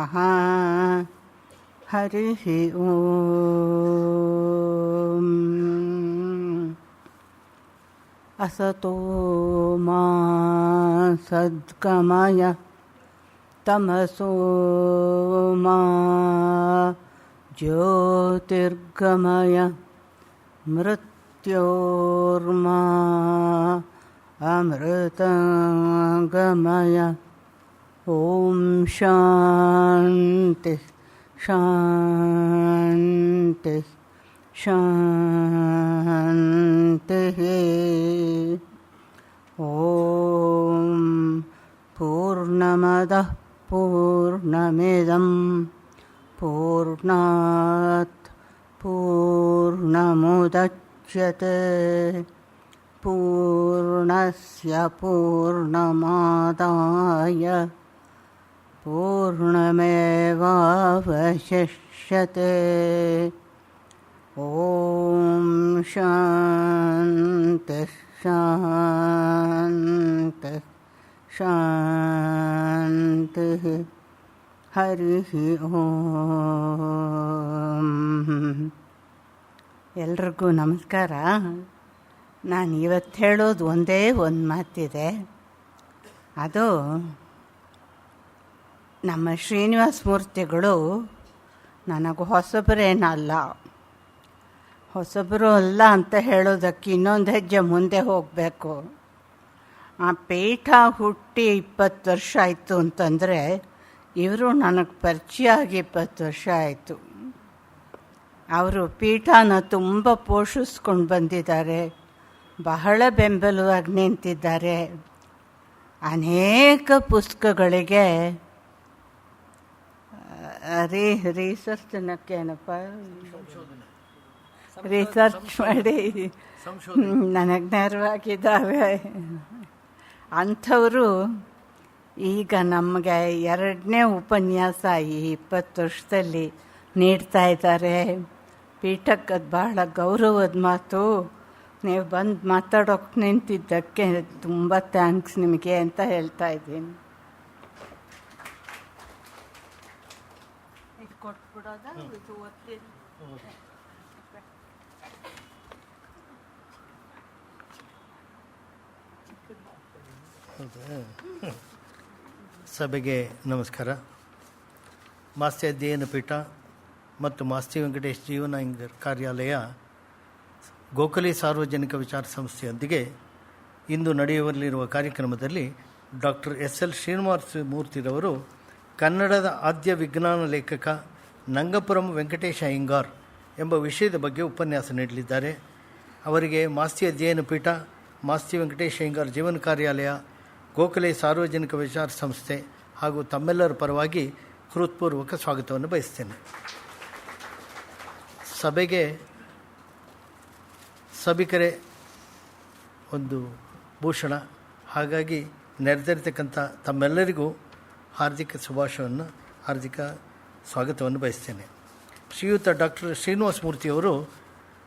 ನಮಃ. ಹರಿ ಓಂ. ಅಸತೋ ಮಾ ಸದ್ಗಮಯ ತಮಸೋ ಮಾ ಜ್ಯೋತಿರ್ಗಮಯ ಮೃತ್ಯೋರ್ಮಾ ಅಮೃತಂಗಮಯ. ಓಂ ಶಾಂತಿ ಶಾಂತಿ ಶಾಂತಿ. ಓಂ ಪೂರ್ಣಮದಃ ಪೂರ್ಣಮಿದಂ ಪೂರ್ಣಾತ್ ಪೂರ್ಣಮುದಚ್ಯತೆ ಪೂರ್ಣಸ್ಯ ಪೂರ್ಣಮಾದಾಯ ಪೂರ್ಣಮೇವಾವಶಿಷ್ಯತೆ. ಓಂ ಶಾಂತಿ ಶಾಂತಿ ಶಾಂತಿ. ಹರಿ ಓಂ. ಎಲ್ರಿಗೂ ನಮಸ್ಕಾರ. ನಾನು ಇವತ್ತು ಹೇಳೋದು ಒಂದೇ ಒಂದು ಮಾತಿದೆ. ಅದು ನಮ್ಮ ಶ್ರೀನಿವಾಸ ಮೂರ್ತಿಗಳು ನನಗೆ ಹೊಸಬರೇನಲ್ಲ. ಹೊಸಬರು ಅಲ್ಲ ಅಂತ ಹೇಳೋದಕ್ಕೆ ಇನ್ನೊಂದು ಹೆಜ್ಜೆ ಮುಂದೆ ಹೋಗಬೇಕು. ಆ ಪೀಠ ಹುಟ್ಟಿ 20 ವರ್ಷ ಆಯಿತು ಅಂತಂದರೆ ಇವರು ನನಗೆ ಪರಿಚಯ ಆಗಿ 20 ವರ್ಷ ಆಯಿತು. ಅವರು ಪೀಠನ ತುಂಬ ಪೋಷಿಸ್ಕೊಂಡು ಬಂದಿದ್ದಾರೆ, ಬಹಳ ಬೆಂಬಲವಾಗಿ ನಿಂತಿದ್ದಾರೆ. ಅನೇಕ ಪುಸ್ತಕಗಳಿಗೆ ರಿಸರ್ಚ್ ಮಾಡಿ ನನಗೆ ನೆರವಾಗಿದ್ದಾವೆ. ಅಂಥವರು ಈಗ ನಮಗೆ 2ನೇ ಉಪನ್ಯಾಸ ಈ 20 ವರ್ಷದಲ್ಲಿ ನೀಡ್ತಾ ಇದ್ದಾರೆ. ಪೀಠಕ್ಕೆ ಅದು ಬಹಳ ಗೌರವದ ಮಾತು. ನೀವು ಬಂದು ಮಾತಾಡೋಕೆ ನಿಂತಿದ್ದಕ್ಕೆ ತುಂಬ ಥ್ಯಾಂಕ್ಸ್ ನಿಮಗೆ ಅಂತ ಹೇಳ್ತಾ ಇದ್ದೀನಿ. ಇದು ಕೊಟ್ಬಿಡೋದಾ? ಇದು ಒತ್ತಿ ಸಭೆಗೆ ನಮಸ್ಕಾರ. ಮಾಸ್ತಿ ಅಧ್ಯಯನ ಪೀಠ ಮತ್ತು ಮಾಸ್ತಿ ವೆಂಕಟೇಶ್ ಜೀವನ ಕಾರ್ಯಾಲಯ ಗೋಖಲೆ ಸಾರ್ವಜನಿಕ ವಿಚಾರ ಸಂಸ್ಥೆಯೊಂದಿಗೆ ಇಂದು ನಡೆಯುವಲ್ಲಿರುವ ಕಾರ್ಯಕ್ರಮದಲ್ಲಿ ಡಾಕ್ಟರ್ SL ಶ್ರೀನಿವಾಸ ಮೂರ್ತಿರವರು ಕನ್ನಡದ ಆದ್ಯ ವಿಜ್ಞಾನ ಲೇಖಕ ನಂಗಪುರಂ ವೆಂಕಟೇಶ ಅಯ್ಯಂಗಾರ್ ಎಂಬ ವಿಷಯದ ಬಗ್ಗೆ ಉಪನ್ಯಾಸ ನೀಡಲಿದ್ದಾರೆ. ಅವರಿಗೆ ಮಾಸ್ತಿ ಅಧ್ಯಯನ ಪೀಠ, ಮಾಸ್ತಿ ವೆಂಕಟೇಶ ಅಯ್ಯಂಗಾರ್ ಜೀವನ ಕಾರ್ಯಾಲಯ, ಗೋಖಲೆ ಸಾರ್ವಜನಿಕ ವಿಚಾರ ಸಂಸ್ಥೆ ಹಾಗೂ ತಮ್ಮೆಲ್ಲರ ಪರವಾಗಿ ಹೃತ್ಪೂರ್ವಕ ಸ್ವಾಗತವನ್ನು ಬಯಸ್ತೇನೆ. ಸಭೆಗೆ ಸಭಿಕರೇ ಒಂದು ಭೂಷಣ. ಹಾಗಾಗಿ ನೆರೆದಿರ್ತಕ್ಕಂಥ ತಮ್ಮೆಲ್ಲರಿಗೂ ಹಾರ್ದಿಕ ಸ್ವಾಗತವನ್ನು ಬಯಸ್ತೇನೆ. ಶ್ರೀಯುತ ಡಾಕ್ಟರ್ ಶ್ರೀನಿವಾಸ ಮೂರ್ತಿಯವರು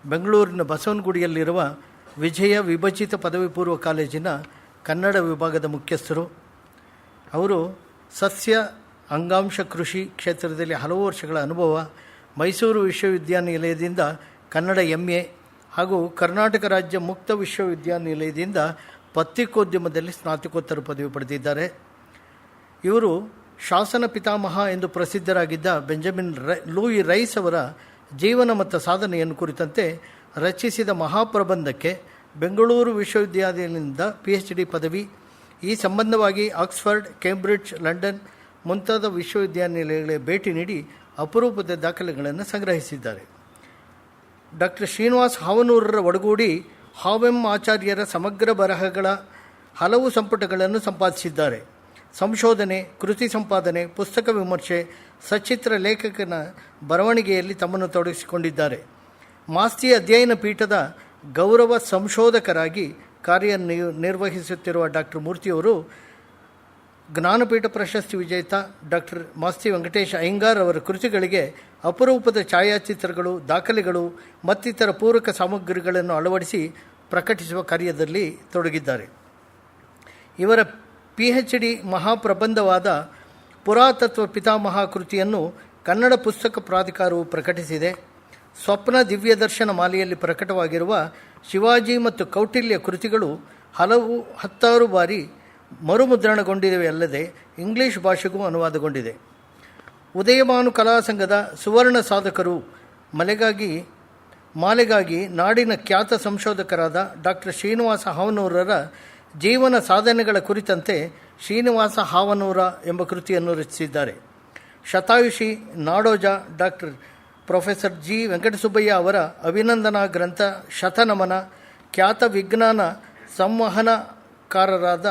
ಬೆಂಗಳೂರಿನ ಬಸವನಗುಡಿಯಲ್ಲಿರುವ ವಿಜಯ ವಿಭಜಿತ ಪದವಿ ಪೂರ್ವ ಕಾಲೇಜಿನ ಕನ್ನಡ ವಿಭಾಗದ ಮುಖ್ಯಸ್ಥರು. ಅವರು ಸಸ್ಯ ಅಂಗಾಂಶ ಕೃಷಿ ಕ್ಷೇತ್ರದಲ್ಲಿ ಹಲವು ವರ್ಷಗಳ ಅನುಭವ, ಮೈಸೂರು ವಿಶ್ವವಿದ್ಯಾನಿಲಯದಿಂದ ಕನ್ನಡ MA ಹಾಗೂ ಕರ್ನಾಟಕ ರಾಜ್ಯ ಮುಕ್ತ ವಿಶ್ವವಿದ್ಯಾನಿಲಯದಿಂದ ಪತ್ರಿಕೋದ್ಯಮದಲ್ಲಿ ಸ್ನಾತಕೋತ್ತರ ಪದವಿ ಪಡೆದಿದ್ದಾರೆ. ಇವರು ಶಾಸನ ಪಿತಾಮಹ ಎಂದು ಪ್ರಸಿದ್ಧರಾಗಿದ್ದ ಬೆಂಜಮಿನ್ ಲೂಯಿ ರೈಸ್ ಅವರ ಜೀವನ ಮತ್ತು ಸಾಧನೆಯನ್ನು ಕುರಿತಂತೆ ರಚಿಸಿದ ಮಹಾಪ್ರಬಂಧಕ್ಕೆ ಬೆಂಗಳೂರು ವಿಶ್ವವಿದ್ಯಾಲಯದಿಂದ PhD ಪದವಿ, ಈ ಸಂಬಂಧವಾಗಿ ಆಕ್ಸ್ಫರ್ಡ್, ಕೇಂಬ್ರಿಡ್ಜ್, ಲಂಡನ್ ಮುಂತಾದ ವಿಶ್ವವಿದ್ಯಾನಿಲಯಗಳಿಗೆ ಭೇಟಿ ನೀಡಿ ಅಪರೂಪದ ದಾಖಲೆಗಳನ್ನು ಸಂಗ್ರಹಿಸಿದ್ದಾರೆ. ಡಾಕ್ಟರ್ ಶ್ರೀನಿವಾಸ ಹಾವನೂರರ ಒಡಗೂಡಿ ಹಾವೆಂ ಆಚಾರ್ಯರ ಸಮಗ್ರ ಬರಹಗಳ ಹಲವು ಸಂಪುಟಗಳನ್ನು ಸಂಪಾದಿಸಿದ್ದಾರೆ. ಸಂಶೋಧನೆ, ಕೃತಿ ಸಂಪಾದನೆ, ಪುಸ್ತಕ ವಿಮರ್ಶೆ, ಸಚಿತ್ರ ಲೇಖಕನ ಬರವಣಿಗೆಯಲ್ಲಿ ತಮ್ಮನ್ನು ತೊಡಗಿಸಿಕೊಂಡಿದ್ದಾರೆ. ಮಾಸ್ತಿ ಅಧ್ಯಯನ ಪೀಠದ ಗೌರವ ಸಂಶೋಧಕರಾಗಿ ಕಾರ್ಯನಿರ್ವಹಿಸುತ್ತಿರುವ ಡಾಕ್ಟರ್ ಮೂರ್ತಿಯವರು ಜ್ಞಾನಪೀಠ ಪ್ರಶಸ್ತಿ ವಿಜೇತ ಡಾಕ್ಟರ್ ಮಾಸ್ತಿ ವೆಂಕಟೇಶ ಅಯ್ಯಂಗಾರ್ ಅವರ ಕೃತಿಗಳಿಗೆ ಅಪರೂಪದ ಛಾಯಾಚಿತ್ರಗಳು, ದಾಖಲೆಗಳು ಮತ್ತಿತರ ಪೂರಕ ಸಾಮಗ್ರಿಗಳನ್ನು ಅಳವಡಿಸಿ ಪ್ರಕಟಿಸುವ ಕಾರ್ಯದಲ್ಲಿ ತೊಡಗಿದ್ದಾರೆ. ಇವರ PhD ಮಹಾಪ್ರಬಂಧವಾದ ಪುರಾತತ್ವ ಪಿತಾಮಹ ಕೃತಿಯನ್ನು ಕನ್ನಡ ಪುಸ್ತಕ ಪ್ರಾಧಿಕಾರವು ಪ್ರಕಟಿಸಿದೆ. ಸ್ವಪ್ನ ದಿವ್ಯ ದರ್ಶನ ಮಾಲೆಯಲ್ಲಿ ಪ್ರಕಟವಾಗಿರುವ ಶಿವಾಜಿ ಮತ್ತು ಕೌಟಿಲ್ಯ ಕೃತಿಗಳು ಹತ್ತಾರು ಬಾರಿ ಮರುಮುದ್ರಣಗೊಂಡಿವೆ ಅಲ್ಲದೆ ಇಂಗ್ಲಿಷ್ ಭಾಷೆಗೂ ಅನುವಾದಗೊಂಡಿದೆ. ಉದಯಭಾನು ಕಲಾ ಸಂಘದ ಸುವರ್ಣ ಸಾಧಕರು ಮಾಲೆಗಾಗಿ ನಾಡಿನ ಖ್ಯಾತ ಸಂಶೋಧಕರಾದ ಡಾಕ್ಟರ್ ಶ್ರೀನಿವಾಸ ಹಾವನೂರರ ಜೀವನ ಸಾಧನೆಗಳ ಕುರಿತಂತೆ ಶ್ರೀನಿವಾಸ ಹಾವನೂರ ಎಂಬ ಕೃತಿಯನ್ನು ರಚಿಸಿದ್ದಾರೆ. ಶತಾಯುಷಿ ನಾಡೋಜ ಡಾಕ್ಟರ್ ಪ್ರೊಫೆಸರ್ ಜಿ ವೆಂಕಟಸುಬ್ಬಯ್ಯ ಅವರ ಅಭಿನಂದನಾ ಗ್ರಂಥ ಶತನಮನ, ಖ್ಯಾತ ವಿಜ್ಞಾನ ಸಂವಹನಕಾರರಾದ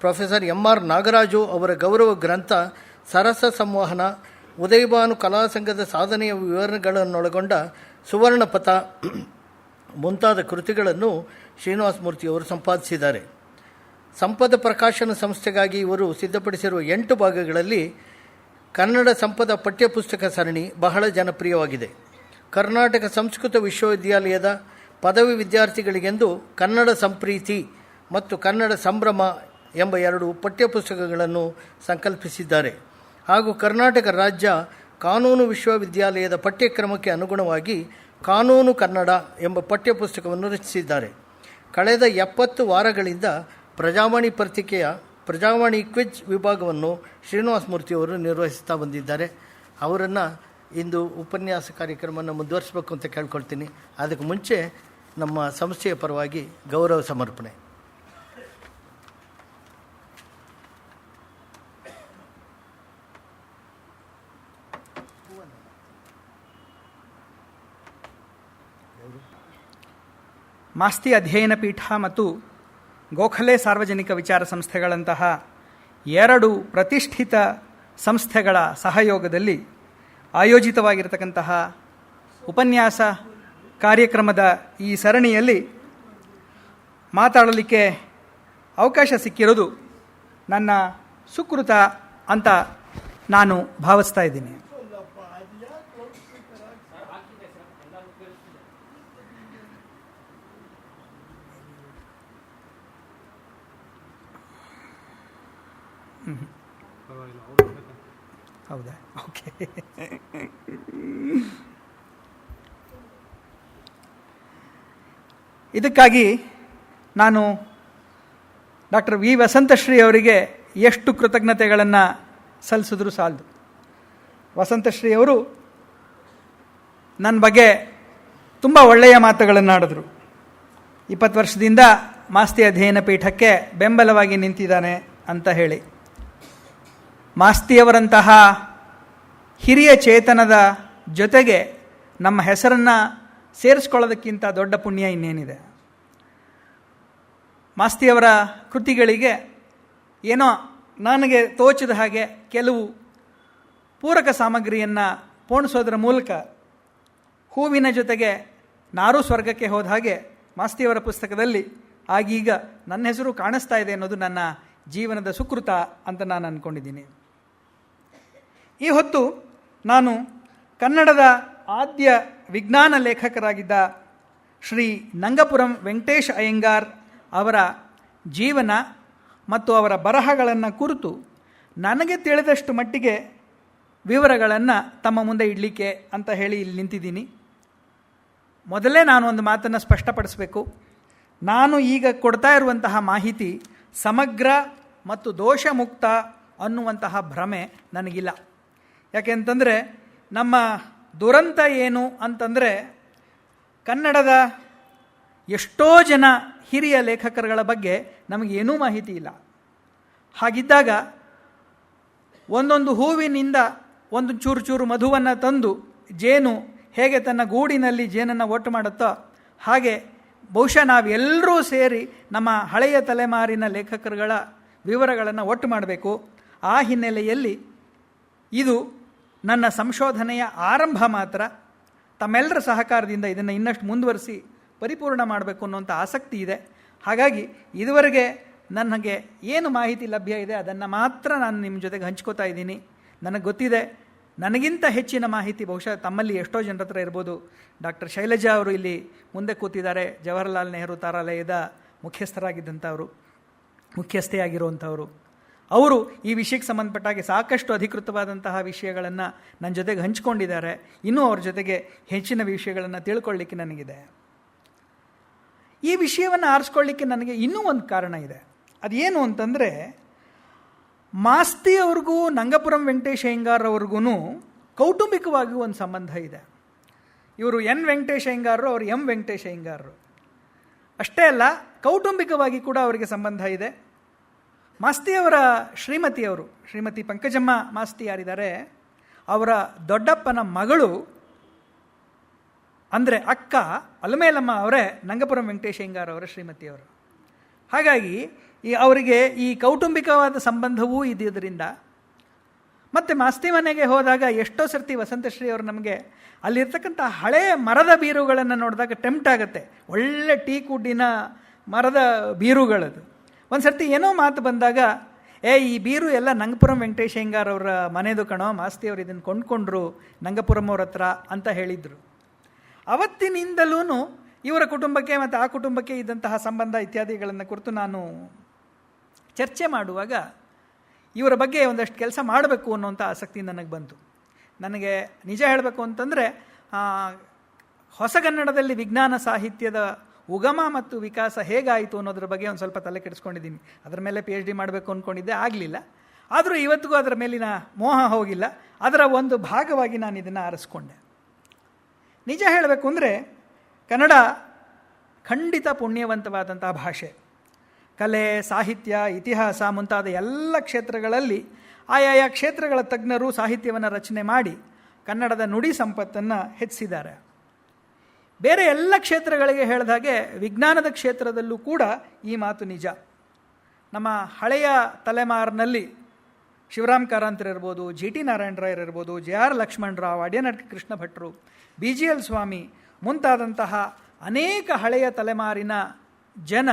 ಪ್ರೊಫೆಸರ್ ಎಂ.ಆರ್. ನಾಗರಾಜು ಅವರ ಗೌರವ ಗ್ರಂಥ ಸರಸ ಸಂವಹನ, ಉದಯಭಾನು ಕಲಾ ಸಂಘದ ಸಾಧನೆಯ ವಿವರಣೆಗಳನ್ನೊಳಗೊಂಡ ಸುವರ್ಣಪಥ ಮುಂತಾದ ಕೃತಿಗಳನ್ನು ಶ್ರೀನಿವಾಸ ಮೂರ್ತಿಯವರು ಸಂಪಾದಿಸಿದ್ದಾರೆ. ಸಂಪದ ಪ್ರಕಾಶನ ಸಂಸ್ಥೆಗಾಗಿ ಇವರು ಸಿದ್ಧಪಡಿಸಿರುವ 8 ಭಾಗಗಳಲ್ಲಿ ಕನ್ನಡ ಸಂಪದ ಪಠ್ಯಪುಸ್ತಕ ಸರಣಿ ಬಹಳ ಜನಪ್ರಿಯವಾಗಿದೆ. ಕರ್ನಾಟಕ ಸಂಸ್ಕೃತ ವಿಶ್ವವಿದ್ಯಾಲಯದ ಪದವಿ ವಿದ್ಯಾರ್ಥಿಗಳಿಗೆಂದು ಕನ್ನಡ ಸಂಪ್ರೀತಿ ಮತ್ತು ಕನ್ನಡ ಸಂಭ್ರಮ ಎಂಬ 2 ಪಠ್ಯಪುಸ್ತಕಗಳನ್ನು ಸಂಕಲ್ಪಿಸಿದ್ದಾರೆ. ಹಾಗೂ ಕರ್ನಾಟಕ ರಾಜ್ಯ ಕಾನೂನು ವಿಶ್ವವಿದ್ಯಾಲಯದ ಪಠ್ಯಕ್ರಮಕ್ಕೆ ಅನುಗುಣವಾಗಿ ಕಾನೂನು ಕನ್ನಡ ಎಂಬ ಪಠ್ಯಪುಸ್ತಕವನ್ನು ರಚಿಸಿದ್ದಾರೆ. ಕಳೆದ 70 ವಾರಗಳಿಂದ ಪ್ರಜಾವಾಣಿ ಪತ್ರಿಕೆಯ ಪ್ರಜಾವಾಣಿ ಕ್ವಿಜ್ ವಿಭಾಗವನ್ನು ಶ್ರೀನಿವಾಸ ಮೂರ್ತಿಯವರು ನಿರ್ವಹಿಸ್ತಾ ಬಂದಿದ್ದಾರೆ. ಅವರನ್ನು ಇಂದು ಉಪನ್ಯಾಸ ಕಾರ್ಯಕ್ರಮವನ್ನು ಮುಂದುವರಿಸಬೇಕು ಅಂತ ಕೇಳ್ಕೊಳ್ತೀನಿ. ಅದಕ್ಕೆ ಮುಂಚೆ ನಮ್ಮ ಸಂಸ್ಥೆಯ ಪರವಾಗಿ ಗೌರವ ಸಮರ್ಪಣೆ. ಮಾಸ್ತಿ ಅಧ್ಯಯನ ಪೀಠ ಮತ್ತು ಗೋಖಲೆ ಸಾರ್ವಜನಿಕ ವಿಚಾರ ಸಂಸ್ಥೆಗಳಂತಹ 2 ಪ್ರತಿಷ್ಠಿತ ಸಂಸ್ಥೆಗಳ ಸಹಯೋಗದಲ್ಲಿ ಆಯೋಜಿತವಾಗಿರತಕ್ಕಂತಹ ಉಪನ್ಯಾಸ ಕಾರ್ಯಕ್ರಮದ ಈ ಸರಣಿಯಲ್ಲಿ ಮಾತಾಡಲಿಕ್ಕೆ ಅವಕಾಶ ಸಿಕ್ಕಿರೋದು ನನ್ನ ಸುಕೃತ ಅಂತ ನಾನು ಭಾವಿಸ್ತಾ ಇದ್ದೀನಿ. ಹೌದಾ? ಓಕೆ. ಇದಕ್ಕಾಗಿ ನಾನು ಡಾಕ್ಟರ್ ವಿ ವಸಂತಶ್ರೀ ಅವರಿಗೆ ಎಷ್ಟು ಕೃತಜ್ಞತೆಗಳನ್ನು ಸಲ್ಲಿಸಿದ್ರು ಸಾಲದು. ವಸಂತಶ್ರೀ ಅವರು ನನ್ನ ಬಗ್ಗೆ ತುಂಬ ಒಳ್ಳೆಯ ಮಾತುಗಳನ್ನು ಆಡಿದ್ರು. 20 ವರ್ಷದಿಂದ ಮಾಸ್ತಿ ಅಧ್ಯಯನ ಪೀಠಕ್ಕೆ ಬೆಂಬಲವಾಗಿ ನಿಂತಿದ್ದಾನೆ ಅಂತ ಹೇಳಿ. ಮಾಸ್ತಿಯವರಂತಹ ಹಿರಿಯ ಚೇತನದ ಜೊತೆಗೆ ನಮ್ಮ ಹೆಸರನ್ನು ಸೇರಿಸ್ಕೊಳ್ಳೋದಕ್ಕಿಂತ ದೊಡ್ಡ ಪುಣ್ಯ ಇನ್ನೇನಿದೆ. ಮಾಸ್ತಿಯವರ ಕೃತಿಗಳಿಗೆ ಏನೋ ನನಗೆ ತೋಚಿದ ಹಾಗೆ ಕೆಲವು ಪೂರಕ ಸಾಮಗ್ರಿಯನ್ನು ಪೋಣಿಸೋದರ ಮೂಲಕ ಹೂವಿನ ಜೊತೆಗೆ ನಾರೂ ಸ್ವರ್ಗಕ್ಕೆ ಹೋದ ಹಾಗೆ ಮಾಸ್ತಿಯವರ ಪುಸ್ತಕದಲ್ಲಿ ಆಗೀಗ ನನ್ನ ಹೆಸರು ಕಾಣಿಸ್ತಾ ಇದೆ ಅನ್ನೋದು ನನ್ನ ಜೀವನದ ಸುಕೃತ ಅಂತ ನಾನು ಅಂದ್ಕೊಂಡಿದ್ದೀನಿ. ಈ ಹೊತ್ತು ನಾನು ಕನ್ನಡದ ಆದ್ಯ ವಿಜ್ಞಾನ ಲೇಖಕರಾಗಿದ್ದ ಶ್ರೀ ನಂಗಪುರಂ ವೆಂಕಟೇಶ್ ಅಯ್ಯಂಗಾರ್ ಅವರ ಜೀವನ ಮತ್ತು ಅವರ ಬರಹಗಳನ್ನು ಕುರಿತು ನನಗೆ ತಿಳಿದಷ್ಟು ಮಟ್ಟಿಗೆ ವಿವರಗಳನ್ನು ತಮ್ಮ ಮುಂದೆ ಇಡಲಿಕ್ಕೆ ಅಂತ ಹೇಳಿ ಇಲ್ಲಿ ನಿಂತಿದ್ದೀನಿ. ಮೊದಲೇ ನಾನು ಒಂದು ಮಾತನ್ನು ಸ್ಪಷ್ಟಪಡಿಸಬೇಕು. ನಾನು ಈಗ ಕೊಡ್ತಾ ಇರುವಂತಹ ಮಾಹಿತಿ ಸಮಗ್ರ ಮತ್ತು ದೋಷಮುಕ್ತ ಅನ್ನುವಂತಹ ಭ್ರಮೆ ನನಗಿಲ್ಲ. ಯಾಕೆಂತಂದರೆ ನಮ್ಮ ದುರಂತ ಏನು ಅಂತಂದರೆ ಕನ್ನಡದ ಎಷ್ಟೋ ಜನ ಹಿರಿಯ ಲೇಖಕರುಗಳ ಬಗ್ಗೆ ನಮಗೇನೂ ಮಾಹಿತಿ ಇಲ್ಲ. ಹಾಗಿದ್ದಾಗ ಒಂದೊಂದು ಹೂವಿನಿಂದ ಒಂದು ಚೂರು ಚೂರು ಮಧುವನ್ನು ತಂದು ಜೇನು ಹೇಗೆ ತನ್ನ ಗೂಡಿನಲ್ಲಿ ಜೇನನ್ನು ಒಟ್ಟು ಮಾಡುತ್ತೋ ಹಾಗೆ ಬಹುಶಃ ನಾವೆಲ್ಲರೂ ಸೇರಿ ನಮ್ಮ ಹಳೆಯ ತಲೆಮಾರಿನ ಲೇಖಕರುಗಳ ವಿವರಗಳನ್ನು ಒಟ್ಟು ಮಾಡಬೇಕು. ಆ ಹಿನ್ನೆಲೆಯಲ್ಲಿ ಇದು ನನ್ನ ಸಂಶೋಧನೆಯ ಆರಂಭ ಮಾತ್ರ. ತಮ್ಮೆಲ್ಲರ ಸಹಕಾರದಿಂದ ಇದನ್ನು ಇನ್ನಷ್ಟು ಮುಂದುವರಿಸಿ ಪರಿಪೂರ್ಣ ಮಾಡಬೇಕು ಅನ್ನುವಂಥ ಆಸಕ್ತಿ ಇದೆ. ಹಾಗಾಗಿ ಇದುವರೆಗೆ ನನಗೆ ಏನು ಮಾಹಿತಿ ಲಭ್ಯ ಇದೆ ಅದನ್ನು ಮಾತ್ರ ನಾನು ನಿಮ್ಮ ಜೊತೆಗೆ ಹಂಚ್ಕೋತಾ ಇದ್ದೀನಿ. ನನಗೆ ಗೊತ್ತಿದೆ ನನಗಿಂತ ಹೆಚ್ಚಿನ ಮಾಹಿತಿ ಬಹುಶಃ ತಮ್ಮಲ್ಲಿ ಎಷ್ಟೋ ಜನರ ಹತ್ರ ಇರ್ಬೋದು. ಡಾಕ್ಟರ್ ಶೈಲಜಾ ಅವರು ಇಲ್ಲಿ ಮುಂದೆ ಕೂತಿದ್ದಾರೆ. ಜವಾಹರ್ಲಾಲ್ ನೆಹರು ತಾರಾಲಯದ ಮುಖ್ಯಸ್ಥೆಯಾಗಿರುವಂಥವರು. ಅವರು ಈ ವಿಷಯಕ್ಕೆ ಸಂಬಂಧಪಟ್ಟಾಗೆ ಸಾಕಷ್ಟು ಅಧಿಕೃತವಾದಂತಹ ವಿಷಯಗಳನ್ನು ನನ್ನ ಜೊತೆಗೆ ಹಂಚಿಕೊಂಡಿದ್ದಾರೆ. ಇನ್ನೂ ಅವ್ರ ಜೊತೆಗೆ ಹೆಚ್ಚಿನ ವಿಷಯಗಳನ್ನು ತಿಳ್ಕೊಳ್ಳಿಕ್ಕೆ ನನಗಿದೆ. ಈ ವಿಷಯವನ್ನು ಆರಿಸ್ಕೊಳ್ಳಿಕ್ಕೆ ನನಗೆ ಇನ್ನೂ ಒಂದು ಕಾರಣ ಇದೆ. ಅದೇನು ಅಂತಂದರೆ, ಮಾಸ್ತಿ ಅವ್ರಿಗೂ ನಂಗಪುರಂ ವೆಂಕಟೇಶ್ ಅಯ್ಯಂಗಾರ್ ಅವ್ರಿಗೂ ಕೌಟುಂಬಿಕವಾಗಿ ಒಂದು ಸಂಬಂಧ ಇದೆ. ಇವರು ಎನ್ ವೆಂಕಟೇಶ್ ಅಯ್ಯಂಗಾರರು, ಅವರು ಎಂ ವೆಂಕಟೇಶ್ ಅಯ್ಯಂಗಾರರು. ಅಷ್ಟೇ ಅಲ್ಲ, ಕೌಟುಂಬಿಕವಾಗಿ ಕೂಡ ಅವರಿಗೆ ಸಂಬಂಧ ಇದೆ. ಮಾಸ್ತಿಯವರ ಶ್ರೀಮತಿ ಪಂಕಜಮ್ಮ ಮಾಸ್ತಿ ಯಾರಿದ್ದಾರೆ, ಅವರ ದೊಡ್ಡಪ್ಪನ ಮಗಳು ಅಂದರೆ ಅಕ್ಕ ಅಲಮೇಲಮ್ಮ ಅವರೇ ನಂಗಪುರಂ ವೆಂಕಟೇಶ್ ಅಯ್ಯಂಗಾರ್ ಅವರ ಶ್ರೀಮತಿಯವರು. ಹಾಗಾಗಿ ಅವರಿಗೆ ಈ ಕೌಟುಂಬಿಕವಾದ ಸಂಬಂಧವೂ ಇದ್ದುದರಿಂದ, ಮತ್ತು ಮಾಸ್ತಿ ಮನೆಗೆ ಹೋದಾಗ ಎಷ್ಟೋ ಸರ್ತಿ ವಸಂತಶ್ರೀ ಅವರು ನಮಗೆ ಅಲ್ಲಿರ್ತಕ್ಕಂಥ ಹಳೆಯ ಮರದ ಬೀರುಗಳನ್ನು ನೋಡಿದಾಗ ಟೆಂಪ್ಟ್ ಆಗುತ್ತೆ. ಒಳ್ಳೆ ಟೀಕುಡ್ಡಿನ ಮರದ ಬೀರುಗಳದು. ಒಂದು ಸರ್ತಿ ಏನೋ ಮಾತು ಬಂದಾಗ, ಈ ಬೀರು ಎಲ್ಲ ನಂಗಪುರಂ ವೆಂಕಟೇಶ್ ಅಯ್ಯಂಗಾರ್ ಅವರ ಮನೆದು ಕಣೋ, ಮಾಸ್ತಿ ಅವರು ಇದನ್ನು ಕೊಂಡ್ಕೊಂಡ್ರು ನಂಗಪುರಂ ಅವ್ರ ಹತ್ರ ಅಂತ ಹೇಳಿದರು. ಅವತ್ತಿನಿಂದಲೂ ಇವರ ಕುಟುಂಬಕ್ಕೆ ಮತ್ತು ಆ ಕುಟುಂಬಕ್ಕೆ ಇದ್ದಂತಹ ಸಂಬಂಧ ಇತ್ಯಾದಿಗಳನ್ನು ಕುರಿತು ನಾನು ಚರ್ಚೆ ಮಾಡುವಾಗ ಇವರ ಬಗ್ಗೆ ಒಂದಷ್ಟು ಕೆಲಸ ಮಾಡಬೇಕು ಅನ್ನೋಂಥ ಆಸಕ್ತಿ ನನಗೆ ಬಂತು. ನನಗೆ ನಿಜ ಹೇಳಬೇಕು ಅಂತಂದರೆ, ಹೊಸಗನ್ನಡದಲ್ಲಿ ವಿಜ್ಞಾನ ಸಾಹಿತ್ಯದ ಉಗಮ ಮತ್ತು ವಿಕಾಸ ಹೇಗಾಯಿತು ಅನ್ನೋದ್ರ ಬಗ್ಗೆ ಒಂದು ಸ್ವಲ್ಪ ತಲೆ ಕೆಡಿಸ್ಕೊಂಡಿದ್ದೀನಿ. ಅದರ ಮೇಲೆ PhD ಮಾಡಬೇಕು ಅಂದ್ಕೊಂಡಿದ್ದೆ, ಆಗಲಿಲ್ಲ. ಆದರೂ ಇವತ್ತಿಗೂ ಅದರ ಮೇಲಿನ ಮೋಹ ಹೋಗಿಲ್ಲ. ಅದರ ಒಂದು ಭಾಗವಾಗಿ ನಾನು ಇದನ್ನು ಆರಿಸ್ಕೊಂಡೆ. ನಿಜ ಹೇಳಬೇಕು ಅಂದರೆ, ಕನ್ನಡ ಖಂಡಿತ ಪುಣ್ಯವಂತವಾದಂಥ ಭಾಷೆ. ಕಲೆ, ಸಾಹಿತ್ಯ, ಇತಿಹಾಸ ಮುಂತಾದ ಎಲ್ಲ ಕ್ಷೇತ್ರಗಳಲ್ಲಿ ಆಯಾಯ ಕ್ಷೇತ್ರಗಳ ತಜ್ಞರು ಸಾಹಿತ್ಯವನ್ನು ರಚನೆ ಮಾಡಿ ಕನ್ನಡದ ನುಡಿ ಸಂಪತ್ತನ್ನು ಹೆಚ್ಚಿಸಿದ್ದಾರೆ. ಬೇರೆ ಎಲ್ಲ ಕ್ಷೇತ್ರಗಳಿಗೆ ಹೇಳಿದ ಹಾಗೆ ವಿಜ್ಞಾನದ ಕ್ಷೇತ್ರದಲ್ಲೂ ಕೂಡ ಈ ಮಾತು ನಿಜ. ನಮ್ಮ ಹಳೆಯ ತಲೆಮಾರಿನಲ್ಲಿ ಶಿವರಾಮ್ ಕಾರಂತರು ಇರ್ಬೋದು, GT ನಾರಾಯಣರಾಯರು ಇರ್ಬೋದು, JR ಲಕ್ಷ್ಮಣರಾವ್, ಅಡ್ಯನಟ್ ಕೃಷ್ಣ ಭಟ್ರು, BGL ಸ್ವಾಮಿ ಮುಂತಾದಂತಹ ಅನೇಕ ಹಳೆಯ ತಲೆಮಾರಿನ ಜನ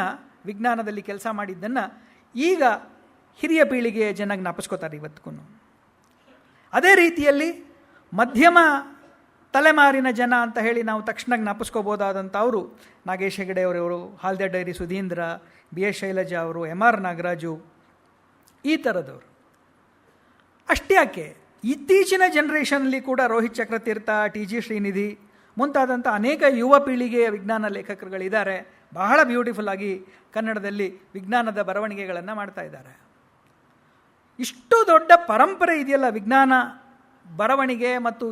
ವಿಜ್ಞಾನದಲ್ಲಿ ಕೆಲಸ ಮಾಡಿದ್ದನ್ನು ಈಗ ಹಿರಿಯ ಪೀಳಿಗೆಯ ಜನ ಜ್ಞಾಪಿಸ್ಕೋತಾರೆ ಇವತ್ತಿಗೂ. ಅದೇ ರೀತಿಯಲ್ಲಿ ಮಧ್ಯಮ ತಲೆಮಾರಿನ ಜನ ಅಂತ ಹೇಳಿ ನಾವು ತಕ್ಷಣ ಜ್ಞಾಪಿಸ್ಕೋಬೋದಾದಂಥವರು ನಾಗೇಶ್ ಹೆಗಡೆ ಅವರವರು, ಹಾಲ್ದೆ ಡೈರಿ ಸುಧೀಂದ್ರ, BS ಶೈಲಜಾ ಅವರು, MR ನಾಗರಾಜು, ಈ ಥರದವರು. ಅಷ್ಟ್ಯಾಕೆ ಇತ್ತೀಚಿನ ಜನ್ರೇಷನ್ಲಿ ಕೂಡ ರೋಹಿತ್ ಚಕ್ರತೀರ್ಥ, TG ಶ್ರೀನಿಧಿ ಮುಂತಾದಂಥ ಅನೇಕ ಯುವ ಪೀಳಿಗೆಯ ವಿಜ್ಞಾನ ಲೇಖಕರುಗಳಿದ್ದಾರೆ. ಬಹಳ ಬ್ಯೂಟಿಫುಲ್ ಆಗಿ ಕನ್ನಡದಲ್ಲಿ ವಿಜ್ಞಾನದ ಬರವಣಿಗೆಗಳನ್ನು ಮಾಡ್ತಾ ಇದ್ದಾರೆ. ಇಷ್ಟು ದೊಡ್ಡ ಪರಂಪರೆ ಇದೆಯಲ್ಲ ವಿಜ್ಞಾನ ಬರವಣಿಗೆ ಮತ್ತು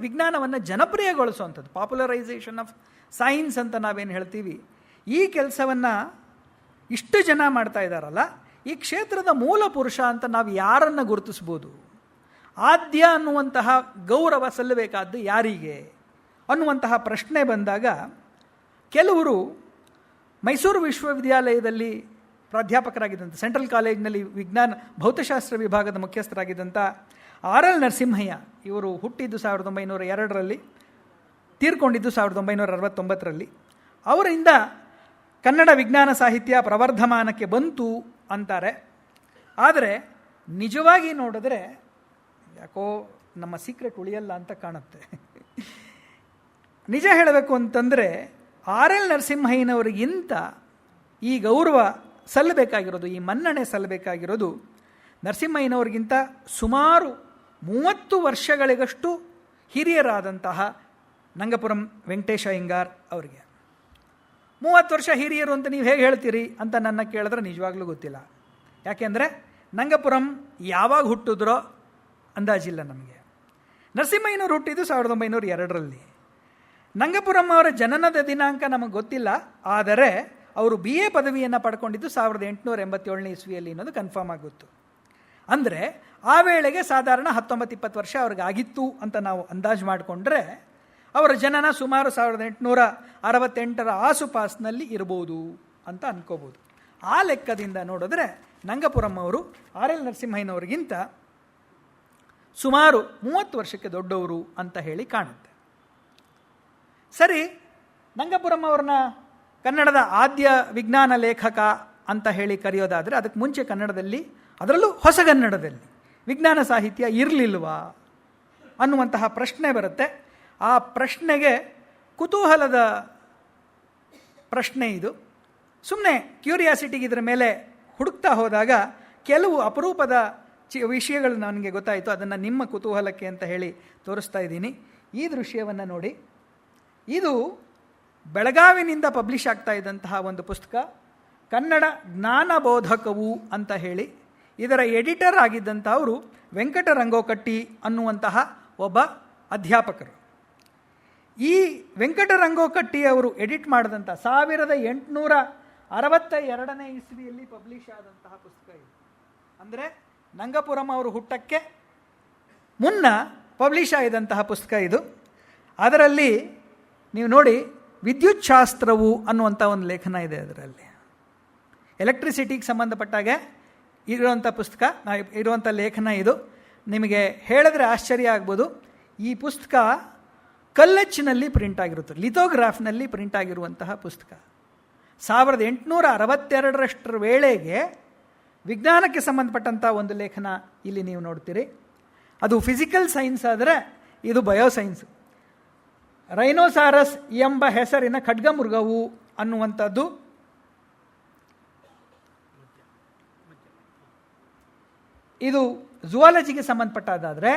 ವಿಜ್ಞಾನವನ್ನು ಜನಪ್ರಿಯಗೊಳಿಸುವಂಥದ್ದು, ಪಾಪ್ಯುಲರೈಸೇಷನ್ ಆಫ್ ಸೈನ್ಸ್ ಅಂತ ನಾವೇನು ಹೇಳ್ತೀವಿ, ಈ ಕೆಲಸವನ್ನು ಇಷ್ಟು ಜನ ಮಾಡ್ತಾ ಇದ್ದಾರಲ್ಲ, ಈ ಕ್ಷೇತ್ರದ ಮೂಲ ಪುರುಷ ಅಂತ ನಾವು ಯಾರನ್ನು ಗುರುತಿಸ್ಬೋದು? ಆದ್ಯ ಅನ್ನುವಂತಹ ಗೌರವ ಸಲ್ಲಬೇಕಾದ್ದು ಯಾರಿಗೆ ಅನ್ನುವಂತಹ ಪ್ರಶ್ನೆ ಬಂದಾಗ, ಕೆಲವರು ಮೈಸೂರು ವಿಶ್ವವಿದ್ಯಾಲಯದಲ್ಲಿ ಪ್ರಾಧ್ಯಾಪಕರಾಗಿದ್ದಂಥ, ಸೆಂಟ್ರಲ್ ಕಾಲೇಜಿನಲ್ಲಿ ವಿಜ್ಞಾನ ಭೌತಶಾಸ್ತ್ರ ವಿಭಾಗದ ಮುಖ್ಯಸ್ಥರಾಗಿದ್ದಂಥ RL ನರಸಿಂಹಯ್ಯ, ಇವರು ಹುಟ್ಟಿದ್ದು 1902ರಲ್ಲಿ, ತೀರ್ಕೊಂಡಿದ್ದು 1969ರಲ್ಲಿ. ಅವರಿಂದ ಕನ್ನಡ ವಿಜ್ಞಾನ ಸಾಹಿತ್ಯ ಪ್ರವರ್ಧಮಾನಕ್ಕೆ ಬಂತು ಅಂತಾರೆ. ಆದರೆ ನಿಜವಾಗಿ ನೋಡಿದ್ರೆ ಯಾಕೋ ನಮ್ಮ ಸೀಕ್ರೆಟ್ ಉಳಿಯಲ್ಲ ಅಂತ ಕಾಣುತ್ತೆ. ನಿಜ ಹೇಳಬೇಕು ಅಂತಂದರೆ RL ನರಸಿಂಹಯ್ಯನವರಿಗಿಂತ ಈ ಗೌರವ ಸಲ್ಲಬೇಕಾಗಿರೋದು, ಈ ಮನ್ನಣೆ ಸಲ್ಲಬೇಕಾಗಿರೋದು ನರಸಿಂಹಯ್ಯನವರಿಗಿಂತ ಸುಮಾರು 30 ವರ್ಷಗಳಿಗಷ್ಟು ಹಿರಿಯರಾದಂತಹ ನಂಗಪುರಂ ವೆಂಕಟೇಶ ಅಯ್ಯಂಗಾರ್ ಅವರಿಗೆ. 30 ವರ್ಷ ಹಿರಿಯರು ಅಂತ ನೀವು ಹೇಗೆ ಹೇಳ್ತೀರಿ ಅಂತ ನನ್ನ ಕೇಳಿದ್ರೆ ನಿಜವಾಗ್ಲೂ ಗೊತ್ತಿಲ್ಲ. ಯಾಕೆಂದರೆ ನಂಗಪುರಂ ಯಾವಾಗ ಹುಟ್ಟಿದ್ರೋ ಅಂದಾಜಿಲ್ಲ ನಮಗೆ. ನರಸಿಂಹಯ್ಯನವರು ಹುಟ್ಟಿದ್ದು 1902ರಲ್ಲಿ. ನಂಗಪುರಂ ಅವರ ಜನನದ ದಿನಾಂಕ ನಮಗೆ ಗೊತ್ತಿಲ್ಲ. ಆದರೆ ಅವರು BA ಪದವಿಯನ್ನು ಪಡ್ಕೊಂಡಿದ್ದು 1887ನೇ ಇಸ್ವಿಯಲ್ಲಿ ಅನ್ನೋದು ಕನ್ಫರ್ಮ್ ಆಗುತ್ತು. ಅಂದರೆ ಆ ವೇಳೆಗೆ ಸಾಧಾರಣ 19-20 ವರ್ಷ ಅವ್ರಿಗಾಗಿತ್ತು ಅಂತ ನಾವು ಅಂದಾಜು ಮಾಡಿಕೊಂಡ್ರೆ ಅವರ ಜನನ ಸುಮಾರು 1868ರ ಆಸುಪಾಸಿನಲ್ಲಿ ಇರ್ಬೋದು ಅಂತ ಅನ್ಕೋಬೋದು. ಆ ಲೆಕ್ಕದಿಂದ ನೋಡಿದ್ರೆ ನಂಗಪುರಂ ಅವರು RL ನರಸಿಂಹಯ್ಯನವರಿಗಿಂತ ಸುಮಾರು 30 ವರ್ಷಕ್ಕೆ ದೊಡ್ಡವರು ಅಂತ ಹೇಳಿ ಕಾಣುತ್ತೆ. ಸರಿ, ನಂಗಪುರಂ ಅವ್ರನ್ನ ಕನ್ನಡದ ಆದ್ಯ ವಿಜ್ಞಾನ ಲೇಖಕ ಅಂತ ಹೇಳಿ ಕರೆಯೋದಾದರೆ ಅದಕ್ಕೆ ಮುಂಚೆ ಕನ್ನಡದಲ್ಲಿ, ಅದರಲ್ಲೂ ಹೊಸಗನ್ನಡದಲ್ಲಿ ವಿಜ್ಞಾನ ಸಾಹಿತ್ಯ ಇರಲಿಲ್ವಾ ಅನ್ನುವಂತಹ ಪ್ರಶ್ನೆ ಬರುತ್ತೆ. ಆ ಪ್ರಶ್ನೆಗೆ ಕುತೂಹಲದ ಪ್ರಶ್ನೆ ಇದು. ಸುಮ್ಮನೆ ಕ್ಯೂರಿಯಾಸಿಟಿಗೆ ಇದರ ಮೇಲೆ ಹುಡುಕ್ತಾ ಹೋದಾಗ ಕೆಲವು ಅಪರೂಪದ ವಿಷಯಗಳು ನನಗೆ ಗೊತ್ತಾಯಿತು, ಅದನ್ನು ನಿಮ್ಮ ಕುತೂಹಲಕ್ಕೆ ಅಂತ ಹೇಳಿ ತೋರಿಸ್ತಾ ಇದ್ದೀನಿ. ಈ ದೃಶ್ಯವನ್ನು ನೋಡಿ. ಇದು ಬೆಳಗಾವಿನಿಂದ ಪಬ್ಲಿಷ್ ಆಗ್ತಾ ಇದ್ದಂತಹ ಒಂದು ಪುಸ್ತಕ, ಕನ್ನಡ ಜ್ಞಾನಬೋಧಕವು ಅಂತ ಹೇಳಿ. ಇದರ ಎಡಿಟರ್ ಆಗಿದ್ದಂಥವರು ವೆಂಕಟರಂಗೋಕಟ್ಟಿ ಅನ್ನುವಂತಹ ಒಬ್ಬ ಅಧ್ಯಾಪಕರು. ಈ ವೆಂಕಟರಂಗೋಕಟ್ಟಿ ಅವರು ಎಡಿಟ್ ಮಾಡಿದಂಥ 1862 ಇಸ್ವಿಯಲ್ಲಿ ಪಬ್ಲಿಷ್ ಆದಂತಹ ಪುಸ್ತಕ ಇದು. ಅಂದರೆ ನಂಗಪುರಂ ಅವರು ಹುಟ್ಟಕ್ಕೆ ಮುನ್ನ ಪಬ್ಲಿಷ್ ಆಗಿದಂತಹ ಪುಸ್ತಕ ಇದು. ಅದರಲ್ಲಿ ನೀವು ನೋಡಿ, ವಿದ್ಯುಚ್ಛಾಸ್ತ್ರವು ಅನ್ನುವಂಥ ಒಂದು ಲೇಖನ ಇದೆ. ಅದರಲ್ಲಿ ಎಲೆಕ್ಟ್ರಿಸಿಟಿಗೆ ಸಂಬಂಧಪಟ್ಟಾಗೆ ಇರುವಂಥ ಪುಸ್ತಕ, ಇರುವಂಥ ಲೇಖನ ಇದು. ನಿಮಗೆ ಹೇಳಿದ್ರೆ ಆಶ್ಚರ್ಯ ಆಗ್ಬೋದು. ಈ ಪುಸ್ತಕ ಕಲ್ಲಚ್ಚಿನಲ್ಲಿ ಪ್ರಿಂಟ್ ಆಗಿರುತ್ತೆ, ಲಿಥೋಗ್ರಾಫ್ನಲ್ಲಿ ಪ್ರಿಂಟ್ ಆಗಿರುವಂತಹ ಪುಸ್ತಕ. 1862 ವೇಳೆಗೆ ವಿಜ್ಞಾನಕ್ಕೆ ಸಂಬಂಧಪಟ್ಟಂಥ ಒಂದು ಲೇಖನ ಇಲ್ಲಿ ನೀವು ನೋಡ್ತೀರಿ. ಅದು ಫಿಸಿಕಲ್ ಸೈನ್ಸ್ ಆದರೆ ಇದು ಬಯೋಸೈನ್ಸ್. ರೈನೋಸಾರಸ್ ಎಂಬ ಹೆಸರಿನ ಖಡ್ಗಮೃಗವು ಅನ್ನುವಂಥದ್ದು ಇದು ಝುವಾಲಜಿಗೆ ಸಂಬಂಧಪಟ್ಟದಾದರೆ,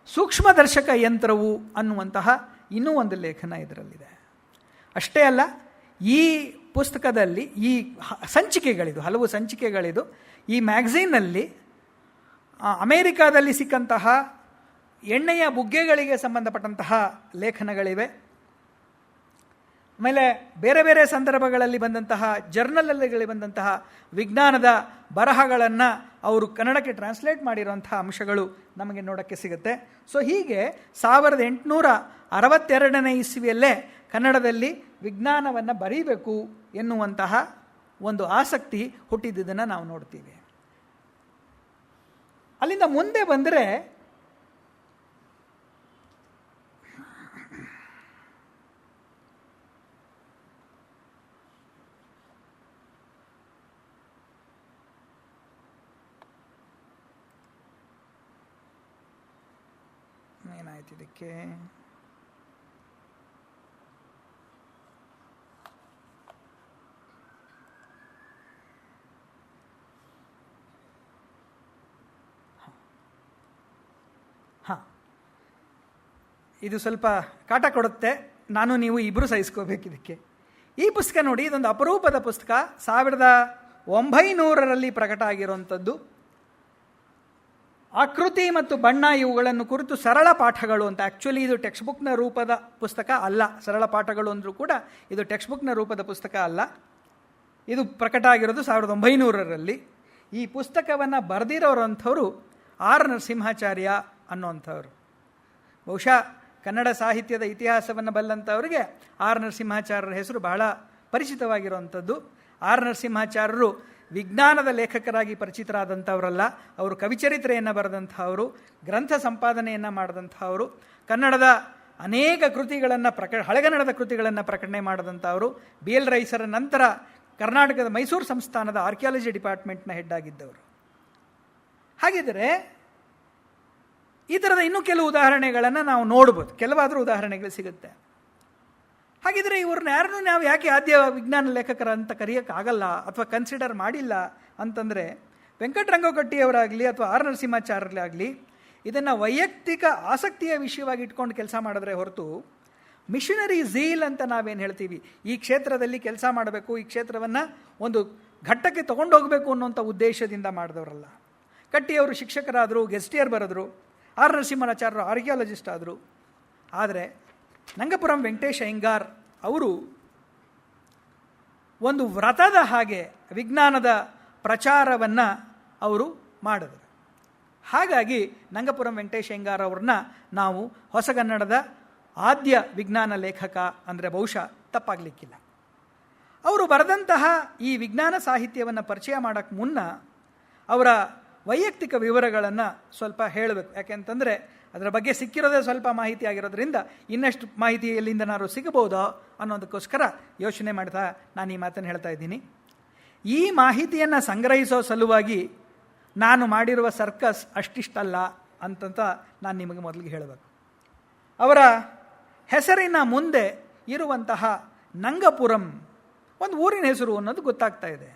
ಸೂಕ್ಷ್ಮದರ್ಶಕ ಯಂತ್ರವು ಅನ್ನುವಂತಹ ಇನ್ನೂ ಒಂದು ಲೇಖನ ಇದರಲ್ಲಿದೆ. ಅಷ್ಟೇ ಅಲ್ಲ, ಈ ಪುಸ್ತಕದಲ್ಲಿ ಈ ಸಂಚಿಕೆಗಳಿದು, ಹಲವು ಸಂಚಿಕೆಗಳಿದು. ಈ ಮ್ಯಾಗಝೀನಲ್ಲಿ ಅಮೇರಿಕಾದಲ್ಲಿ ಸಿಕ್ಕಂತಹ ಎಣ್ಣೆಯ ಬುಗ್ಗೆಗಳಿಗೆ ಸಂಬಂಧಪಟ್ಟಂತಹ ಲೇಖನಗಳಿವೆ. ಆಮೇಲೆ ಬೇರೆ ಬೇರೆ ಸಂದರ್ಭಗಳಲ್ಲಿ ಬಂದಂತಹ ಜರ್ನಲ್ಗಳಲ್ಲಿ ಬಂದಂತಹ ವಿಜ್ಞಾನದ ಬರಹಗಳನ್ನು ಅವರು ಕನ್ನಡಕ್ಕೆ ಟ್ರಾನ್ಸ್ಲೇಟ್ ಮಾಡಿರುವಂತಹ ಅಂಶಗಳು ನಮಗೆ ನೋಡೋಕ್ಕೆ ಸಿಗುತ್ತೆ. ಸೊ ಹೀಗೆ 1862 ಇಸ್ವಿಯಲ್ಲೇ ಕನ್ನಡದಲ್ಲಿ ವಿಜ್ಞಾನವನ್ನು ಬರೀಬೇಕು ಎನ್ನುವಂತಹ ಒಂದು ಆಸಕ್ತಿ ಹುಟ್ಟಿದ್ದನ್ನು ನಾವು ನೋಡ್ತೀವಿ. ಅಲ್ಲಿಂದ ಮುಂದೆ ಬಂದರೆ ಏನಾಯ್ತು ಇದಕ್ಕೆ, ಇದು ಸ್ವಲ್ಪ ಕಾಟ ಕೊಡುತ್ತೆ. ನಾನು ನೀವು ಇಬ್ಬರು ಸಹಿಸ್ಕೋಬೇಕು ಇದಕ್ಕೆ. ಈ ಪುಸ್ತಕ ನೋಡಿ, ಇದೊಂದು ಅಪರೂಪದ ಪುಸ್ತಕ. 1900ರಲ್ಲಿ ಪ್ರಕಟ ಆಗಿರುವಂಥದ್ದು. ಆಕೃತಿ ಮತ್ತು ಬಣ್ಣ ಇವುಗಳನ್ನು ಕುರಿತು ಸರಳ ಪಾಠಗಳು ಅಂತ. ಆ್ಯಕ್ಚುಲಿ ಇದು ಟೆಕ್ಸ್ಟ್ ಬುಕ್ನ ರೂಪದ ಪುಸ್ತಕ ಅಲ್ಲ. ಸರಳ ಪಾಠಗಳು ಅಂದರೂ ಕೂಡ ಇದು ಟೆಕ್ಸ್ಟ್ ಬುಕ್ನ ರೂಪದ ಪುಸ್ತಕ ಅಲ್ಲ. ಇದು ಪ್ರಕಟ ಆಗಿರೋದು 1900ರಲ್ಲಿ. ಈ ಪುಸ್ತಕವನ್ನು ಬರೆದಿರೋರಂಥವರು ಆರ್ ನರಸಿಂಹಾಚಾರ್ಯ ಅನ್ನೋಂಥವ್ರು. ಬಹುಶಃ ಕನ್ನಡ ಸಾಹಿತ್ಯದ ಇತಿಹಾಸವನ್ನು ಬಲ್ಲಂಥವ್ರಿಗೆ ಆರ್ ನರಸಿಂಹಾಚಾರ್ಯರ ಹೆಸರು ಬಹಳ ಪರಿಚಿತವಾಗಿರುವಂಥದ್ದು. ಆರ್ ನರಸಿಂಹಾಚಾರ್ಯರು ವಿಜ್ಞಾನದ ಲೇಖಕರಾಗಿ ಪರಿಚಿತರಾದಂಥವರಲ್ಲ. ಅವರು ಕವಿಚರಿತ್ರೆಯನ್ನು ಬರೆದಂಥವರು, ಗ್ರಂಥ ಸಂಪಾದನೆಯನ್ನು ಮಾಡಿದಂಥವರು, ಕನ್ನಡದ ಅನೇಕ ಕೃತಿಗಳನ್ನು ಹಳೆಗನ್ನಡದ ಕೃತಿಗಳನ್ನು ಪ್ರಕಟಣೆ ಮಾಡಿದಂಥವರು. ಬಿ ಎಲ್ ರೈಸರ ನಂತರ ಕರ್ನಾಟಕದ ಮೈಸೂರು ಸಂಸ್ಥಾನದ ಆರ್ಕಿಯಾಲಜಿ ಡಿಪಾರ್ಟ್ಮೆಂಟ್ನ ಹೆಡ್ ಆಗಿದ್ದವರು. ಹಾಗಿದ್ದರೆ ಈ ಥರದ ಇನ್ನೂ ಕೆಲವು ಉದಾಹರಣೆಗಳನ್ನು ನಾವು ನೋಡ್ಬೋದು, ಕೆಲವಾದರೂ ಉದಾಹರಣೆಗಳು ಸಿಗುತ್ತೆ. ಹಾಗಿದ್ರೆ ಇವ್ರನ್ನ ಯಾರನ್ನೂ ನಾವು ಯಾಕೆ ಆದ್ಯ ವಿಜ್ಞಾನ ಲೇಖಕರ ಅಂತ ಕರೆಯೋಕ್ಕಾಗಲ್ಲ ಅಥವಾ ಕನ್ಸಿಡರ್ ಮಾಡಿಲ್ಲ ಅಂತಂದರೆ, ವೆಂಕಟರಂಗೋಕಟ್ಟಿಯವರಾಗಲಿ ಅಥವಾ ಆರ್ ನರಸಿಂಹಾಚಾರ್ಯರಾಗಲಿ ಇದನ್ನು ವೈಯಕ್ತಿಕ ಆಸಕ್ತಿಯ ವಿಷಯವಾಗಿ ಇಟ್ಕೊಂಡು ಕೆಲಸ ಮಾಡಿದ್ರೆ ಹೊರತು, ಮಿಷನರಿ ಝೀಲ್ ಅಂತ ನಾವೇನು ಹೇಳ್ತೀವಿ, ಈ ಕ್ಷೇತ್ರದಲ್ಲಿ ಕೆಲಸ ಮಾಡಬೇಕು, ಈ ಕ್ಷೇತ್ರವನ್ನು ಒಂದು ಘಟ್ಟಕ್ಕೆ ತೊಗೊಂಡೋಗಬೇಕು ಅನ್ನೋಂಥ ಉದ್ದೇಶದಿಂದ ಮಾಡಿದವರಲ್ಲ. ಕಟ್ಟಿಯವರು ಶಿಕ್ಷಕರಾದರು, ಗೆಸ್ಟಿಯರ್ ಬರೆದರು. ಆರ್ ನರಸಿಂಹಾಚಾರ್ಯರು ಆರ್ಕಿಯಾಲಜಿಸ್ಟ್ ಆದರು. ಆದರೆ ನಂಗಪುರಂ ವೆಂಕಟೇಶ್ ಅಯ್ಯಂಗಾರ್ ಅವರು ಒಂದು ವ್ರತದ ಹಾಗೆ ವಿಜ್ಞಾನದ ಪ್ರಚಾರವನ್ನು ಅವರು ಮಾಡಿದರು. ಹಾಗಾಗಿ ನಂಗಪುರಂ ವೆಂಕಟೇಶ್ ಅಯ್ಯಂಗಾರ್ ಅವ್ರನ್ನ ನಾವು ಹೊಸಗನ್ನಡದ ಆದ್ಯ ವಿಜ್ಞಾನ ಲೇಖಕ ಅಂದರೆ ಬಹುಶಃ ತಪ್ಪಾಗಲಿಕ್ಕಿಲ್ಲ. ಅವರು ಬರೆದಂತಹ ಈ ವಿಜ್ಞಾನ ಸಾಹಿತ್ಯವನ್ನು ಪರಿಚಯ ಮಾಡೋಕ್ಕೆ ಮುನ್ನ ಅವರ ವೈಯಕ್ತಿಕ ವಿವರಗಳನ್ನು ಸ್ವಲ್ಪ ಹೇಳಬೇಕು. ಯಾಕೆಂತಂದರೆ ಅದರ ಬಗ್ಗೆ ಸಿಕ್ಕಿರೋದೇ ಸ್ವಲ್ಪ ಮಾಹಿತಿ ಆಗಿರೋದ್ರಿಂದ ಇನ್ನಷ್ಟು ಮಾಹಿತಿ ಎಲ್ಲಿಂದ ನಾನು ಸಿಗಬಹುದೋ ಅನ್ನೋದಕ್ಕೋಸ್ಕರ ಯೋಚನೆ ಮಾಡ್ತಾ ನಾನು ಈ ಮಾತನ್ನು ಹೇಳ್ತಾ ಇದ್ದೀನಿ. ಈ ಮಾಹಿತಿಯನ್ನು ಸಂಗ್ರಹಿಸೋ ಸಲುವಾಗಿ ನಾನು ಮಾಡಿರುವ ಸರ್ಕಸ್ ಅಷ್ಟಿಷ್ಟಲ್ಲ ಅಂತಂತ ನಾನು ನಿಮಗೆ ಮೊದಲಿಗೆ ಹೇಳಬೇಕು. ಅವರ ಹೆಸರಿನ ಮುಂದೆ ಇರುವಂತಹ ನಂಗಪುರಂ ಒಂದು ಊರಿನ ಹೆಸರು ಅನ್ನೋದು ಗೊತ್ತಾಗ್ತಾ ಇದೆ.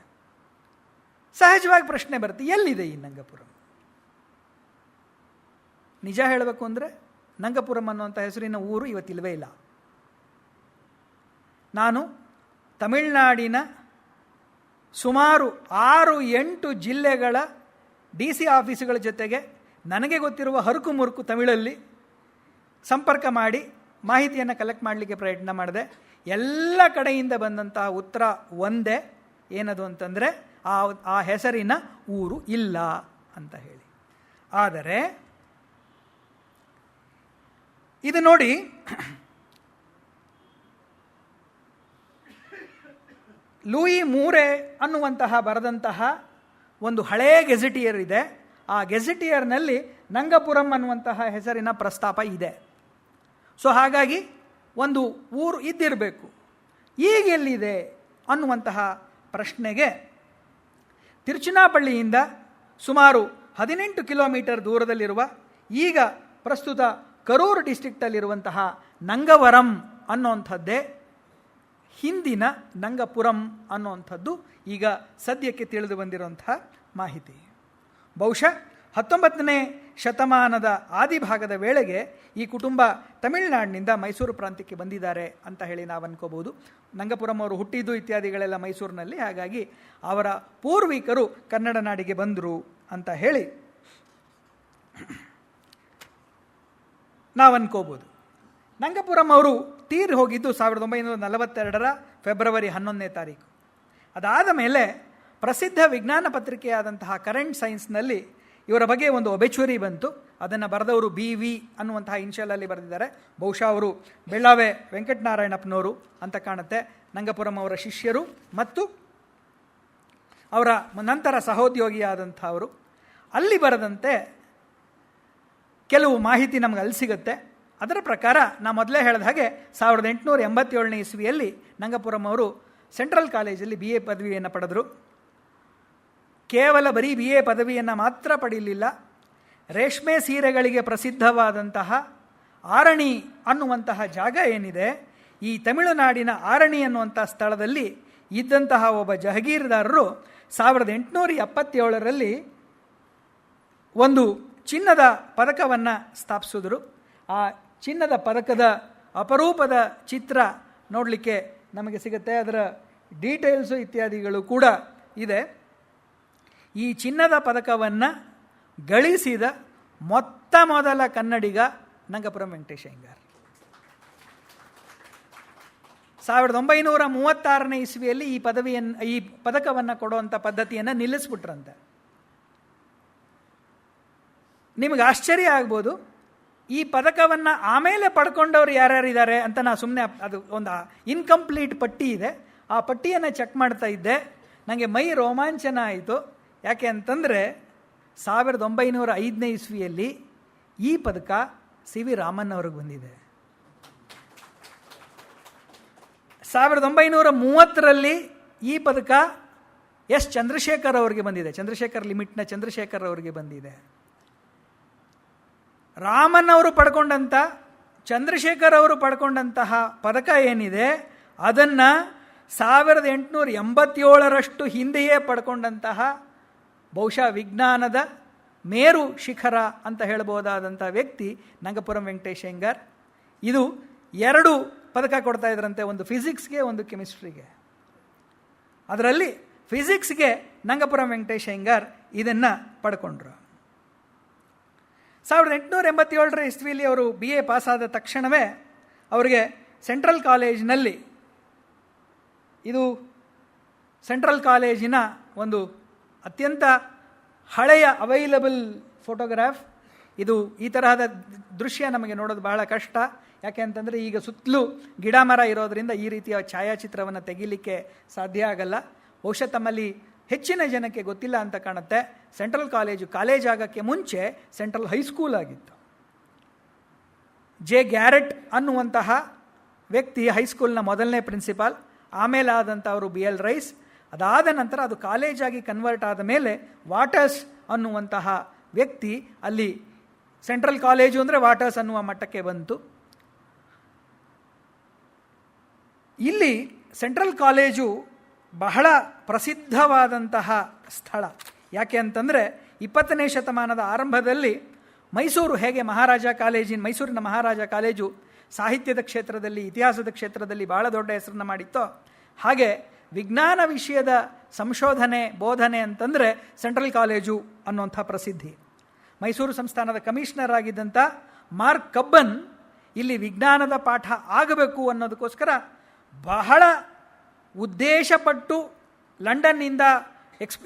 ಸಹಜವಾಗಿ ಪ್ರಶ್ನೆ ಬರುತ್ತೆ, ಎಲ್ಲಿದೆ ಈ ನಂಗಪುರಂ? ನಿಜ ಹೇಳಬೇಕು ಅಂದರೆ ನಂಗಪುರಂ ಅನ್ನುವಂಥ ಹೆಸರಿನ ಊರು ಇವತ್ತಿಲ್ವೇ ಇಲ್ಲ. ನಾನು ತಮಿಳುನಾಡಿನ ಸುಮಾರು 6-8 ಜಿಲ್ಲೆಗಳ DC ಆಫೀಸುಗಳ ಜೊತೆಗೆ ನನಗೆ ಗೊತ್ತಿರುವ ಹರುಕು ಮುರುಕು ತಮಿಳಲ್ಲಿ ಸಂಪರ್ಕ ಮಾಡಿ ಮಾಹಿತಿಯನ್ನು ಕಲೆಕ್ಟ್ ಮಾಡಲಿಕ್ಕೆ ಪ್ರಯತ್ನ ಮಾಡಿದೆ. ಎಲ್ಲ ಕಡೆಯಿಂದ ಬಂದಂತಹ ಉತ್ತರ ಒಂದೇ, ಏನದು ಅಂತಂದರೆ ಆ ಹೆಸರಿನ ಊರು ಇಲ್ಲ ಅಂತ ಹೇಳಿ. ಆದರೆ ಇದು ನೋಡಿ, ಲೂಯಿ ಮೂರೆ ಅನ್ನುವಂತಹ ಬರೆದಂತಹ ಒಂದು ಹಳೆಯ ಗೆಜೆಟಿಯರ್ ಇದೆ. ಆ ಗೆಜೆಟಿಯರ್ನಲ್ಲಿ ನಂಗಪುರಂ ಅನ್ನುವಂತಹ ಹೆಸರಿನ ಪ್ರಸ್ತಾಪ ಇದೆ. ಸೊ ಹಾಗಾಗಿ ಒಂದು ಊರು ಇದ್ದಿರಬೇಕು. ಈಗ ಎಲ್ಲಿದೆ ಅನ್ನುವಂತಹ ಪ್ರಶ್ನೆಗೆ ತಿರುಚನಾಪಳ್ಳಿಯಿಂದ ಸುಮಾರು 18 ಕಿಲೋಮೀಟರ್ ದೂರದಲ್ಲಿರುವ, ಈಗ ಪ್ರಸ್ತುತ ಕರೂರು ಡಿಸ್ಟ್ರಿಕ್ಟಲ್ಲಿರುವಂತಹ ನಂಗವರಂ ಅನ್ನುವಂಥದ್ದೇ ಹಿಂದಿನ ನಂಗಪುರಂ ಅನ್ನುವಂಥದ್ದು ಈಗ ಸದ್ಯಕ್ಕೆ ತಿಳಿದು ಬಂದಿರುವಂತಹ ಮಾಹಿತಿ. ಬಹುಶಃ 19ನೇ ಶತಮಾನದ ಆದಿಭಾಗದ ವೇಳೆಗೆ ಈ ಕುಟುಂಬ ತಮಿಳುನಾಡಿನಿಂದ ಮೈಸೂರು ಪ್ರಾಂತ್ಯಕ್ಕೆ ಬಂದಿದ್ದಾರೆ ಅಂತ ಹೇಳಿ ನಾವು ಅನ್ಕೋಬಹುದು. ನಂಗಪುರಂ ಅವರು ಹುಟ್ಟಿದ್ದು ಇತ್ಯಾದಿಗಳೆಲ್ಲ ಮೈಸೂರಿನಲ್ಲಿ, ಹಾಗಾಗಿ ಅವರ ಪೂರ್ವಿಕರು ಕನ್ನಡ ನಾಡಿಗೆ ಬಂದರು ಅಂತ ಹೇಳಿ ನಾವು ಅನ್ಕೋಬೋದು. ನಂಗಪುರಂ ಅವರು ತೀರಿ ಹೋಗಿದ್ದು 1942 ಫೆಬ್ರವರಿ 11ನೇ ತಾರೀಕು. ಅದಾದ ಮೇಲೆ ಪ್ರಸಿದ್ಧ ವಿಜ್ಞಾನ ಪತ್ರಿಕೆಯಾದಂತಹ ಕರೆಂಟ್ ಸೈನ್ಸ್ನಲ್ಲಿ ಇವರ ಬಗ್ಗೆ ಒಂದು ಒಬೆಚುರಿ ಬಂತು. ಅದನ್ನು ಬರೆದವರು BV ಅನ್ನುವಂತಹ ಇನ್ಷಿಯಲಲ್ಲಿ ಬರೆದಿದ್ದಾರೆ. ಬಹುಶಃ ಅವರು ಬೆಳ್ಳಾವೆ ವೆಂಕಟನಾರಾಯಣಪ್ಪನವರು ಅಂತ ಕಾಣುತ್ತೆ. ನಂಗಪುರಂ ಅವರ ಶಿಷ್ಯರು ಮತ್ತು ಅವರ ನಂತರ ಸಹೋದ್ಯೋಗಿಯಾದಂಥವರು. ಅಲ್ಲಿ ಬರೆದಂತೆ ಕೆಲವು ಮಾಹಿತಿ ನಮಗೆ ಅಲ್ಲಿ ಸಿಗುತ್ತೆ. ಅದರ ಪ್ರಕಾರ ನಾ ಮೊದಲೇ ಹೇಳಿದ ಹಾಗೆ 1887ನೇ ಇಸ್ವಿಯಲ್ಲಿ ನಂಗಪುರಂ ಅವರು ಸೆಂಟ್ರಲ್ ಕಾಲೇಜಲ್ಲಿ BA ಪದವಿಯನ್ನು ಪಡೆದರು. ಕೇವಲ ಬರೀ BA ಪದವಿಯನ್ನು ಮಾತ್ರ ಪಡೆಯಲಿಲ್ಲ, ರೇಷ್ಮೆ ಸೀರೆಗಳಿಗೆ ಪ್ರಸಿದ್ಧವಾದಂತಹ ಆರಣಿ ಅನ್ನುವಂತಹ ಜಾಗ ಏನಿದೆ, ಈ ತಮಿಳುನಾಡಿನ ಆರಣಿ ಅನ್ನುವಂಥ ಸ್ಥಳದಲ್ಲಿ ಇದ್ದಂತಹ ಒಬ್ಬ ಜಹಗೀರ್ದಾರರು 1877ರಲ್ಲಿ ಒಂದು ಚಿನ್ನದ ಪದಕವನ್ನು ಸ್ಥಾಪಿಸಿದರು. ಆ ಚಿನ್ನದ ಪದಕದ ಅಪರೂಪದ ಚಿತ್ರ ನೋಡಲಿಕ್ಕೆ ನಮಗೆ ಸಿಗುತ್ತೆ. ಅದರ ಡೀಟೇಲ್ಸು ಇತ್ಯಾದಿಗಳು ಕೂಡ ಇದೆ. ಈ ಚಿನ್ನದ ಪದಕವನ್ನು ಗಳಿಸಿದ ಮೊದಲ ಕನ್ನಡಿಗ ನಂಗಪುರಂ ವೆಂಕಟೇಶ ಅಯ್ಯಂಗಾರ್. 1936ನೇ ಇಸ್ವಿಯಲ್ಲಿ ಈ ಪದಕವನ್ನು ಕೊಡುವಂಥ ಪದ್ಧತಿಯನ್ನು ನಿಲ್ಲಿಸ್ಬಿಟ್ರಂತೆ. ನಿಮಗೆ ಆಶ್ಚರ್ಯ ಆಗ್ಬೋದು, ಈ ಪದಕವನ್ನು ಆಮೇಲೆ ಪಡ್ಕೊಂಡವ್ರು ಯಾರ್ಯಾರಿದ್ದಾರೆ ಅಂತ ನಾನು ಸುಮ್ಮನೆ ಅದು ಒಂದು ಇನ್ಕಂಪ್ಲೀಟ್ ಪಟ್ಟಿ ಇದೆ, ಆ ಪಟ್ಟಿಯನ್ನು ಚೆಕ್ ಮಾಡ್ತಾ ಇದ್ದೆ. ನನಗೆ ಮೈ ರೋಮಾಂಚನ ಆಯಿತು. ಯಾಕೆ ಅಂತಂದರೆ 1905ನೇ ಇಸ್ವಿಯಲ್ಲಿ ಈ ಪದಕ CV ರಾಮನ್ ಅವ್ರಿಗೆ ಬಂದಿದೆ. 1930ರಲ್ಲಿ ಈ ಪದಕ S ಚಂದ್ರಶೇಖರ್ ಅವರಿಗೆ ಬಂದಿದೆ. ಚಂದ್ರಶೇಖರ್ ಲಿಮಿಟ್ನ ಚಂದ್ರಶೇಖರ್ ಅವರಿಗೆ ಬಂದಿದೆ. ರಾಮನ್ ಅವರು ಪಡ್ಕೊಂಡಂಥ, ಚಂದ್ರಶೇಖರ್ ಅವರು ಪಡ್ಕೊಂಡಂತಹ ಪದಕ ಏನಿದೆ ಅದನ್ನು 1887ರಷ್ಟು ಹಿಂದೆಯೇ ಪಡ್ಕೊಂಡಂತಹ ಬಹುಶಃ ವಿಜ್ಞಾನದ ಮೇರು ಶಿಖರ ಅಂತ ಹೇಳಬಹುದಾದಂಥ ವ್ಯಕ್ತಿ ನಂಗಪುರಂ ವೆಂಕಟೇಶ ಅಯ್ಯಂಗಾರ್. ಇದು 2 ಪದಕ ಕೊಡ್ತಾ ಇದ್ರಂತೆ, ಒಂದು ಫಿಸಿಕ್ಸ್ಗೆ, ಒಂದು ಕೆಮಿಸ್ಟ್ರಿಗೆ. ಅದರಲ್ಲಿ ಫಿಸಿಕ್ಸ್ಗೆ ನಂಗಪುರಂ ವೆಂಕಟೇಶ ಅಯ್ಯಂಗಾರ್ ಇದನ್ನು ಪಡ್ಕೊಂಡ್ರು. 1887 ಇಸ್ವಿಯಲ್ಲಿ ಅವರು BA ಪಾಸಾದ ತಕ್ಷಣವೇ ಅವರಿಗೆ ಸೆಂಟ್ರಲ್ ಕಾಲೇಜಿನಲ್ಲಿ, ಇದು ಸೆಂಟ್ರಲ್ ಕಾಲೇಜಿನ ಒಂದು ಅತ್ಯಂತ ಹಳೆಯ ಅವೈಲಬಲ್ ಫೋಟೋಗ್ರಾಫ್. ಇದು ಈ ತರಹದ ದೃಶ್ಯ ನಮಗೆ ನೋಡೋದು ಬಹಳ ಕಷ್ಟ. ಯಾಕೆ ಅಂತಂದರೆ ಈಗ ಸುತ್ತಲೂ ಗಿಡ ಮರ ಇರೋದರಿಂದ ಈ ರೀತಿಯ ಛಾಯಾಚಿತ್ರವನ್ನು ತೆಗಿಲಿಕ್ಕೆ ಸಾಧ್ಯ ಆಗಲ್ಲ. ಬಹುಶಃ ತಮ್ಮಲ್ಲಿ ಹೆಚ್ಚಿನ ಜನಕ್ಕೆ ಗೊತ್ತಿಲ್ಲ ಅಂತ ಕಾಣುತ್ತೆ, ಸೆಂಟ್ರಲ್ ಕಾಲೇಜ್ ಆಗೋಕ್ಕೆ ಮುಂಚೆ ಸೆಂಟ್ರಲ್ ಹೈಸ್ಕೂಲ್ ಆಗಿತ್ತು. J. ಗ್ಯಾರೆಟ್ ಅನ್ನುವಂತಹ ವ್ಯಕ್ತಿ ಹೈಸ್ಕೂಲ್ನ ಮೊದಲನೇ ಪ್ರಿನ್ಸಿಪಾಲ್, ಆಮೇಲೆ ಆದಂಥವರು BL ರೈಸ್. ಅದಾದ ನಂತರ ಅದು ಕಾಲೇಜಾಗಿ ಕನ್ವರ್ಟ್ ಆದ ಮೇಲೆ ವಾಟರ್ಸ್ ಅನ್ನುವಂತಹ ವ್ಯಕ್ತಿ ಅಲ್ಲಿ ಸೆಂಟ್ರಲ್ ಕಾಲೇಜು ಅಂದರೆ ವಾಟರ್ಸ್ ಅನ್ನುವ ಮಟ್ಟಕ್ಕೆ ಬಂತು. ಇಲ್ಲಿ ಸೆಂಟ್ರಲ್ ಕಾಲೇಜು ಬಹಳ ಪ್ರಸಿದ್ಧವಾದಂತಹ ಸ್ಥಳ. ಯಾಕೆ ಅಂತಂದರೆ 20ನೇ ಶತಮಾನದ ಆರಂಭದಲ್ಲಿ ಮೈಸೂರು ಹೇಗೆ ಮೈಸೂರಿನ ಮಹಾರಾಜ ಕಾಲೇಜು ಸಾಹಿತ್ಯದ ಕ್ಷೇತ್ರದಲ್ಲಿ, ಇತಿಹಾಸದ ಕ್ಷೇತ್ರದಲ್ಲಿ ಬಹಳ ದೊಡ್ಡ ಹೆಸರನ್ನು ಮಾಡಿತ್ತೋ, ಹಾಗೆ ವಿಜ್ಞಾನ ವಿಷಯದ ಸಂಶೋಧನೆ ಬೋಧನೆ ಅಂತಂದರೆ ಸೆಂಟ್ರಲ್ ಕಾಲೇಜು ಅನ್ನುವಂಥ ಪ್ರಸಿದ್ಧಿ. ಮೈಸೂರು ಸಂಸ್ಥಾನದ ಕಮಿಷನರ್ ಆಗಿದ್ದಂಥ ಮಾರ್ಕ್ ಕಬ್ಬನ್ ಇಲ್ಲಿ ವಿಜ್ಞಾನದ ಪಾಠ ಆಗಬೇಕು ಅನ್ನೋದಕ್ಕೋಸ್ಕರ ಬಹಳ ಉದ್ದೇಶಪಟ್ಟು ಲಂಡನ್ನಿಂದ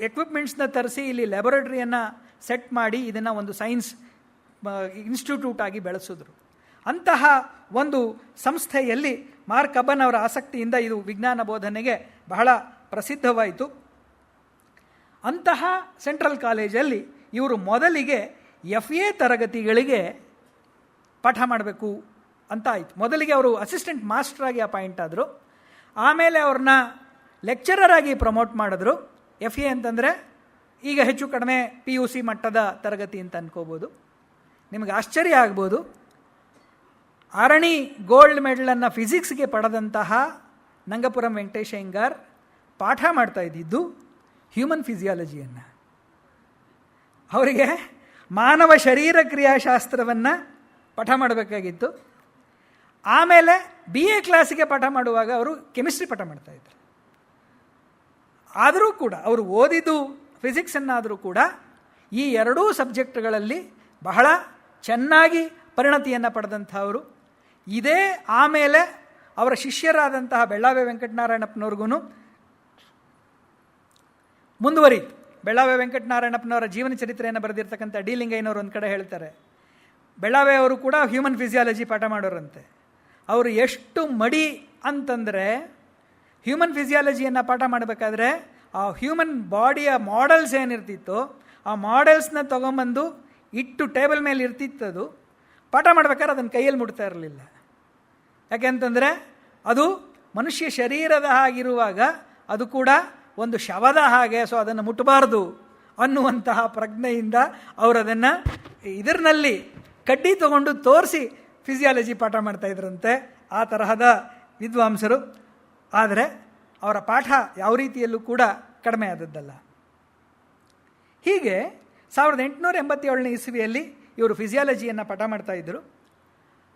ಎಕ್ವಿಪ್ಮೆಂಟ್ಸ್ನ ತರಿಸಿ ಇಲ್ಲಿ ಲ್ಯಾಬೊರೇಟರಿಯನ್ನು ಸೆಟ್ ಮಾಡಿ ಇದನ್ನು ಒಂದು ಸೈನ್ಸ್ ಇನ್ಸ್ಟಿಟ್ಯೂಟ್ ಆಗಿ ಬೆಳೆಸಿದ್ರು. ಅಂತಹ ಒಂದು ಸಂಸ್ಥೆಯಲ್ಲಿ ಮಾರ್ಕ್ ಕಬ್ಬನ್ ಅವರ ಆಸಕ್ತಿಯಿಂದ ಇದು ವಿಜ್ಞಾನ ಬೋಧನೆಗೆ ಬಹಳ ಪ್ರಸಿದ್ಧವಾಯಿತು. ಅಂತಹ ಸೆಂಟ್ರಲ್ ಕಾಲೇಜಲ್ಲಿ ಇವರು ಮೊದಲಿಗೆ FA ತರಗತಿಗಳಿಗೆ ಪಾಠ ಮಾಡಬೇಕು ಅಂತ ಆಯಿತು. ಮೊದಲಿಗೆ ಅವರು ಅಸಿಸ್ಟೆಂಟ್ ಮಾಸ್ಟರ್ ಆಗಿ ಅಪಾಯಿಂಟ್ ಆದರು. ಆಮೇಲೆ ಅವ್ರನ್ನ ಲೆಕ್ಚರರ್ ಆಗಿ ಪ್ರಮೋಟ್ ಮಾಡಿದ್ರು. FA ಅಂತಂದರೆ ಈಗ ಹೆಚ್ಚು ಕಡಿಮೆ PUC ಮಟ್ಟದ ತರಗತಿ ಅಂತ ಅನ್ಕೋಬೋದು. ನಿಮಗೆ ಆಶ್ಚರ್ಯ ಆಗ್ಬೋದು, ಆರಣಿ ಗೋಲ್ಡ್ ಮೆಡಲನ್ನು ಫಿಸಿಕ್ಸ್ಗೆ ಪಡೆದಂತಹ ನಂಗಪುರಂ ವೆಂಕಟೇಶ ಅಯ್ಯಂಗಾರ್ ಪಾಠ ಮಾಡ್ತಾ ಇದ್ದಿದ್ದು ಹ್ಯೂಮನ್ ಫಿಸಿಯಾಲಜಿಯನ್ನು. ಅವರಿಗೆ ಮಾನವ ಶರೀರ ಕ್ರಿಯಾಶಾಸ್ತ್ರವನ್ನು ಪಾಠ ಮಾಡಬೇಕಾಗಿತ್ತು. ಆಮೇಲೆ BA ಕ್ಲಾಸಿಗೆ ಪಾಠ ಮಾಡುವಾಗ ಅವರು ಕೆಮಿಸ್ಟ್ರಿ ಪಾಠ ಮಾಡ್ತಾಯಿದ್ರು. ಆದರೂ ಕೂಡ ಅವರು ಓದಿದ್ದು ಫಿಸಿಕ್ಸನ್ನಾದರೂ ಕೂಡ ಈ ಎರಡೂ ಸಬ್ಜೆಕ್ಟ್ಗಳಲ್ಲಿ ಬಹಳ ಚೆನ್ನಾಗಿ ಪರಿಣತಿಯನ್ನು ಪಡೆದಂಥವರು. ಇದೇ ಆಮೇಲೆ ಅವರ ಶಿಷ್ಯರಾದಂತಹ ಬೆಳ್ಳಾವೆ ವೆಂಕಟನಾರಾಯಣಪ್ಪನವ್ರಿಗೂ ಮುಂದುವರಿತು. ಬೆಳ್ಳಾವೆ ವೆಂಕಟನಾರಾಯಣಪ್ಪನವರ ಜೀವನ ಚರಿತ್ರೆಯನ್ನು ಬರೆದಿರ್ತಕ್ಕಂಥ ಡಿ ಲಿಂಗಯ್ಯನವರು ಒಂದು ಕಡೆ ಹೇಳ್ತಾರೆ, ಬೆಳ್ಳಾವೆ ಅವರು ಕೂಡ ಹ್ಯೂಮನ್ ಫಿಸಿಯಾಲಜಿ ಪಾಠ ಮಾಡೋರಂತೆ. ಅವರು ಎಷ್ಟು ಮಡಿ ಅಂತಂದರೆ ಹ್ಯೂಮನ್ ಫಿಸಿಯಾಲಜಿಯನ್ನು ಪಾಠ ಮಾಡಬೇಕಾದ್ರೆ ಆ ಹ್ಯೂಮನ್ ಬಾಡಿಯ ಮಾಡೆಲ್ಸ್ ಏನಿರ್ತಿತ್ತೋ ಆ ಮಾಡೆಲ್ಸ್ನ ತೊಗೊಂಬಂದು ಇಟ್ಟು ಟೇಬಲ್ ಮೇಲೆ ಇರ್ತಿತ್ತದು. ಪಾಠ ಮಾಡ್ಬೇಕಾದ್ರೆ ಅದನ್ನು ಕೈಯಲ್ಲಿ ಮುಟ್ತಾ ಇರಲಿಲ್ಲ. ಯಾಕೆಂತಂದರೆ ಅದು ಮನುಷ್ಯ ಶರೀರದ ಹಾಗಿರುವಾಗ ಅದು ಕೂಡ ಒಂದು ಶವದ ಹಾಗೆ, ಸೊ ಅದನ್ನು ಮುಟ್ಟಬಾರ್ದು ಅನ್ನುವಂತಹ ಪ್ರಜ್ಞೆಯಿಂದ ಅವರು ಅದನ್ನು ಇದರಲ್ಲಿ ಕಡ್ಡಿ ತಗೊಂಡು ತೋರಿಸಿ ಫಿಸಿಯಾಲಜಿ ಪಾಠ ಮಾಡ್ತಾಯಿದ್ರಂತೆ. ಆ ತರಹದ ವಿದ್ವಾಂಸರು. ಆದರೆ ಅವರ ಪಾಠ ಯಾವ ರೀತಿಯಲ್ಲೂ ಕೂಡ ಕಡಿಮೆ ಆದದ್ದಲ್ಲ. ಹೀಗೆ 1887ನೇ ಇಸವಿಯಲ್ಲಿ ಇವರು ಫಿಸಿಯಾಲಜಿಯನ್ನು ಪಾಠ ಮಾಡ್ತಾಯಿದ್ದರು.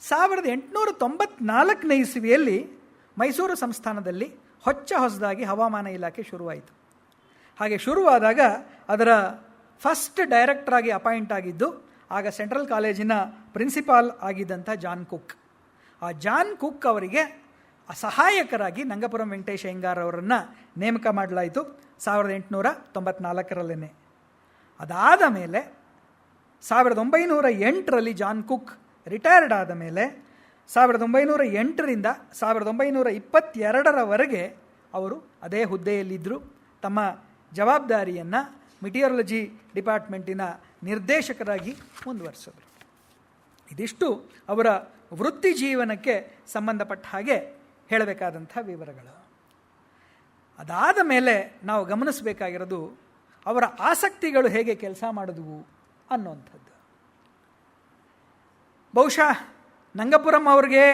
1894ನೇ ಇಸವಿಯಲ್ಲಿ ಮೈಸೂರು ಸಂಸ್ಥಾನದಲ್ಲಿ ಹೊಸದಾಗಿ ಹವಾಮಾನ ಇಲಾಖೆ ಶುರುವಾಯಿತು. ಹಾಗೆ ಶುರುವಾದಾಗ ಅದರ ಫಸ್ಟ್ ಡೈರೆಕ್ಟರ್ ಆಗಿ ಅಪಾಯಿಂಟ್ ಆಗಿದ್ದು ಆಗ ಸೆಂಟ್ರಲ್ ಕಾಲೇಜಿನ ಪ್ರಿನ್ಸಿಪಾಲ್ ಆಗಿದ್ದಂಥ ಜಾನ್ ಕುಕ್. ಆ ಜಾನ್ ಕುಕ್ ಅವರಿಗೆ ಸಹಾಯಕರಾಗಿ ನಂಗಪುರಂ ವೆಂಕಟೇಶ ಅಯ್ಯಂಗಾರ್ ಅವರನ್ನು ನೇಮಕ ಮಾಡಲಾಯಿತು 1894ರಲ್ಲೇ. ಅದಾದ ಮೇಲೆ 1908ರಲ್ಲಿ ಜಾನ್ ಕುಕ್ ರಿಟೈರ್ಡ್ ಆದ ಮೇಲೆ 1908ರಿಂದ 1922ರವರೆಗೆ ಅವರು ಅದೇ ಹುದ್ದೆಯಲ್ಲಿದ್ದರು. ತಮ್ಮ ಜವಾಬ್ದಾರಿಯನ್ನು ಮಿಟಿಯಾಲಜಿ ಡಿಪಾರ್ಟ್ಮೆಂಟಿನ ನಿರ್ದೇಶಕರಾಗಿ ಮುಂದುವರಿಸಿದರು. ಇದಿಷ್ಟು ಅವರ ವೃತ್ತಿ ಜೀವನಕ್ಕೆ ಸಂಬಂಧಪಟ್ಟ ಹಾಗೆ ಹೇಳಬೇಕಾದಂಥ ವಿವರಗಳು. ಅದಾದ ಮೇಲೆ ನಾವು ಗಮನಿಸಬೇಕಾಗಿರೋದು ಅವರ ಆಸಕ್ತಿಗಳು ಹೇಗೆ ಕೆಲಸ ಮಾಡಿದ್ವು ಅನ್ನುವಂಥದ್ದು. ಬಹುಶಃ ನಂಗಪುರಂ ಅವ್ರಿಗೆ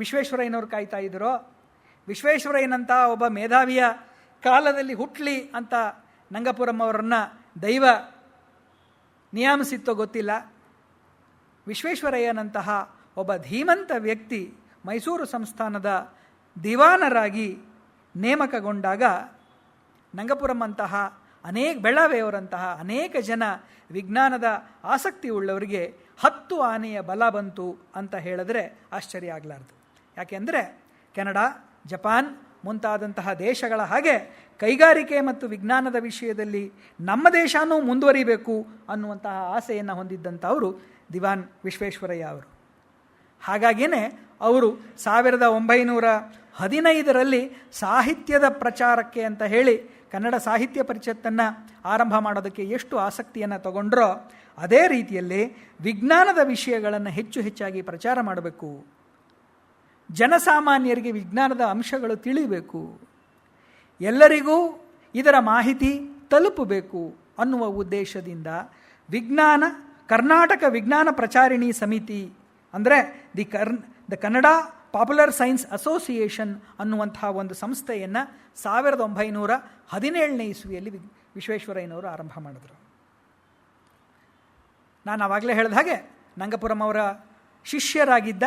ವಿಶ್ವೇಶ್ವರಯ್ಯನವ್ರು ಕಾಯ್ತಾ ಇದ್ದರೋ, ವಿಶ್ವೇಶ್ವರಯ್ಯನಂಥ ಒಬ್ಬ ಮೇಧಾವಿಯ ಕಾಲದಲ್ಲಿ ಹುಟ್ಟಲಿ ಅಂತ ನಂಗಪುರಂ ಅವರನ್ನು ದೈವ ನಿಯಾಮಿಸಿತ್ತೋ ಗೊತ್ತಿಲ್ಲ. ವಿಶ್ವೇಶ್ವರಯ್ಯನಂತಹ ಒಬ್ಬ ಧೀಮಂತ ವ್ಯಕ್ತಿ ಮೈಸೂರು ಸಂಸ್ಥಾನದ ದಿವಾನರಾಗಿ ನೇಮಕಗೊಂಡಾಗ ನಂಗಪುರಂ ಅಂತಹ ಬೆಳ್ಳಾವೆಯವರಂತಹ ಅನೇಕ ಜನ ವಿಜ್ಞಾನದ ಆಸಕ್ತಿ ಉಳ್ಳವರಿಗೆ 10 ಆನೆಯ ಬಲ ಬಂತು ಅಂತ ಹೇಳಿದ್ರೆ ಆಶ್ಚರ್ಯ ಆಗಲಾರ್ದು. ಯಾಕೆಂದರೆ ಕೆನಡಾ, ಜಪಾನ್ ಮುಂತಾದಂತಹ ದೇಶಗಳ ಹಾಗೆ ಕೈಗಾರಿಕೆ ಮತ್ತು ವಿಜ್ಞಾನದ ವಿಷಯದಲ್ಲಿ ನಮ್ಮ ದೇಶನೂ ಮುಂದುವರಿಬೇಕು ಅನ್ನುವಂತಹ ಆಸೆಯನ್ನು ಹೊಂದಿದ್ದಂಥವರು ದಿವಾನ್ ವಿಶ್ವೇಶ್ವರಯ್ಯ ಅವರು. ಹಾಗಾಗಿಯೇ ಅವರು 1915ರಲ್ಲಿ ಸಾಹಿತ್ಯದ ಪ್ರಚಾರಕ್ಕೆ ಅಂತ ಹೇಳಿ ಕನ್ನಡ ಸಾಹಿತ್ಯ ಪರಿಷತ್ತನ್ನು ಆರಂಭ ಮಾಡೋದಕ್ಕೆ ಎಷ್ಟು ಆಸಕ್ತಿಯನ್ನು ತಗೊಂಡ್ರೋ ಅದೇ ರೀತಿಯಲ್ಲಿ ವಿಜ್ಞಾನದ ವಿಷಯಗಳನ್ನು ಹೆಚ್ಚಾಗಿ ಪ್ರಚಾರ ಮಾಡಬೇಕು, ಜನಸಾಮಾನ್ಯರಿಗೆ ವಿಜ್ಞಾನದ ಅಂಶಗಳು ತಿಳಿಬೇಕು, ಎಲ್ಲರಿಗೂ ಇದರ ಮಾಹಿತಿ ತಲುಪಬೇಕು ಅನ್ನುವ ಉದ್ದೇಶದಿಂದ ಕರ್ನಾಟಕ ವಿಜ್ಞಾನ ಪ್ರಚಾರಿಣಿ ಸಮಿತಿ ಅಂದರೆ the Kannada popular science association ಅನ್ನುವಂತಹ ಒಂದು ಸಂಸ್ಥೆಯನ್ನು 1917ನೇ ಇಸ್ವಿಯಲ್ಲಿ ವಿಶ್ವೇಶ್ವರಯ್ಯನವರು ಆರಂಭ ಮಾಡಿದರು. ನಾನು ಆವಾಗಲೇ ಹೇಳಿದ ಹಾಗೆ ನಂಗಪುರಂ ಅವರ ಶಿಷ್ಯರಾಗಿದ್ದ,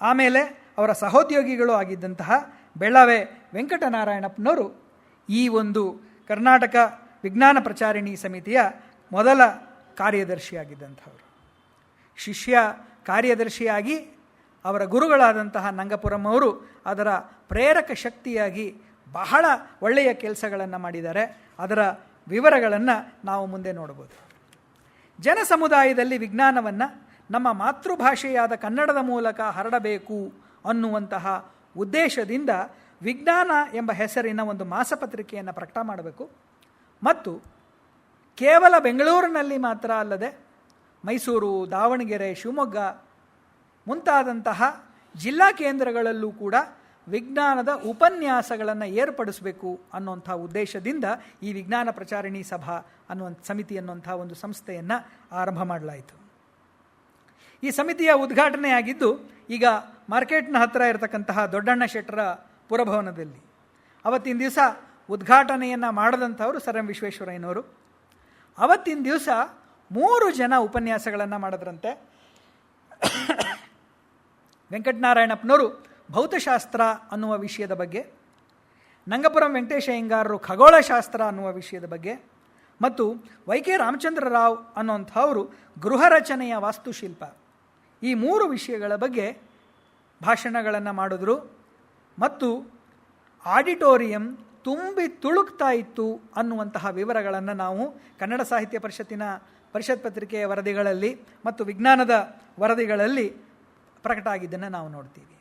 ಆಮೇಲೆ ಅವರ ಸಹೋದ್ಯೋಗಿಗಳು ಆಗಿದ್ದಂತಹ ಬೆಳ್ಳಾವೆ ವೆಂಕಟನಾರಾಯಣಪ್ಪನವರು ಈ ಒಂದು ಕರ್ನಾಟಕ ವಿಜ್ಞಾನ ಪ್ರಚಾರಿಣಿ ಸಮಿತಿಯ ಮೊದಲ ಕಾರ್ಯದರ್ಶಿಯಾಗಿದ್ದಂಥವರು. ಶಿಷ್ಯ ಕಾರ್ಯದರ್ಶಿಯಾಗಿ ಅವರ ಗುರುಗಳಾದಂತಹ ನಂಗಪುರಂ ಅವರು ಅದರ ಪ್ರೇರಕ ಶಕ್ತಿಯಾಗಿ ಬಹಳ ಒಳ್ಳೆಯ ಕೆಲಸಗಳನ್ನು ಮಾಡಿದ್ದಾರೆ. ಅದರ ವಿವರಗಳನ್ನು ನಾವು ಮುಂದೆ ನೋಡ್ಬೋದು. ಜನ ಸಮುದಾಯದಲ್ಲಿ ವಿಜ್ಞಾನವನ್ನು ನಮ್ಮ ಮಾತೃಭಾಷೆಯಾದ ಕನ್ನಡದ ಮೂಲಕ ಹರಡಬೇಕು ಅನ್ನುವಂತಹ ಉದ್ದೇಶದಿಂದ ವಿಜ್ಞಾನ ಎಂಬ ಹೆಸರಿನ ಒಂದು ಮಾಸಪತ್ರಿಕೆಯನ್ನು ಪ್ರಕಟ ಮಾಡಬೇಕು ಮತ್ತು ಕೇವಲ ಬೆಂಗಳೂರಿನಲ್ಲಿ ಮಾತ್ರ ಅಲ್ಲದೆ ಮೈಸೂರು, ದಾವಣಗೆರೆ, ಶಿವಮೊಗ್ಗ ಮುಂತಾದಂತಹ ಜಿಲ್ಲಾ ಕೇಂದ್ರಗಳಲ್ಲೂ ಕೂಡ ವಿಜ್ಞಾನದ ಉಪನ್ಯಾಸಗಳನ್ನು ಏರ್ಪಡಿಸಬೇಕು ಅನ್ನುವಂಥ ಉದ್ದೇಶದಿಂದ ಈ ವಿಜ್ಞಾನ ಪ್ರಚಾರಿಣಿ ಸಭಾ ಅನ್ನುವಂಥ ಸಮಿತಿ ಅನ್ನುವಂಥ ಒಂದು ಸಂಸ್ಥೆಯನ್ನು ಆರಂಭ ಮಾಡಲಾಯಿತು. ಈ ಸಮಿತಿಯ ಉದ್ಘಾಟನೆಯಾಗಿದ್ದು ಈಗ ಮಾರ್ಕೆಟ್ನ ಹತ್ತಿರ ಇರತಕ್ಕಂತಹ ದೊಡ್ಡಣ್ಣ ಶೆಟ್ಟರ ಪುರಭವನದಲ್ಲಿ. ಅವತ್ತಿನ ದಿವಸ ಉದ್ಘಾಟನೆಯನ್ನು ಮಾಡಿದಂಥವರು ಸರ್ ಎಂ ವಿಶ್ವೇಶ್ವರಯ್ಯನವರು. ಅವತ್ತಿನ ದಿವಸ 3 ಜನ ಉಪನ್ಯಾಸಗಳನ್ನು ಮಾಡಿದ್ರಂತೆ. ವೆಂಕಟನಾರಾಯಣಪ್ಪನವರು ಭೌತಶಾಸ್ತ್ರ ಅನ್ನುವ ವಿಷಯದ ಬಗ್ಗೆ, ನಂಗಪುರಂ ವೆಂಕಟೇಶ ಅಯ್ಯಂಗಾರರು ಖಗೋಳಶಾಸ್ತ್ರ ಅನ್ನುವ ವಿಷಯದ ಬಗ್ಗೆ ಮತ್ತು ವೈ ಕೆ ರಾಮಚಂದ್ರ ರಾವ್ ಅನ್ನುವಂಥವರು ಗೃಹ ರಚನೆಯ ವಾಸ್ತುಶಿಲ್ಪ, ಈ 3 ವಿಷಯಗಳ ಬಗ್ಗೆ ಭಾಷಣಗಳನ್ನು ಮಾಡಿದ್ರು. ಮತ್ತು ಆಡಿಟೋರಿಯಂ ತುಂಬಿ ತುಳುಕ್ತಾ ಇತ್ತು ಅನ್ನುವಂತಹ ವಿವರಗಳನ್ನು ನಾವು ಕನ್ನಡ ಸಾಹಿತ್ಯ ಪರಿಷತ್ ಪತ್ರಿಕೆಯ ವರದಿಗಳಲ್ಲಿ ಮತ್ತು ವಿಜ್ಞಾನದ ವರದಿಗಳಲ್ಲಿ ಪ್ರಕಟ ಆಗಿದ್ದನ್ನು ನಾವು ನೋಡ್ತೀವಿ.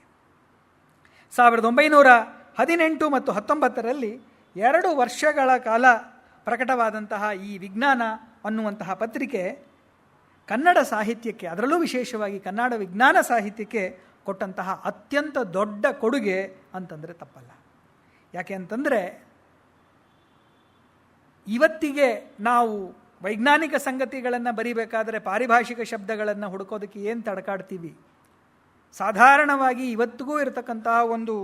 1918 ಮತ್ತು 19ರಲ್ಲಿ 2 ವರ್ಷಗಳ ಕಾಲ ಪ್ರಕಟವಾದಂತಹ ಈ ವಿಜ್ಞಾನ ಅನ್ನುವಂತಹ ಪತ್ರಿಕೆ ಕನ್ನಡ ಸಾಹಿತ್ಯಕ್ಕೆ, ಅದರಲ್ಲೂ ವಿಶೇಷವಾಗಿ ಕನ್ನಡ ವಿಜ್ಞಾನ ಸಾಹಿತ್ಯಕ್ಕೆ ಕೊಟ್ಟಂತಹ ಅತ್ಯಂತ ದೊಡ್ಡ ಕೊಡುಗೆ ಅಂತಂದರೆ ತಪ್ಪಲ್ಲ. ಯಾಕೆ ಅಂತಂದರೆ ಇವತ್ತಿಗೆ ನಾವು ವೈಜ್ಞಾನಿಕ ಸಂಗತಿಗಳನ್ನು ಬರಿಬೇಕಾದರೆ ಪಾರಿಭಾಷಿಕ ಶಬ್ದಗಳನ್ನು ಹುಡುಕೋದಕ್ಕೆ ಏನು ತಡಕಾಡ್ತೀವಿ. ಸಾಧಾರಣವಾಗಿ ಇವತ್ತಿಗೂ ಇರತಕ್ಕಂತಹ ಒಂದು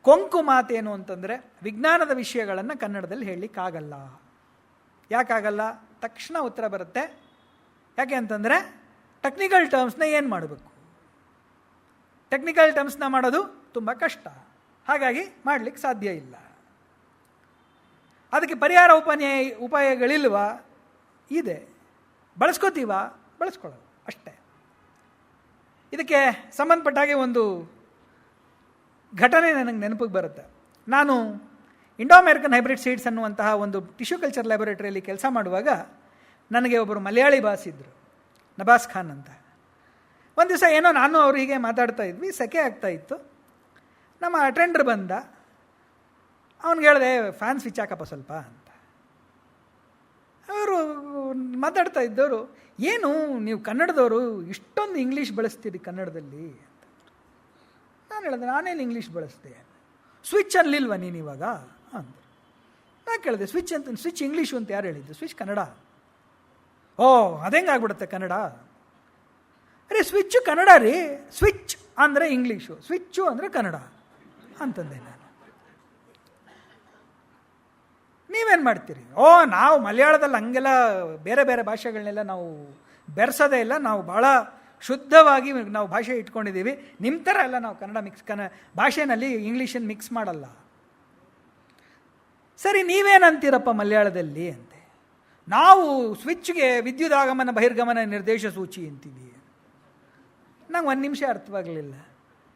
ಕೊಂಕು ಮಾತೇನು ಅಂತಂದರೆ ವಿಜ್ಞಾನದ ವಿಷಯಗಳನ್ನು ಕನ್ನಡದಲ್ಲಿ ಹೇಳಲಿಕ್ಕಾಗಲ್ಲ. ಯಾಕಾಗಲ್ಲ? ತಕ್ಷಣ ಉತ್ತರ ಬರುತ್ತೆ. ಯಾಕೆ ಅಂತಂದರೆ ಟೆಕ್ನಿಕಲ್ ಟರ್ಮ್ಸ್ನ ಏನು ಮಾಡಬೇಕು? ಟೆಕ್ನಿಕಲ್ ಟರ್ಮ್ಸ್ನ ಮಾಡೋದು ತುಂಬ ಕಷ್ಟ, ಹಾಗಾಗಿ ಮಾಡಲಿಕ್ಕೆ ಸಾಧ್ಯ ಇಲ್ಲ. ಅದಕ್ಕೆ ಪರಿಹಾರ ಉಪಾಯಗಳಿಲ್ವಾ? ಇದೆ. ಬಳಸ್ಕೋತೀವಾ? ಬಳಸ್ಕೊಳ್ಳೋದು ಅಷ್ಟೇ. ಇದಕ್ಕೆ ಸಂಬಂಧಪಟ್ಟಾಗೆ ಒಂದು ಘಟನೆ ನನಗೆ ನೆನಪಿಗೆ ಬರುತ್ತೆ. ನಾನು ಇಂಡೋ ಅಮೇರಿಕನ್ ಹೈಬ್ರಿಡ್ ಸೀಡ್ಸ್ ಅನ್ನುವಂತಹ ಒಂದು ಟಿಶ್ಯೂ ಕಲ್ಚರ್ ಲ್ಯಾಬೊರೇಟರಿಯಲ್ಲಿ ಕೆಲಸ ಮಾಡುವಾಗ ನನಗೆ ಒಬ್ಬರು ಮಲಯಾಳಿ ಬಾಸ್ ಇದ್ದರು, ನಬಾಸ್ ಖಾನ್ ಅಂತ. ಒಂದು ದಿವಸ ಏನೋ ನಾನು ಅವರು ಹೀಗೆ ಮಾತಾಡ್ತಾ ಇದ್ವಿ, ಸೆಕೆ ಆಗ್ತಾ ಇತ್ತು. ನಮ್ಮ ಅಟೆಂಡರ್ ಬಂದ, ಅವನಿಗೆ ಹೇಳಿದೆ ಫ್ಯಾನ್ ಸ್ವಿಚ್ ಹಾಕಪ್ಪ ಸ್ವಲ್ಪ ಅಂತ. ಅವರು ಮಾತಾಡ್ತಾ ಇದ್ದವರು, ಏನು ನೀವು ಕನ್ನಡದವರು ಇಷ್ಟೊಂದು ಇಂಗ್ಲೀಷ್ ಬಳಸ್ತೀರಿ ಕನ್ನಡದಲ್ಲಿ ಅಂತ. ನಾನು ಹೇಳಿದೆ, ನಾನೇನು ಇಂಗ್ಲೀಷ್ ಬಳಸ್ದೆ? ಸ್ವಿಚ್ ಅಲ್ಲಿಲ್ವ ನೀನು ಇವಾಗ ಅಂತ. ನಾನು ಕೇಳಿದೆ, ಸ್ವಿಚ್ ಅಂತ, ಸ್ವಿಚ್ ಇಂಗ್ಲೀಷು ಅಂತ ಯಾರು ಹೇಳಿದ್ದು? ಸ್ವಿಚ್ ಕನ್ನಡ. ಓ, ಅದೇಂಗೆ ಆಗ್ಬಿಡುತ್ತೆ ಕನ್ನಡ? ಅರೆ ಸ್ವಿಚ್ಚು ಕನ್ನಡ ರೀ, ಸ್ವಿಚ್ ಅಂದರೆ ಇಂಗ್ಲೀಷು, ಸ್ವಿಚ್ಚು ಅಂದರೆ ಕನ್ನಡ ಅಂತಂದೆ ನಾನು. ನೀವೇನು ಮಾಡ್ತೀರಿ? ಓ, ನಾವು ಮಲಯಾಳದಲ್ಲಿ ಹಂಗೆಲ್ಲ ಬೇರೆ ಬೇರೆ ಭಾಷೆಗಳನ್ನೆಲ್ಲ ನಾವು ಬೆರೆಸೋದೇ ಇಲ್ಲ, ನಾವು ಭಾಳ ಶುದ್ಧವಾಗಿ ನಾವು ಭಾಷೆ ಇಟ್ಕೊಂಡಿದ್ದೀವಿ. ನಿಮ್ಮ ಥರ ಎಲ್ಲ ನಾವು ಕನ್ನಡ ಭಾಷೆನಲ್ಲಿ ಇಂಗ್ಲೀಷನ್ನು ಮಿಕ್ಸ್ ಮಾಡಲ್ಲ. ಸರಿ, ನೀವೇನಂತೀರಪ್ಪ ಮಲಯಾಳದಲ್ಲಿ ಅಂತೆ. ನಾವು ಸ್ವಿಚ್ಗೆ ವಿದ್ಯುತ್ ಆಗಮನ ಬಹಿರ್ಗಮನ ನಿರ್ದೇಶ ಸೂಚಿ ಅಂತೀವಿ. ನಂಗೆ 1 ನಿಮಿಷ ಅರ್ಥವಾಗಲಿಲ್ಲ.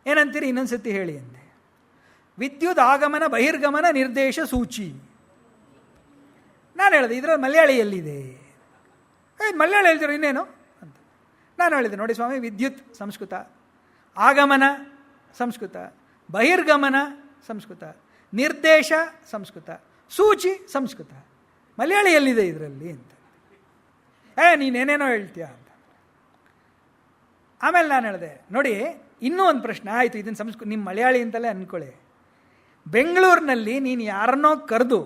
ಏನಂತೀರಿ? ಇನ್ನೊಂದು ಸತಿ ಹೇಳಿ ಅಂದೆ. ವಿದ್ಯುತ್ ಆಗಮನ ಬಹಿರ್ಗಮನ ನಿರ್ದೇಶ ಸೂಚಿ. ನಾನು ಹೇಳಿದೆ, ಇದರ ಮಲಯಾಳಿ ಎಲ್ಲಿದೆ? ಮಲಯಾಳಿ ಹೇಳ್ತೀರೋ ಇನ್ನೇನು ಅಂತ. ನಾನು ಹೇಳಿದೆ, ನೋಡಿ ಸ್ವಾಮಿ, ವಿದ್ಯುತ್ ಸಂಸ್ಕೃತ, ಆಗಮನ ಸಂಸ್ಕೃತ, ಬಹಿರ್ಗಮನ ಸಂಸ್ಕೃತ, ನಿರ್ದೇಶ ಸಂಸ್ಕೃತ, ಸೂಚಿ ಸಂಸ್ಕೃತ, ಮಲಯಾಳಿ ಎಲ್ಲಿದೆ ಇದರಲ್ಲಿ ಅಂತ. ನೀನೇನೇನೋ ಹೇಳ್ತೀಯ ಅಂತ. ಆಮೇಲೆ ನಾನು ಹೇಳಿದೆ, ನೋಡಿ ಇನ್ನೂ ಒಂದು ಪ್ರಶ್ನೆ. ಆಯಿತು, ಇದನ್ನು ನಿಮ್ಮ ಮಲಯಾಳಿ ಅಂತಲೇ ಅಂದ್ಕೊಳ್ಳಿ. ಬೆಂಗಳೂರಿನಲ್ಲಿ ನೀನು ಯಾರನ್ನೋ ಕರೆದು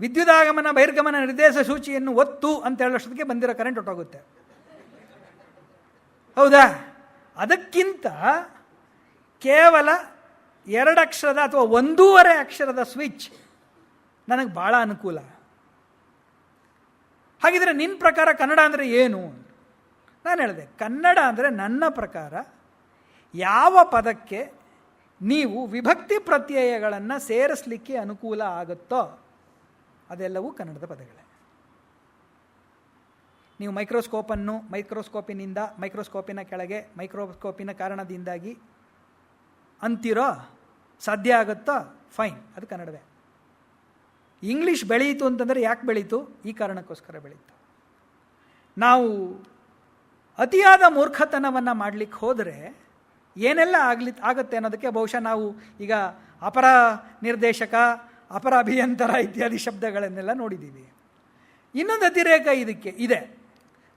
ವಿದ್ಯುದಾಗಮನ ಬಹಿರ್ಗಮನ ನಿರ್ದೇಶ ಸೂಚಿಯನ್ನು ಒತ್ತು ಅಂತ ಹೇಳೋಷ್ಟೊತ್ತಿಗೆ ಬಂದಿರೋ ಕರೆಂಟ್ ಹೊಟ್ಟೋಗುತ್ತೆ. ಹೌದಾ? ಅದಕ್ಕಿಂತ ಕೇವಲ 2 ಅಕ್ಷರದ ಅಥವಾ 1.5 ಅಕ್ಷರದ ಸ್ವಿಚ್ ನನಗೆ ಭಾಳ ಅನುಕೂಲ. ಹಾಗಿದ್ರೆ ನಿನ್ನ ಪ್ರಕಾರ ಕನ್ನಡ ಅಂದರೆ ಏನು? ನಾನು ಹೇಳಿದೆ, ಕನ್ನಡ ಅಂದರೆ ನನ್ನ ಪ್ರಕಾರ ಯಾವ ಪದಕ್ಕೆ ನೀವು ವಿಭಕ್ತಿ ಪ್ರತ್ಯಯಗಳನ್ನು ಸೇರಿಸಲಿಕ್ಕೆ ಅನುಕೂಲ ಆಗುತ್ತೋ ಅದೆಲ್ಲವೂ ಕನ್ನಡದ ಪದಗಳೇ. ನೀವು ಮೈಕ್ರೋಸ್ಕೋಪಿನ ಕೆಳಗೆ ಮೈಕ್ರೋಸ್ಕೋಪಿನ ಕಾರಣದಿಂದಾಗಿ ಅಂತಿರೋ ಸಾಧ್ಯ ಆಗುತ್ತೋ, ಫೈನ್, ಅದು ಕನ್ನಡವೇ. ಇಂಗ್ಲೀಷ್ ಬೆಳೀತು ಅಂತಂದರೆ ಯಾಕೆ ಬೆಳೀತು? ಈ ಕಾರಣಕ್ಕೋಸ್ಕರ ಬೆಳೀತು. ನಾವು ಅತಿಯಾದ ಮೂರ್ಖತನವನ್ನು ಮಾಡಲಿಕ್ಕೆ ಹೋದರೆ ಏನೆಲ್ಲ ಆಗುತ್ತೆ ಅನ್ನೋದಕ್ಕೆ ಬಹುಶಃ ನಾವು ಈಗ ಅಪರ ನಿರ್ದೇಶಕ, ಅಪರ ಅಭಿಯಂತರ ಇತ್ಯಾದಿ ಶಬ್ದಗಳನ್ನೆಲ್ಲ ನೋಡಿದ್ದೀವಿ. ಇನ್ನೊಂದು ಅತಿರೇಕ ಇದಕ್ಕೆ ಇದೆ.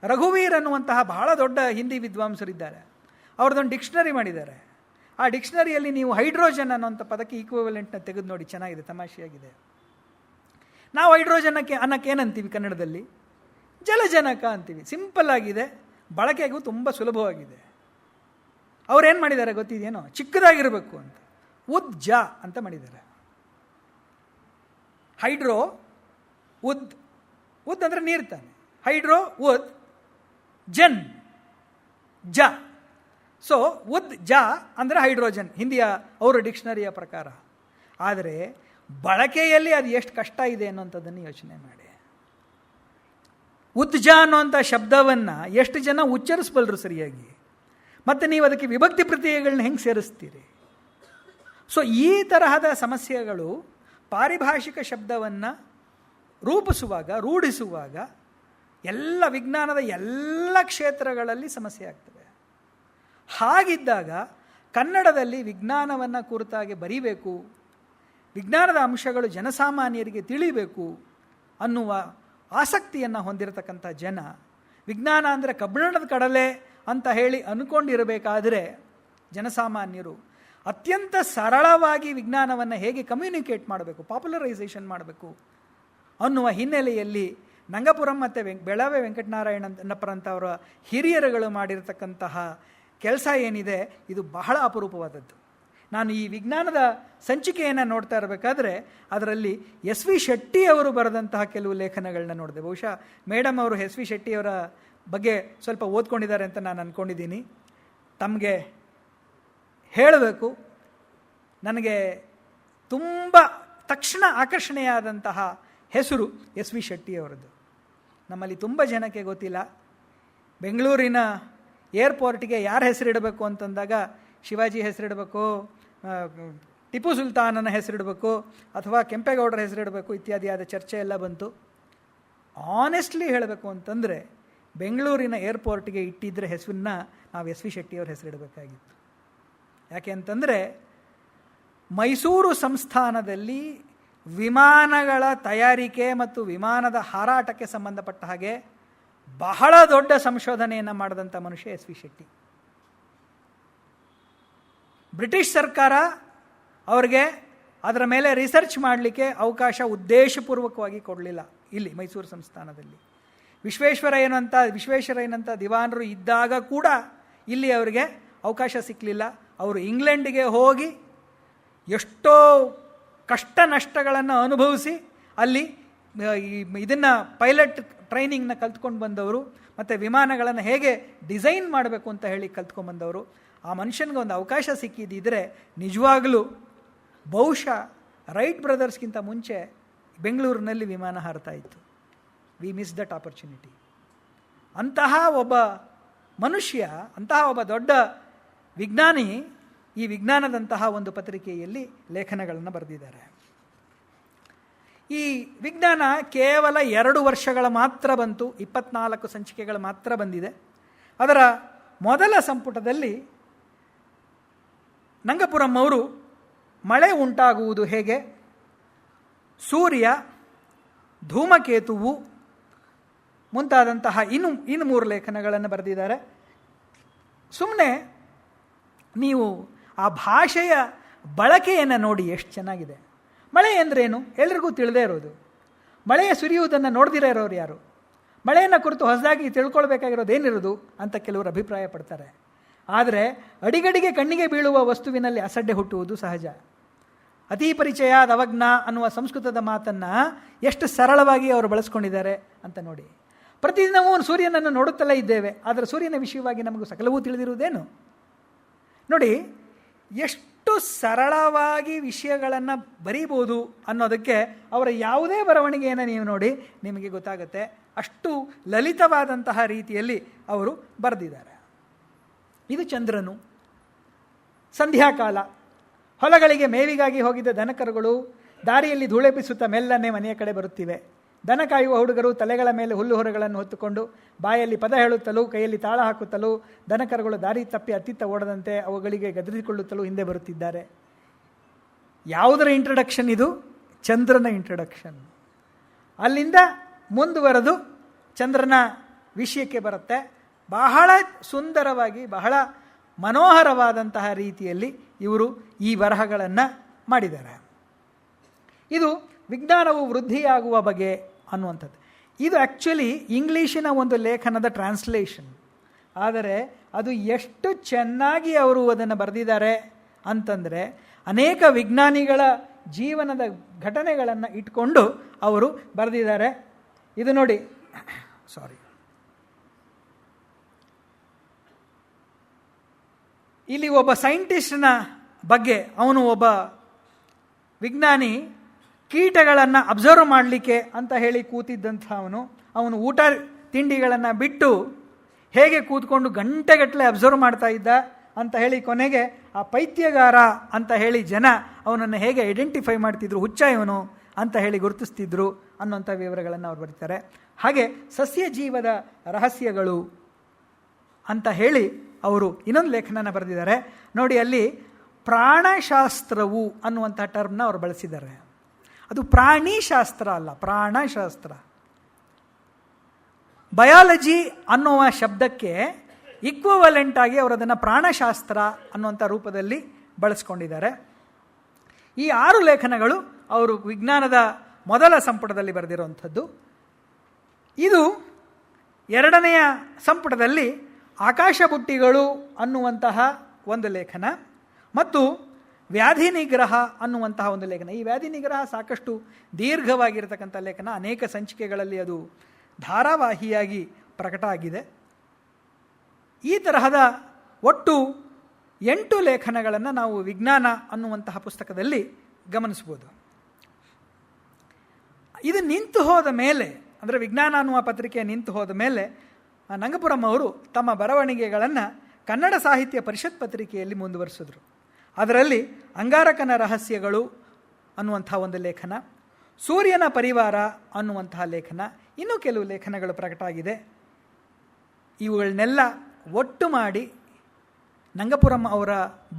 ರಘುವೀರ್ ಅನ್ನುವಂತಹ ಬಹಳ ದೊಡ್ಡ ಹಿಂದಿ ವಿದ್ವಾಂಸರಿದ್ದಾರೆ. ಅವ್ರದ್ದೊಂದು ಡಿಕ್ಷನರಿ ಮಾಡಿದ್ದಾರೆ. ಆ ಡಿಕ್ಷನರಿಯಲ್ಲಿ ನೀವು ಹೈಡ್ರೋಜನ್ ಅನ್ನೋಂಥ ಪದಕ್ಕೆ ಈಕ್ವಿವೆಲೆಂಟ್ನ ತೆಗೆದು ನೋಡಿ, ಚೆನ್ನಾಗಿದೆ, ತಮಾಷೆಯಾಗಿದೆ. ನಾವು ಹೈಡ್ರೋಜನ್ ಅನ್ನಕ್ಕೆ ಏನಂತೀವಿ ಕನ್ನಡದಲ್ಲಿ? ಜಲಜನಕ ಅಂತೀವಿ. ಸಿಂಪಲ್ ಆಗಿದೆ, ಬಳಕೆಗೂ ತುಂಬ ಸುಲಭವಾಗಿದೆ. ಅವ್ರೇನು ಮಾಡಿದ್ದಾರೆ ಗೊತ್ತಿದೆಯೇನೋ? ಚಿಕ್ಕದಾಗಿರಬೇಕು ಅಂತ ಉದ್ ಅಂತ ಮಾಡಿದ್ದಾರೆ. ಹೈಡ್ರೋ ಉದ್ ಅಂದರೆ ನೀರು ತಾನೆ. ಹೈಡ್ರೋ ಉದ್ ಜನ್ ಜ. ಸೊ ಉದ್ ಅಂದರೆ ಹೈಡ್ರೋಜನ್ ಹಿಂದಿಯ ಅವರ ಡಿಕ್ಷನರಿಯ ಪ್ರಕಾರ. ಆದರೆ ಬಳಕೆಯಲ್ಲಿ ಅದು ಎಷ್ಟು ಕಷ್ಟ ಇದೆ ಅನ್ನೋಂಥದ್ದನ್ನು ಯೋಚನೆ ಮಾಡಿ. ಉದ್ಜ ಅನ್ನೋಂಥ ಶಬ್ದವನ್ನು ಎಷ್ಟು ಜನ ಉಚ್ಚರಿಸಬಲ್ಲರು ಸರಿಯಾಗಿ? ಮತ್ತು ನೀವು ಅದಕ್ಕೆ ವಿಭಕ್ತಿ ಪ್ರತ್ಯಯಗಳನ್ನ ಹೆಂಗೆ ಸೇರಿಸ್ತೀರಿ? ಸೊ ಈ ತರಹದ ಸಮಸ್ಯೆಗಳು ಪಾರಿಭಾಷಿಕ ಶಬ್ದವನ್ನು ರೂಢಿಸುವಾಗ ಎಲ್ಲ ವಿಜ್ಞಾನದ ಎಲ್ಲ ಕ್ಷೇತ್ರಗಳಲ್ಲಿ ಸಮಸ್ಯೆ ಆಗ್ತವೆ. ಹಾಗಿದ್ದಾಗ ಕನ್ನಡದಲ್ಲಿ ವಿಜ್ಞಾನವನ್ನು ಕುರಿತಾಗಿ ಬರೀಬೇಕು, ವಿಜ್ಞಾನದ ಅಂಶಗಳು ಜನಸಾಮಾನ್ಯರಿಗೆ ತಿಳಿಬೇಕು ಅನ್ನುವ ಆಸಕ್ತಿಯನ್ನು ಹೊಂದಿರತಕ್ಕಂಥ ಜನ, ವಿಜ್ಞಾನ ಅಂದರೆ ಕಬ್ಬಿಣದ ಕಡಲೆ ಅಂತ ಹೇಳಿ ಅಂದ್ಕೊಂಡಿರಬೇಕಾದರೆ ಜನಸಾಮಾನ್ಯರು ಅತ್ಯಂತ ಸರಳವಾಗಿ ವಿಜ್ಞಾನವನ್ನು ಹೇಗೆ ಕಮ್ಯುನಿಕೇಟ್ ಮಾಡಬೇಕು, ಪಾಪ್ಯುಲರೈಸೇಷನ್ ಮಾಡಬೇಕು ಅನ್ನುವ ಹಿನ್ನೆಲೆಯಲ್ಲಿ ನಂಗಪುರಂ ಮತ್ತು ಬೆಳವೆ ವೆಂಕಟನಾರಾಯಣಪ್ಪರಂಥವರ ಹಿರಿಯರುಗಳು ಮಾಡಿರತಕ್ಕಂತಹ ಕೆಲಸ ಏನಿದೆ, ಇದು ಬಹಳ ಅಪರೂಪವಾದದ್ದು. ನಾನು ಈ ವಿಜ್ಞಾನದ ಸಂಚಿಕೆಯನ್ನು ನೋಡ್ತಾ ಇರಬೇಕಾದ್ರೆ ಅದರಲ್ಲಿ ಎಸ್ ವಿ ಶೆಟ್ಟಿ ಅವರು ಬರೆದಂತಹ ಕೆಲವು ಲೇಖನಗಳನ್ನ ನೋಡಿದೆ. ಬಹುಶಃ ಮೇಡಮ್ ಅವರು ಎಸ್ ವಿ ಶೆಟ್ಟಿಯವರ ಬಗ್ಗೆ ಸ್ವಲ್ಪ ಓದ್ಕೊಂಡಿದ್ದಾರೆ ಅಂತ ನಾನು ಅಂದ್ಕೊಂಡಿದ್ದೀನಿ. ತಮಗೆ ಹೇಳಬೇಕು, ನನಗೆ ತುಂಬ ತಕ್ಷಣ ಆಕರ್ಷಣೆಯಾದಂತಹ ಹೆಸರು ಎಸ್ ವಿ ಶೆಟ್ಟಿಯವರದ್ದು. ನಮ್ಮಲ್ಲಿ ತುಂಬ ಜನಕ್ಕೆ ಗೊತ್ತಿಲ್ಲ. ಬೆಂಗಳೂರಿನ ಏರ್ಪೋರ್ಟ್ಗೆ ಯಾರ ಹೆಸರಿಡಬೇಕು ಅಂತಂದಾಗ ಶಿವಾಜಿ ಹೆಸರಿಡಬೇಕು, ಟಿಪ್ಪು ಸುಲ್ತಾನನ ಹೆಸರಿಡಬೇಕು, ಅಥವಾ ಕೆಂಪೇಗೌಡರ ಹೆಸರಿಡಬೇಕು ಇತ್ಯಾದಿಯಾದ ಚರ್ಚೆ ಎಲ್ಲ ಬಂತು. ಆನೆಸ್ಟ್ಲಿ ಹೇಳಬೇಕು ಅಂತಂದರೆ ಬೆಂಗಳೂರಿನ ಏರ್ಪೋರ್ಟ್ಗೆ ಇಟ್ಟಿದ್ದರೆ ಹೆಸರನ್ನ ನಾವು ಎಸ್ ವಿ ಶೆಟ್ಟಿಯವ್ರ ಹೆಸರಿಡಬೇಕಾಗಿತ್ತು. ಯಾಕೆ ಅಂತಂದರೆ ಮೈಸೂರು ಸಂಸ್ಥಾನದಲ್ಲಿ ವಿಮಾನಗಳ ತಯಾರಿಕೆ ಮತ್ತು ವಿಮಾನದ ಹಾರಾಟಕ್ಕೆ ಸಂಬಂಧಪಟ್ಟ ಹಾಗೆ ಬಹಳ ದೊಡ್ಡ ಸಂಶೋಧನೆಯನ್ನು ಮಾಡಿದಂಥ ಮನುಷ್ಯ ಎಸ್ ವಿ ಶೆಟ್ಟಿ. ಬ್ರಿಟಿಷ್ ಸರ್ಕಾರ ಅವ್ರಿಗೆ ಅದರ ಮೇಲೆ ರಿಸರ್ಚ್ ಮಾಡಲಿಕ್ಕೆ ಅವಕಾಶ ಉದ್ದೇಶಪೂರ್ವಕವಾಗಿ ಕೊಡಲಿಲ್ಲ. ಇಲ್ಲಿ ಮೈಸೂರು ಸಂಸ್ಥಾನದಲ್ಲಿ ವಿಶ್ವೇಶ್ವರಯ್ಯನಂಥ ದಿವಾನರು ಇದ್ದಾಗ ಕೂಡ ಇಲ್ಲಿ ಅವರಿಗೆ ಅವಕಾಶ ಸಿಕ್ಕಲಿಲ್ಲ. ಅವರು ಇಂಗ್ಲೆಂಡಿಗೆ ಹೋಗಿ ಎಷ್ಟೋ ಕಷ್ಟ ನಷ್ಟಗಳನ್ನು ಅನುಭವಿಸಿ ಅಲ್ಲಿ ಇದನ್ನು ಪೈಲಟ್ ಟ್ರೈನಿಂಗ್ನ ಕಲ್ತ್ಕೊಂಡು ಬಂದವರು, ಮತ್ತು ವಿಮಾನಗಳನ್ನು ಹೇಗೆ ಡಿಸೈನ್ ಮಾಡಬೇಕು ಅಂತ ಹೇಳಿ ಕಲ್ತ್ಕೊಂಡು ಬಂದವರು. ಆ ಮನುಷ್ಯನಿಗೆ ಒಂದು ಅವಕಾಶ ಸಿಕ್ಕಿದ್ದಿದ್ರೆ ನಿಜವಾಗಲೂ ಬಹುಶಃ ರೈಟ್ ಬ್ರದರ್ಸ್ಗಿಂತ ಮುಂಚೆ ಬೆಂಗಳೂರಿನಲ್ಲಿ ವಿಮಾನ ಹಾರ್ತಾ ಇತ್ತು. V miss that opportunity. ಅಂತಹ ಒಬ್ಬ ಮನುಷ್ಯ, ಅಂತಹ ಒಬ್ಬ ದೊಡ್ಡ ವಿಜ್ಞಾನಿ ಈ ವಿಜ್ಞಾನದಂತಹ ಒಂದು ಪತ್ರಿಕೆಯಲ್ಲಿ ಲೇಖನಗಳನ್ನು ಬರೆದಿದ್ದಾರೆ. ಈ ವಿಜ್ಞಾನ ಕೇವಲ 2 ವರ್ಷಗಳ ಮಾತ್ರ ಬಂತು, 24 ಸಂಚಿಕೆಗಳು ಮಾತ್ರ ಬಂದಿದೆ. ಅದರ ಮೊದಲ ಸಂಪುಟದಲ್ಲಿ ನಂಗಪುರಂ ಅವರು ಮಳೆ ಉಂಟಾಗುವುದು ಹೇಗೆ, ಸೂರ್ಯ, ಧೂಮಕೇತುವು ಮುಂತಾದಂತಹ ಇನ್ನು 3 ಲೇಖನಗಳನ್ನು ಬರೆದಿದ್ದಾರೆ. ಸುಮ್ಮನೆ ನೀವು ಆ ಭಾಷೆಯ ಬಳಕೆಯನ್ನು ನೋಡಿ ಎಷ್ಟು ಚೆನ್ನಾಗಿದೆ. ಮಳೆ ಅಂದ್ರೇನು ಎಲ್ರಿಗೂ ತಿಳಿದೇ ಇರೋದು. ಮಳೆಯ ಸುರಿಯುವುದನ್ನು ನೋಡ್ದಿರೇ ಇರೋರು ಯಾರು? ಮಳೆಯನ್ನು ಕುರಿತು ಹೊಸದಾಗಿ ತಿಳ್ಕೊಳ್ಬೇಕಾಗಿರೋದು ಏನಿರೋದು ಅಂತ ಕೆಲವರು ಅಭಿಪ್ರಾಯ ಪಡ್ತಾರೆ. ಆದರೆ ಅಡಿಗಡಿಗೆ ಕಣ್ಣಿಗೆ ಬೀಳುವ ವಸ್ತುವಿನಲ್ಲಿ ಅಸಡ್ಡೆ ಹುಟ್ಟುವುದು ಸಹಜ. ಅತಿ ಪರಿಚಯ ಅವಜ್ಞ ಅನ್ನುವ ಸಂಸ್ಕೃತದ ಮಾತನ್ನು ಎಷ್ಟು ಸರಳವಾಗಿ ಅವರು ಬಳಸ್ಕೊಂಡಿದ್ದಾರೆ ಅಂತ ನೋಡಿ. ಪ್ರತಿದಿನವೂ ಸೂರ್ಯನನ್ನು ನೋಡುತ್ತಲೇ ಇದ್ದೇವೆ, ಆದರೆ ಸೂರ್ಯನ ವಿಷಯವಾಗಿ ನಮಗೂ ಸಕಲವೂ ತಿಳಿದಿರುವುದೇನು? ನೋಡಿ, ಎಷ್ಟು ಸರಳವಾಗಿ ವಿಷಯಗಳನ್ನು ಬರೀಬೋದು ಅನ್ನೋದಕ್ಕೆ ಅವರ ಯಾವುದೇ ಬರವಣಿಗೆಯನ್ನು ನೀವು ನೋಡಿ ನಿಮಗೆ ಗೊತ್ತಾಗುತ್ತೆ. ಅಷ್ಟು ಲಲಿತವಾದಂತಹ ರೀತಿಯಲ್ಲಿ ಅವರು ಬರೆದಿದ್ದಾರೆ. ಇದು ಚಂದ್ರನು. ಸಂಧ್ಯಾಕಾಲ, ಹೊಲಗಳಿಗೆ ಮೇವಿಗಾಗಿ ಹೋಗಿದ್ದ ದನಕರುಗಳು ದಾರಿಯಲ್ಲಿ ಧೂಳೆಬ್ಬಿಸುತ್ತಾ ಮೆಲ್ಲನೆ ಮನೆಯ ಕಡೆ ಬರುತ್ತಿವೆ. ದನ ಕಾಯುವ ಹುಡುಗರು ತಲೆಗಳ ಮೇಲೆ ಹುಲ್ಲು ಹೊರಗಳನ್ನು ಹೊತ್ತುಕೊಂಡು ಬಾಯಲ್ಲಿ ಪದ ಹೇಳುತ್ತಲೂ ಕೈಯಲ್ಲಿ ತಾಳ ಹಾಕುತ್ತಲೂ ದನಕರುಗಳು ದಾರಿ ತಪ್ಪಿ ಅತ್ತಿತ್ತ ಓಡದಂತೆ ಅವುಗಳಿಗೆ ಗದರಿಕೊಳ್ಳುತ್ತಲೂ ಹಿಂದೆ ಬರುತ್ತಿದ್ದಾರೆ. ಯಾವುದರ ಇಂಟ್ರಡಕ್ಷನ್ ಇದು? ಚಂದ್ರನ ಇಂಟ್ರಡಕ್ಷನ್. ಅಲ್ಲಿಂದ ಮುಂದುವರೆದು ಚಂದ್ರನ ವಿಷಯಕ್ಕೆ ಬರುತ್ತೆ. ಬಹಳ ಸುಂದರವಾಗಿ, ಬಹಳ ಮನೋಹರವಾದಂತಹ ರೀತಿಯಲ್ಲಿ ಇವರು ಈ ಬರಹಗಳನ್ನು ಮಾಡಿದ್ದಾರೆ. ಇದು ವಿಜ್ಞಾನವು ವೃದ್ಧಿಯಾಗುವ ಬಗೆ ಅನ್ನುವಂಥದ್ದು. ಇದು ಆ್ಯಕ್ಚುಲಿ ಇಂಗ್ಲೀಷಿನ ಒಂದು ಲೇಖನದ ಟ್ರಾನ್ಸ್ಲೇಷನ್. ಆದರೆ ಅದು ಎಷ್ಟು ಚೆನ್ನಾಗಿ ಅವರು ಅದನ್ನು ಬರೆದಿದ್ದಾರೆ ಅಂತಂದರೆ, ಅನೇಕ ವಿಜ್ಞಾನಿಗಳ ಜೀವನದ ಘಟನೆಗಳನ್ನು ಇಟ್ಕೊಂಡು ಅವರು ಬರೆದಿದ್ದಾರೆ. ಇದು ನೋಡಿ, ಇಲ್ಲಿ ಒಬ್ಬ ಸೈಂಟಿಸ್ಟ್ನ ಬಗ್ಗೆ, ಅವನು ಒಬ್ಬ ವಿಜ್ಞಾನಿ, ಕೀಟಗಳನ್ನು ಅಬ್ಸರ್ವ್ ಮಾಡಲಿಕ್ಕೆ ಅಂತ ಹೇಳಿ ಕೂತಿದ್ದಂಥ ಅವನು ಊಟ ತಿಂಡಿಗಳನ್ನು ಬಿಟ್ಟು ಹೇಗೆ ಕೂತ್ಕೊಂಡು ಗಂಟೆಗಟ್ಟಲೆ ಅಬ್ಸರ್ವ್ ಮಾಡ್ತಾ ಇದ್ದ ಅಂತ ಹೇಳಿ ಕೊನೆಗೆ ಆ ಪೈತ್ಯಗಾರ ಅಂತ ಹೇಳಿ ಜನ ಅವನನ್ನು ಹೇಗೆ ಐಡೆಂಟಿಫೈ ಮಾಡ್ತಿದ್ರು, ಹುಚ್ಚ ಇವನು ಅಂತ ಹೇಳಿ ಗುರುತಿಸ್ತಿದ್ರು ಅನ್ನೋಂಥ ವಿವರಗಳನ್ನು ಅವ್ರು ಬರೀತಾರೆ. ಹಾಗೆ ಸಸ್ಯ ಜೀವದ ರಹಸ್ಯಗಳು ಅಂತ ಹೇಳಿ ಅವರು ಇನ್ನೊಂದು ಲೇಖನನ ಬರೆದಿದ್ದಾರೆ ನೋಡಿ. ಅಲ್ಲಿ ಪ್ರಾಣಶಾಸ್ತ್ರವು ಅನ್ನುವಂಥ ಟರ್ಮ್ನ ಅವರು ಬಳಸಿದ್ದಾರೆ. ಅದು ಪ್ರಾಣಿಶಾಸ್ತ್ರ ಅಲ್ಲ, ಪ್ರಾಣಶಾಸ್ತ್ರ. ಬಯಾಲಜಿ ಅನ್ನುವ ಶಬ್ದಕ್ಕೆ ಇಕ್ವಲೆಂಟ್ ಆಗಿ ಅವರು ಅದನ್ನು ಪ್ರಾಣಶಾಸ್ತ್ರ ಅನ್ನುವಂಥ ರೂಪದಲ್ಲಿ ಬಳಸ್ಕೊಂಡಿದ್ದಾರೆ. ಈ 6 ಲೇಖನಗಳು ಅವರು ವಿಜ್ಞಾನದ ಮೊದಲ ಸಂಪುಟದಲ್ಲಿ ಬರೆದಿರುವಂಥದ್ದು. ಇದು 2ನೆಯ ಸಂಪುಟದಲ್ಲಿ ಆಕಾಶ ಬುಟ್ಟಿಗಳು ಅನ್ನುವಂತಹ ಒಂದು ಲೇಖನ ಮತ್ತು ವ್ಯಾಧಿ ನಿಗ್ರಹ ಅನ್ನುವಂತಹ ಒಂದು ಲೇಖನ. ಈ ವ್ಯಾಧಿ ನಿಗ್ರಹ ಸಾಕಷ್ಟು ದೀರ್ಘವಾಗಿರತಕ್ಕಂಥ ಲೇಖನ. ಅನೇಕ ಸಂಚಿಕೆಗಳಲ್ಲಿ ಅದು ಧಾರಾವಾಹಿಯಾಗಿ ಪ್ರಕಟ ಆಗಿದೆ. ಈ ತರಹದ ಒಟ್ಟು 8 ಲೇಖನಗಳನ್ನು ನಾವು ವಿಜ್ಞಾನ ಅನ್ನುವಂತಹ ಪುಸ್ತಕದಲ್ಲಿ ಗಮನಿಸ್ಬೋದು. ಇದು ನಿಂತು ಹೋದ ಮೇಲೆ, ಅಂದರೆ ವಿಜ್ಞಾನ ಅನ್ನುವ ಪತ್ರಿಕೆ ನಿಂತು ಹೋದ ಮೇಲೆ ನಂಗಪುರಂ ಅವರು ತಮ್ಮ ಬರವಣಿಗೆಗಳನ್ನು ಕನ್ನಡ ಸಾಹಿತ್ಯ ಪರಿಷತ್ ಪತ್ರಿಕೆಯಲ್ಲಿ ಮುಂದುವರಿಸಿದ್ರು. ಅದರಲ್ಲಿ ಅಂಗಾರಕನ ರಹಸ್ಯಗಳು ಅನ್ನುವಂಥ ಒಂದು ಲೇಖನ, ಸೂರ್ಯನ ಪರಿವಾರ ಅನ್ನುವಂತಹ ಲೇಖನ, ಇನ್ನೂ ಕೆಲವು ಲೇಖನಗಳು ಪ್ರಕಟ ಆಗಿದೆ. ಇವುಗಳನ್ನೆಲ್ಲ ಒಟ್ಟು ಮಾಡಿ ನಂಗಪುರಂ ಅವರ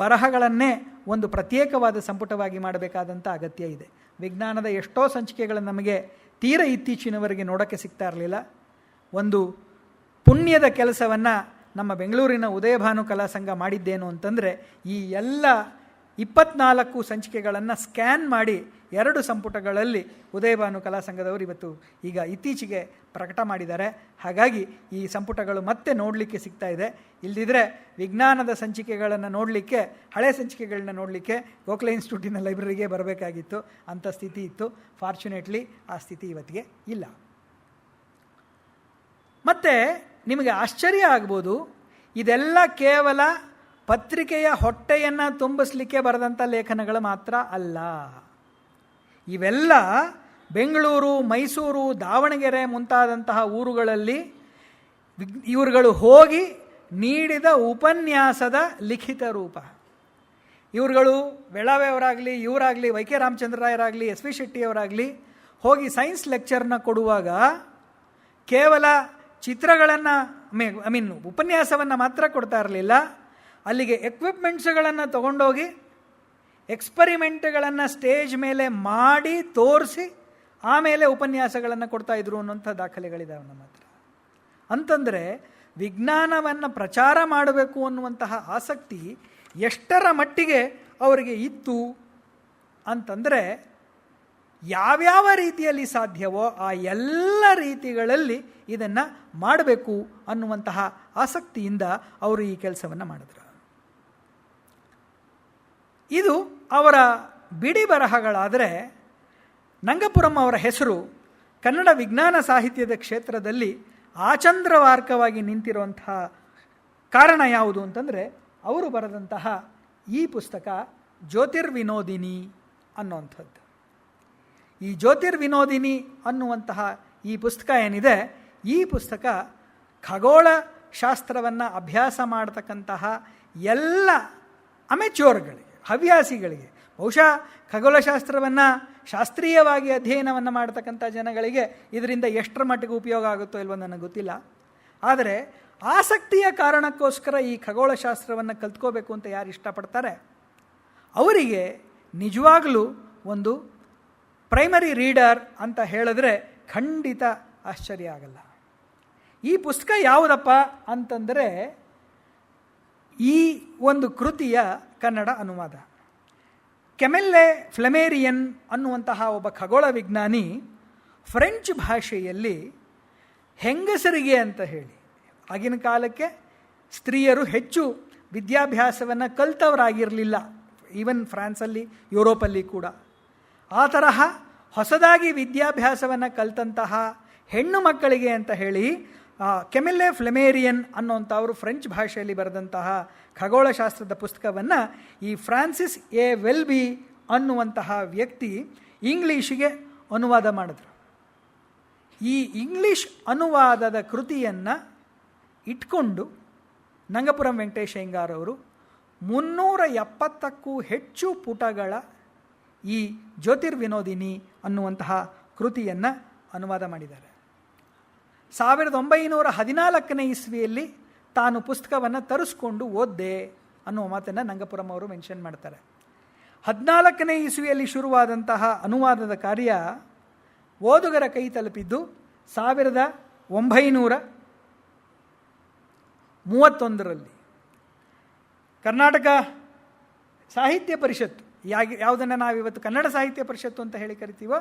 ಬರಹಗಳನ್ನೇ ಒಂದು ಪ್ರತ್ಯೇಕವಾದ ಸಂಪುಟವಾಗಿ ಮಾಡಬೇಕಾದಂಥ ಅಗತ್ಯ ಇದೆ. ವಿಜ್ಞಾನದ ಎಷ್ಟೋ ಸಂಚಿಕೆಗಳು ನಮಗೆ ತೀರ ಇತ್ತೀಚಿನವರೆಗೆ ನೋಡೋಕ್ಕೆ ಸಿಗ್ತಾ ಇರಲಿಲ್ಲ. ಒಂದು ಪುಣ್ಯದ ಕೆಲಸವನ್ನು ನಮ್ಮ ಬೆಂಗಳೂರಿನ ಉದಯಭಾನು ಕಲಾ ಸಂಘ ಮಾಡಿದ್ದೇನು ಅಂತಂದರೆ, ಈ ಎಲ್ಲ 24 ಸಂಚಿಕೆಗಳನ್ನು ಸ್ಕ್ಯಾನ್ ಮಾಡಿ 2 ಸಂಪುಟಗಳಲ್ಲಿ ಉದಯಭಾನು ಕಲಾ ಸಂಘದವರು ಇವತ್ತು ಈಗ ಇತ್ತೀಚೆಗೆ ಪ್ರಕಟ ಮಾಡಿದ್ದಾರೆ. ಹಾಗಾಗಿ ಈ ಸಂಪುಟಗಳು ಮತ್ತೆ ನೋಡಲಿಕ್ಕೆ ಸಿಗ್ತಾ ಇದೆ. ಇಲ್ಲದಿದ್ದರೆ ವಿಜ್ಞಾನದ ಸಂಚಿಕೆಗಳನ್ನು ನೋಡಲಿಕ್ಕೆ, ಹಳೆ ಸಂಚಿಕೆಗಳನ್ನ ನೋಡಲಿಕ್ಕೆ ಗೋಖಲೆ ಇನ್ಸ್ಟಿಟ್ಯೂಟಿನ ಲೈಬ್ರರಿಗೆ ಬರಬೇಕಾಗಿತ್ತು. ಅಂಥ ಸ್ಥಿತಿ ಇತ್ತು. ಫಾರ್ಚುನೇಟ್ಲಿ ಆ ಸ್ಥಿತಿ ಇವತ್ತಿಗೆ ಇಲ್ಲ. ಮತ್ತು ನಿಮಗೆ ಆಶ್ಚರ್ಯ ಆಗ್ಬೋದು, ಇದೆಲ್ಲ ಕೇವಲ ಪತ್ರಿಕೆಯ ಹೊಟ್ಟೆಯನ್ನು ತುಂಬಿಸಲಿಕ್ಕೆ ಬರೆದಂಥ ಲೇಖನಗಳು ಮಾತ್ರ ಅಲ್ಲ. ಇವೆಲ್ಲ ಬೆಂಗಳೂರು, ಮೈಸೂರು, ದಾವಣಗೆರೆ ಮುಂತಾದಂತಹ ಊರುಗಳಲ್ಲಿ ಇವರುಗಳು ಹೋಗಿ ನೀಡಿದ ಉಪನ್ಯಾಸದ ಲಿಖಿತ ರೂಪ. ಇವರುಗಳು ಬೆಳಾವೆಯವರಾಗಲಿ, ಇವರಾಗಲಿ, ವೈ ಕೆ ರಾಮಚಂದ್ರರಾಯರಾಗಲಿ, ಎಸ್ ವಿ ಶೆಟ್ಟಿಯವರಾಗಲಿ ಹೋಗಿ ಸೈನ್ಸ್ ಲೆಕ್ಚರ್ನ ಕೊಡುವಾಗ ಕೇವಲ ಚಿತ್ರಗಳನ್ನು ಉಪನ್ಯಾಸವನ್ನು ಮಾತ್ರ ಕೊಡ್ತಾ ಇರಲಿಲ್ಲ. ಅಲ್ಲಿಗೆ ಎಕ್ವಿಪ್ಮೆಂಟ್ಸ್ಗಳನ್ನು ತಗೊಂಡೋಗಿ ಎಕ್ಸ್ಪರಿಮೆಂಟ್ಗಳನ್ನು ಸ್ಟೇಜ್ ಮೇಲೆ ಮಾಡಿ ತೋರಿಸಿ ಆಮೇಲೆ ಉಪನ್ಯಾಸಗಳನ್ನು ಕೊಡ್ತಾಯಿದ್ರು ಅನ್ನೋಂಥ ದಾಖಲೆಗಳಿದ್ದಾವೆ ನಮ್ಮ ಹತ್ರ. ಅಂತಂದರೆ ವಿಜ್ಞಾನವನ್ನು ಪ್ರಚಾರ ಮಾಡಬೇಕು ಅನ್ನುವಂತಹ ಆಸಕ್ತಿ ಎಷ್ಟರ ಮಟ್ಟಿಗೆ ಅವರಿಗೆ ಇತ್ತು ಅಂತಂದರೆ, ಯಾವ್ಯಾವ ರೀತಿಯಲ್ಲಿ ಸಾಧ್ಯವೋ ಆ ಎಲ್ಲ ರೀತಿಗಳಲ್ಲಿ ಇದನ್ನು ಮಾಡಬೇಕು ಅನ್ನುವಂತಹ ಆಸಕ್ತಿಯಿಂದ ಅವರು ಈ ಕೆಲಸವನ್ನು ಮಾಡಿದ್ರು. ಇದು ಅವರ ಬಿಡಿ ಬರಹಗಳಾದರೆ ನಂಗಪುರಂ ಅವರ ಹೆಸರು ಕನ್ನಡ ವಿಜ್ಞಾನ ಸಾಹಿತ್ಯದ ಕ್ಷೇತ್ರದಲ್ಲಿ ಆಚಂದ್ರವಾರ್ಕವಾಗಿ ನಿಂತಿರುವಂತಹ ಕಾರಣ ಯಾವುದು ಅಂತಂದರೆ ಅವರು ಬರೆದಂತಹ ಈ ಪುಸ್ತಕ ಜ್ಯೋತಿರ್ವಿನೋದಿನಿ ಅನ್ನುವಂಥದ್ದು. ಈ ಜ್ಯೋತಿರ್ವಿನೋದಿನಿ ಅನ್ನುವಂತಹ ಈ ಪುಸ್ತಕ ಏನಿದೆ, ಈ ಪುಸ್ತಕ ಖಗೋಳ ಶಾಸ್ತ್ರವನ್ನು ಅಭ್ಯಾಸ ಮಾಡತಕ್ಕಂತಹ ಎಲ್ಲ ಅಮೆಚ್ಯೂರ್ಗಳಿಗೆ, ಹವ್ಯಾಸಿಗಳಿಗೆ, ಬಹುಶಃ ಖಗೋಳಶಾಸ್ತ್ರವನ್ನು ಶಾಸ್ತ್ರೀಯವಾಗಿ ಅಧ್ಯಯನವನ್ನು ಮಾಡತಕ್ಕಂಥ ಜನಗಳಿಗೆ ಇದರಿಂದ ಎಷ್ಟರ ಮಟ್ಟಿಗೆ ಉಪಯೋಗ ಆಗುತ್ತೋ ಇಲ್ವೋ ನನಗೆ ಗೊತ್ತಿಲ್ಲ. ಆದರೆ ಆಸಕ್ತಿಯ ಕಾರಣಕ್ಕೋಸ್ಕರ ಈ ಖಗೋಳಶಾಸ್ತ್ರವನ್ನು ಕಲ್ತ್ಕೋಬೇಕು ಅಂತ ಯಾರು ಇಷ್ಟಪಡ್ತಾರೆ ಅವರಿಗೆ ನಿಜವಾಗಲೂ ಒಂದು ಪ್ರೈಮರಿ ರೀಡರ್ ಅಂತ ಹೇಳಿದ್ರೆ ಖಂಡಿತ ಆಶ್ಚರ್ಯ ಆಗಲ್ಲ. ಈ ಪುಸ್ತಕ ಯಾವುದಪ್ಪ ಅಂತಂದರೆ ಈ ಒಂದು ಕೃತಿಯ ಕನ್ನಡ ಅನುವಾದ. ಕೆಮೆಲ್ಲೆ ಫ್ಲೆಮೇರಿಯನ್ ಅನ್ನುವಂತಹ ಒಬ್ಬ ಖಗೋಳ ವಿಜ್ಞಾನಿ ಫ್ರೆಂಚ್ ಭಾಷೆಯಲ್ಲಿ ಹೆಂಗಸರಿಗೆ ಅಂತ ಹೇಳಿ, ಆಗಿನ ಕಾಲಕ್ಕೆ ಸ್ತ್ರೀಯರು ಹೆಚ್ಚು ವಿದ್ಯಾಭ್ಯಾಸವನ್ನು ಕಲ್ತವರಾಗಿರಲಿಲ್ಲ, ಈವನ್ ಫ್ರಾನ್ಸಲ್ಲಿ ಯುರೋಪಲ್ಲಿ ಕೂಡ. ಆ ತರಹ ಹೊಸದಾಗಿ ವಿದ್ಯಾಭ್ಯಾಸವನ್ನು ಕಲ್ತಂತಹ ಹೆಣ್ಣು ಮಕ್ಕಳಿಗೆ ಅಂತ ಹೇಳಿ ಕೆಮೆಲ್ಲೆ ಫ್ಲೆಮೇರಿಯನ್ ಅನ್ನುವಂಥವರು ಫ್ರೆಂಚ್ ಭಾಷೆಯಲ್ಲಿ ಬರೆದಂತಹ ಖಗೋಳಶಾಸ್ತ್ರದ ಪುಸ್ತಕವನ್ನು ಈ ಫ್ರಾನ್ಸಿಸ್ ಎ ವೆಲ್ಬಿ ಅನ್ನುವಂತಹ ವ್ಯಕ್ತಿ ಇಂಗ್ಲೀಷಿಗೆ ಅನುವಾದ ಮಾಡಿದ್ರು. ಈ ಇಂಗ್ಲೀಷ್ ಅನುವಾದದ ಕೃತಿಯನ್ನು ಇಟ್ಕೊಂಡು ನಂಗಪುರಂ ವೆಂಕಟೇಶ ಅಯ್ಯಂಗಾರ್ ಅವರು 370ಕ್ಕೂ ಹೆಚ್ಚು ಪುಟಗಳ ಈ ಜ್ಯೋತಿರ್ವಿನೋದಿನಿ ಅನ್ನುವಂತಹ ಕೃತಿಯನ್ನು ಅನುವಾದ ಮಾಡಿದ್ದಾರೆ. 1914ನೇ ಇಸ್ವಿಯಲ್ಲಿ ತಾನು ಪುಸ್ತಕವನ್ನು ತರಿಸ್ಕೊಂಡು ಓದ್ದೆ ಅನ್ನುವ ಮಾತನ್ನು ನಂಗಪುರಂ ಅವರು ಮೆನ್ಷನ್ ಮಾಡ್ತಾರೆ. 14ನೇ ಇಸ್ವಿಯಲ್ಲಿ ಶುರುವಾದಂತಹ ಅನುವಾದದ ಕಾರ್ಯ ಓದುಗರ ಕೈ ತಲುಪಿದ್ದು 1931ರಲ್ಲಿ. ಕರ್ನಾಟಕ ಸಾಹಿತ್ಯ ಪರಿಷತ್ತು, ಯಾವುದನ್ನು ನಾವಿವತ್ತು ಕನ್ನಡ ಸಾಹಿತ್ಯ ಪರಿಷತ್ತು ಅಂತ ಹೇಳಿ ಕರಿತೀವೋ,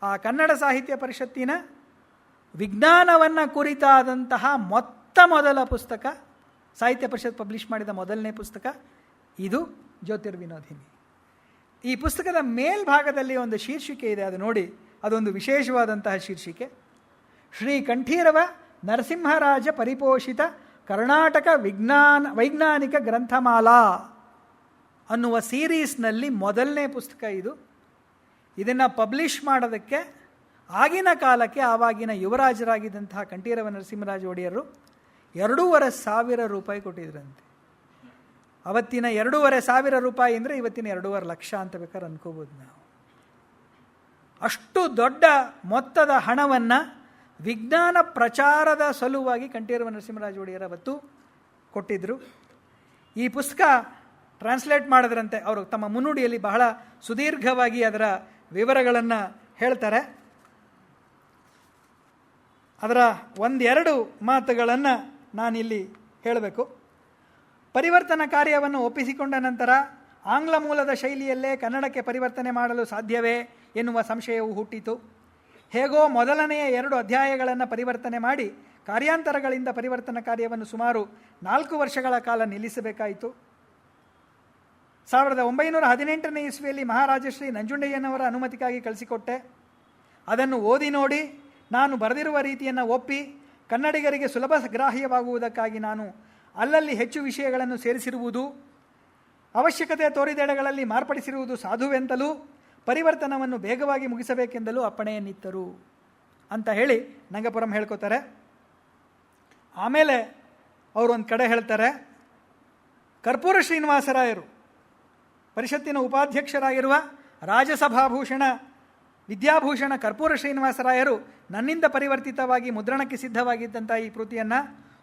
ಆ ಕನ್ನಡ ಸಾಹಿತ್ಯ ಪರಿಷತ್ತಿನ ವಿಜ್ಞಾನವನ್ನು ಕುರಿತಾದಂತಹ ಮೊದಲ ಪುಸ್ತಕ, ಸಾಹಿತ್ಯ ಪರಿಷತ್ ಪಬ್ಲಿಷ್ ಮಾಡಿದ ಮೊದಲನೇ ಪುಸ್ತಕ ಇದು ಜ್ಯೋತಿರ್ವಿನೋದಿನಿ. ಈ ಪುಸ್ತಕದ ಮೇಲ್ಭಾಗದಲ್ಲಿ ಒಂದು ಶೀರ್ಷಿಕೆ ಇದೆ, ಅದು ನೋಡಿ, ಅದೊಂದು ವಿಶೇಷವಾದಂತಹ ಶೀರ್ಷಿಕೆ. ಶ್ರೀ ಕಂಠೀರವ ನರಸಿಂಹರಾಜ ಪರಿಪೋಷಿತ ಕರ್ನಾಟಕ ವೈಜ್ಞಾನಿಕ ಗ್ರಂಥಮಾಲಾ ಅನ್ನುವ ಸೀರೀಸ್ನಲ್ಲಿ ಮೊದಲನೇ ಪುಸ್ತಕ ಇದು. ಇದನ್ನು ಪಬ್ಲಿಷ್ ಮಾಡೋದಕ್ಕೆ ಆಗಿನ ಕಾಲಕ್ಕೆ ಆವಾಗಿನ ಯುವರಾಜರಾಗಿದ್ದಂತಹ ಕಂಠೀರವ ನರಸಿಂಹರಾಜ ಒಡೆಯರು 2,500 ರೂಪಾಯಿ ಕೊಟ್ಟಿದ್ರಂತೆ. ಅವತ್ತಿನ 2,500 ರೂಪಾಯಿ ಅಂದರೆ ಇವತ್ತಿನ 2,500,000 ಲಕ್ಷ ಅಂತ ಬೇಕಾದ್ರೆ ಅನ್ಕೋಬೋದು ನಾವು. ಅಷ್ಟು ದೊಡ್ಡ ಮೊತ್ತದ ಹಣವನ್ನು ವಿಜ್ಞಾನ ಪ್ರಚಾರದ ಸಲುವಾಗಿ ಕಂಠೀರವ ನರಸಿಂಹರಾಜ ಒಡೆಯರ್ ಅವತ್ತು ಕೊಟ್ಟಿದ್ದರು. ಈ ಪುಸ್ತಕ ಟ್ರಾನ್ಸ್ಲೇಟ್ ಮಾಡಿದ್ರಂತೆ ಅವರು ತಮ್ಮ ಮುನ್ನುಡಿಯಲ್ಲಿ ಬಹಳ ಸುದೀರ್ಘವಾಗಿ ಅದರ ವಿವರಗಳನ್ನು ಹೇಳ್ತಾರೆ. ಅದರ 1-2 ಮಾತುಗಳನ್ನು ನಾನಿಲ್ಲಿ ಹೇಳಬೇಕು. ಪರಿವರ್ತನಾ ಕಾರ್ಯವನ್ನು ಒಪ್ಪಿಸಿಕೊಂಡ ನಂತರ ಆಂಗ್ಲ ಮೂಲದ ಶೈಲಿಯಲ್ಲೇ ಕನ್ನಡಕ್ಕೆ ಪರಿವರ್ತನೆ ಮಾಡಲು ಸಾಧ್ಯವೇ ಎನ್ನುವ ಸಂಶಯವು ಹುಟ್ಟಿತು. ಹೇಗೋ ಮೊದಲನೆಯ 2 ಅಧ್ಯಾಯಗಳನ್ನು ಪರಿವರ್ತನೆ ಮಾಡಿ ಕಾರ್ಯಾಂತರಗಳಿಂದ ಪರಿವರ್ತನಾ ಕಾರ್ಯವನ್ನು ಸುಮಾರು 4 ವರ್ಷಗಳ ಕಾಲ ನಿಲ್ಲಿಸಬೇಕಾಯಿತು. 1918ನೇ ಇಸ್ವಿಯಲ್ಲಿ ಮಹಾರಾಜಶ್ರೀ ನಂಜುಂಡಯ್ಯನವರ ಅನುಮತಿಗಾಗಿ ಕಳಿಸಿಕೊಟ್ಟೆ. ಅದನ್ನು ಓದಿ ನೋಡಿ ನಾನು ಬರೆದಿರುವ ರೀತಿಯನ್ನು ಒಪ್ಪಿ ಕನ್ನಡಿಗರಿಗೆ ಸುಲಭ ಗ್ರಾಹ್ಯವಾಗುವುದಕ್ಕಾಗಿ ನಾನು ಅಲ್ಲಲ್ಲಿ ಹೆಚ್ಚು ವಿಷಯಗಳನ್ನು ಸೇರಿಸಿರುವುದು, ಅವಶ್ಯಕತೆ ತೋರಿದೆಡೆಗಳಲ್ಲಿ ಮಾರ್ಪಡಿಸಿರುವುದು ಸಾಧುವೆಂತಲೂ ಪರಿವರ್ತನವನ್ನು ಬೇಗವಾಗಿ ಮುಗಿಸಬೇಕೆಂದಲೂ ಅಪ್ಪಣೆಯನ್ನಿತ್ತರು ಅಂತ ಹೇಳಿ ನಂಗಪುರಂ ಹೇಳ್ಕೊತಾರೆ. ಆಮೇಲೆ ಅವರು ಒಂದು ಕಡೆ ಹೇಳ್ತಾರೆ, ಕರ್ಪೂರ ಶ್ರೀನಿವಾಸರಾಯರು ಪರಿಷತ್ತಿನ ಉಪಾಧ್ಯಕ್ಷರಾಗಿರುವ ರಾಜಸಭಾಭೂಷಣ ವಿದ್ಯಾಭೂಷಣ ಕರ್ಪೂರ ಶ್ರೀನಿವಾಸರಾಯರು ನನ್ನಿಂದ ಪರಿವರ್ತಿತವಾಗಿ ಮುದ್ರಣಕ್ಕೆ ಸಿದ್ಧವಾಗಿದ್ದಂಥ ಈ ಕೃತಿಯನ್ನು